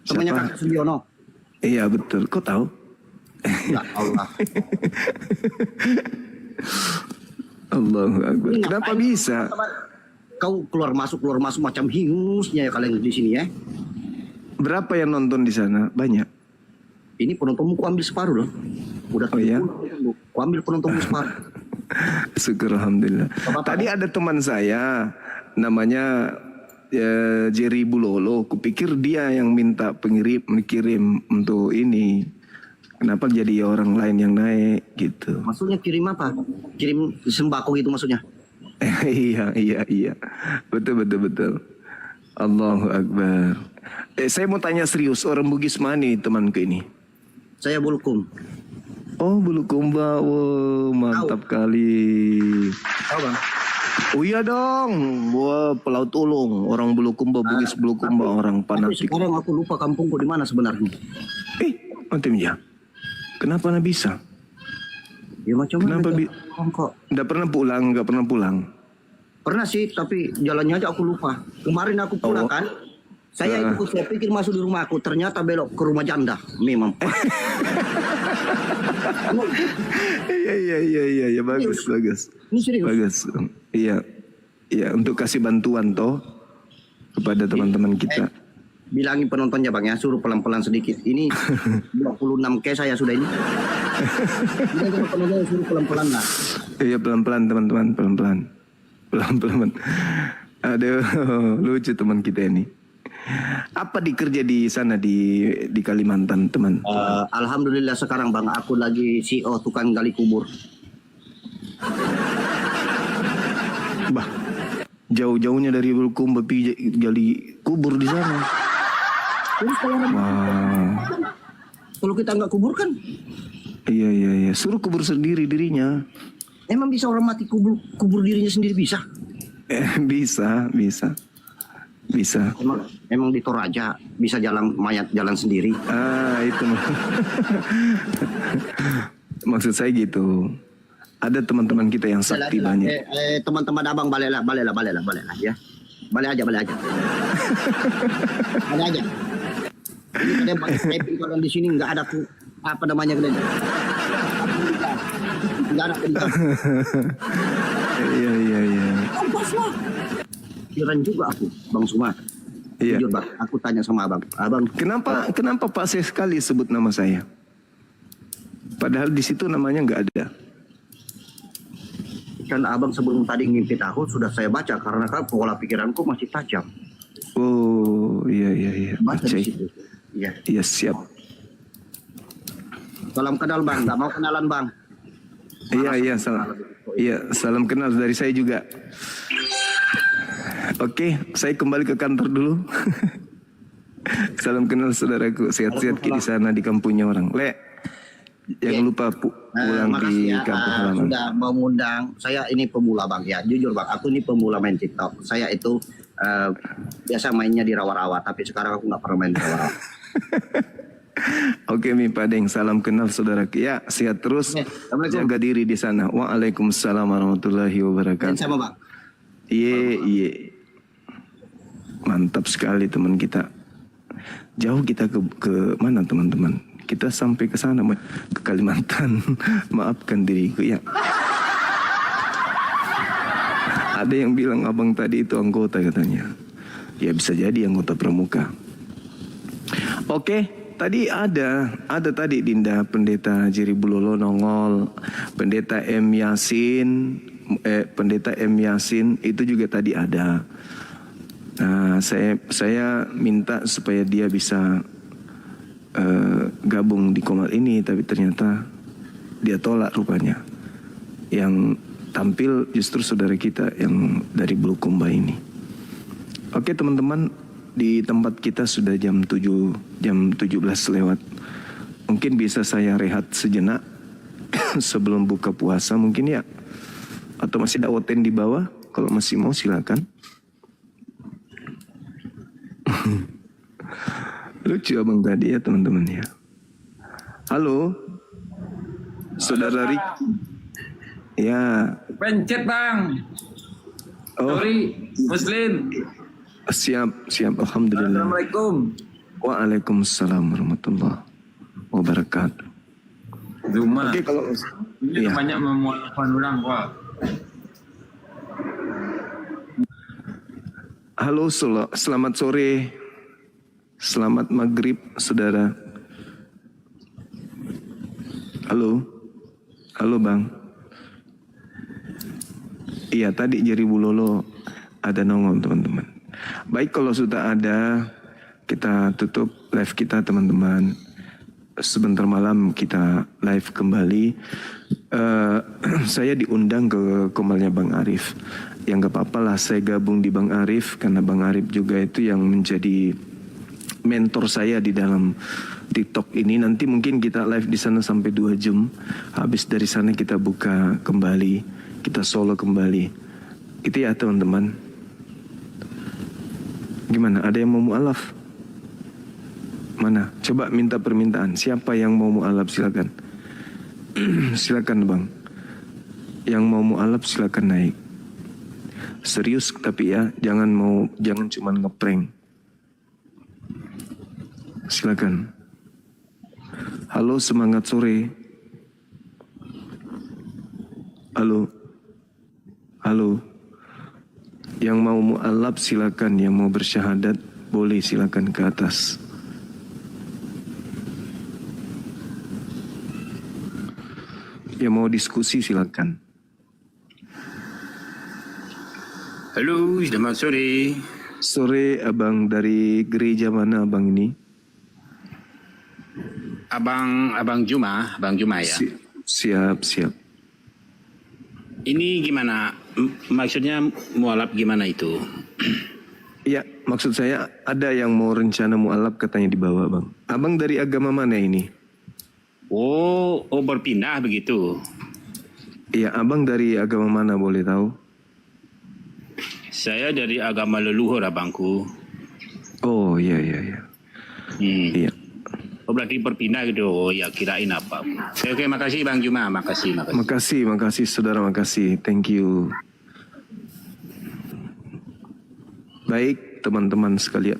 S20: Kak Sugiono.
S2: Iya betul. Kok tahu?
S20: Ya Allah.
S2: Allahu Akbar. Kenapa bisa?
S20: Kau keluar masuk macam hingusnya ya kalian di sini ya.
S2: Berapa yang nonton di sana? Banyak.
S20: Ini penontonmu ku ambil separuh loh. Udah
S2: ya?
S20: Ku ambil penontonmu separuh.
S2: Syukur alhamdulillah. Tadi ada teman saya namanya Jerry Bulolo. Kupikir dia yang minta mengirim untuk ini. Kenapa jadi orang lain yang naik gitu?
S20: Maksudnya kirim apa? Kirim sembako gitu maksudnya?
S2: Iya. Betul. Allahu Akbar. Saya mau tanya serius, orang Bugis mana nih temanku ini?
S20: Saya Bulukum.
S2: Oh Bulukum, mantap kali.
S20: Tahu bang?
S2: Oh iya dong, wah pelaut ulung, orang Bulukumba, Bugis Bulukumba, orang
S20: Tapi
S2: fanatik.
S20: sekarang aku lupa kampungku di mana sebenarnya.
S2: Mantap ya. Kenapa nggak bisa?
S20: Ya macam mana?
S2: Kenapa
S20: kok?
S2: Nggak pernah pulang?
S20: Pernah sih, tapi jalannya aja aku lupa. Kemarin aku pulang kan, saya pikir masuk di rumah aku, ternyata belok ke rumah janda. Memang.
S2: Iya, bagus.
S20: Ini serius.
S2: Bagus. Iya, untuk kasih bantuan toh kepada teman-teman kita.
S20: Bilangin penontonnya bang ya, suruh pelan-pelan sedikit. Ini 26K saya sudah ini. Penontonnya suruh pelan-pelan lah.
S2: Iya pelan-pelan teman-teman, pelan-pelan. Aduh, lucu teman kita ini. Apa dikerja di sana di Kalimantan teman?
S20: Alhamdulillah sekarang bang, aku lagi CEO tukang gali kubur.
S2: Bah, jauh-jauhnya dari Bulukumba gali kubur di sana.
S20: Terus kalau kita nggak kubur kan?
S2: Iya. Suruh kubur sendiri dirinya.
S20: Emang bisa orang mati kubur dirinya sendiri bisa?
S2: Bisa.
S20: Emang di Toraja bisa mayat jalan sendiri.
S2: Itu maksud saya gitu. Ada teman-teman kita yang sakti banyak.
S20: Teman-teman abang balik lah ya. Balik aja. Balik aja. Ini ada typing kalau di sini nggak ada tuh apa namanya nggak ada.
S2: Iya.
S20: Kirain juga aku, Bang Suma.
S2: Iya.
S20: Jujur, Bang, aku tanya sama abang.
S2: Kenapa Pak sekali sebut nama saya? Padahal di situ namanya nggak ada.
S20: Kan abang sebelum tadi ngimpit aku sudah saya baca karena kan pola pikiranku masih tajam.
S2: Oh iya.
S20: Baca di situ.
S2: Iya siap.
S20: Salam kenal bang, nggak mau kenalan bang.
S2: Iya salam. Iya salam kenal dari saya juga. Oke, saya kembali ke kantor dulu. Salam kenal saudaraku, sehat-sehat di sana di kampungnya orang. Jangan lupa pulang di kampung halaman.
S20: Sudah mengundang. Saya ini pemula bang ya, jujur bang, aku ini pemula main TikTok. Saya itu biasa mainnya di rawa-rawa, tapi sekarang aku nggak pernah main di rawa-rawa.
S2: Oke Mi Padeng, salam kenal saudara. Ya, sehat terus. Jaga diri di sana. Waalaikumsalam warahmatullahi wabarakatuh.
S20: Sama bang.
S2: Iya. Mantap sekali teman kita. Jauh kita ke mana teman-teman? Kita sampai ke sana ke Kalimantan. Maafkan diriku ya. Ada yang bilang abang tadi itu anggota katanya. Ya bisa jadi anggota pramuka. Oke. Tadi ada tadi Dinda Pendeta Jiri Bulolo nongol, Pendeta M Yasin itu juga tadi ada. Nah, saya minta supaya dia bisa gabung di Komal ini, tapi ternyata dia tolak rupanya. Yang tampil justru saudara kita yang dari Bulukumba ini. Oke teman-teman. Di tempat kita sudah jam 17 lewat. Mungkin bisa saya rehat sejenak sebelum buka puasa mungkin ya. Atau masih ada oten di bawah? Kalau masih mau silakan. Lucu abang tadi ya teman-teman ya. Halo. Saudara Rik. Ya.
S11: Pencet bang. Sorry, Muslim.
S2: Siap. Alhamdulillah.
S11: Assalamualaikum.
S2: Waalaikumsalam warahmatullahi wabarakatuh.
S11: Zuma.
S2: Oke, kalau
S11: ini banyak memualafkan orang kok.
S2: Halo, selamat sore. Selamat maghrib, saudara. Halo bang. Iya, tadi Jeri Bulolo ada nongol teman-teman. Baik, kalau sudah ada, kita tutup live kita teman-teman. Sebentar malam kita live kembali. Saya diundang ke Komalnya Bang Arif. Ya nggak apa-apa lah, saya gabung di Bang Arif karena Bang Arif juga itu yang menjadi mentor saya di TikTok ini. Nanti mungkin kita live di sana sampai 2 jam. Habis dari sana kita buka kembali, kita solo kembali. Itu ya teman-teman. Gimana? Ada yang mau mu'alaf? Mana? Coba minta permintaan. Siapa yang mau mu'alaf silakan. Silakan bang. Yang mau mu'alaf silakan naik. Serius tapi ya, jangan cuma ngeprank. Silakan. Halo, semangat sore. Halo. Halo. Yang mau mu'alaf silakan, yang mau bersyahadat boleh silakan ke atas. Yang mau diskusi silakan.
S19: Halo, selamat sore.
S2: Sore, abang dari gereja mana abang ini?
S19: Abang Juma ya.
S2: Siap.
S19: Ini gimana? Maksudnya mualaf gimana itu?
S2: Ya, maksud saya ada yang mau rencana mualaf katanya di bawah bang. Abang dari agama mana ini?
S19: Oh berpindah begitu.
S2: Iya, abang dari agama mana boleh tahu?
S19: Saya dari agama leluhur abangku.
S2: Oh iya. Iya.
S19: Oh berarti berpindah gitu. Oh ya kirain apa. Oke, makasih Bang Juma, makasih.
S2: Makasih saudara, makasih. Thank you. Baik teman-teman sekalian,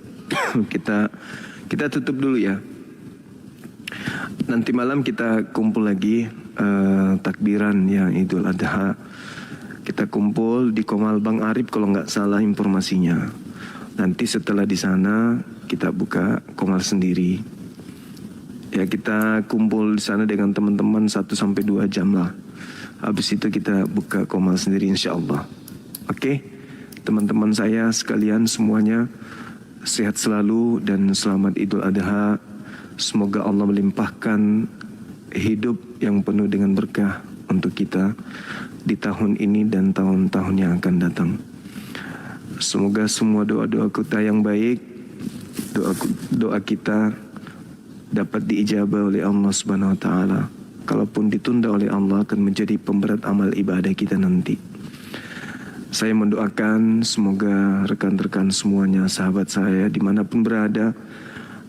S2: kita tutup dulu ya. Nanti malam kita kumpul lagi takbiran yang Idul Adha. Kita kumpul di Komal Bang Arif kalau nggak salah informasinya. Nanti setelah di sana kita buka Komal sendiri. Ya kita kumpul di sana dengan teman-teman 1-2 jam lah. Habis itu kita buka Komal sendiri insya Allah. Oke, teman-teman saya sekalian semuanya sehat selalu dan selamat Idul Adha. Semoga Allah melimpahkan hidup yang penuh dengan berkah untuk kita di tahun ini dan tahun-tahun yang akan datang. Semoga semua doa-doa kita yang baik, doa kita dapat diijabah oleh Allah Subhanahu wa taala. Kalaupun ditunda oleh Allah akan menjadi pemberat amal ibadah kita nanti. Saya mendoakan semoga rekan-rekan semuanya, sahabat saya dimanapun berada,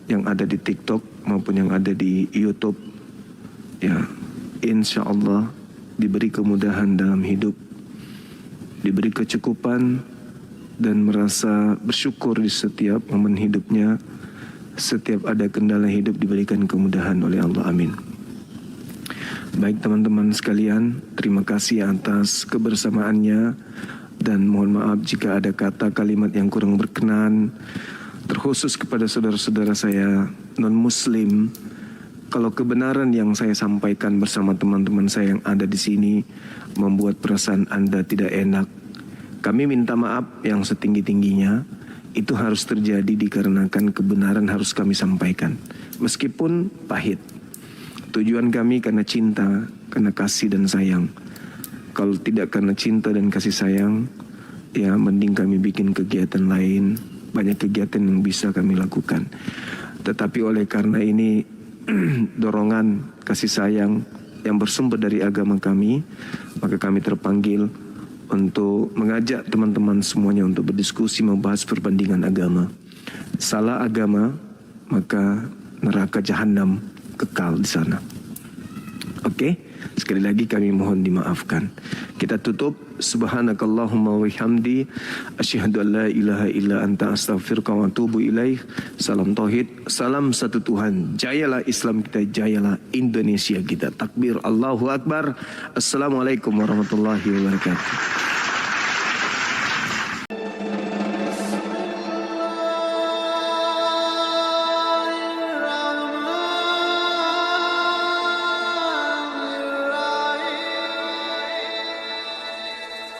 S2: yang ada di TikTok maupun yang ada di YouTube, ya insya Allah diberi kemudahan dalam hidup, diberi kecukupan dan merasa bersyukur di setiap momen hidupnya. Setiap ada kendala hidup diberikan kemudahan oleh Allah. Amin. Baik teman-teman sekalian, terima kasih atas kebersamaannya dan mohon maaf jika ada kata kalimat yang kurang berkenan, terkhusus kepada saudara-saudara saya non-muslim. Kalau kebenaran yang saya sampaikan bersama teman-teman saya yang ada di sini membuat perasaan Anda tidak enak, kami minta maaf yang setinggi-tingginya. Itu harus terjadi dikarenakan kebenaran harus kami sampaikan, meskipun pahit. Tujuan kami karena cinta, karena kasih dan sayang. Kalau tidak karena cinta dan kasih sayang, ya mending kami bikin kegiatan lain. Banyak kegiatan yang bisa kami lakukan. Tetapi oleh karena ini dorongan kasih sayang yang bersumber dari agama kami, maka kami terpanggil untuk mengajak teman-teman semuanya untuk berdiskusi membahas perbandingan agama. Salah agama, maka neraka jahanam kekal di sana. Oke, sekali lagi kami mohon dimaafkan. Kita tutup. Subhanakallahumma wa bihamdi asyhadu an la ilaha illa anta astaghfiruka wa atubu ilaik. Salam tauhid, salam satu Tuhan. Jayalah Islam kita, jayalah Indonesia kita. Takbir, Allahu Akbar. Assalamualaikum warahmatullahi wabarakatuh.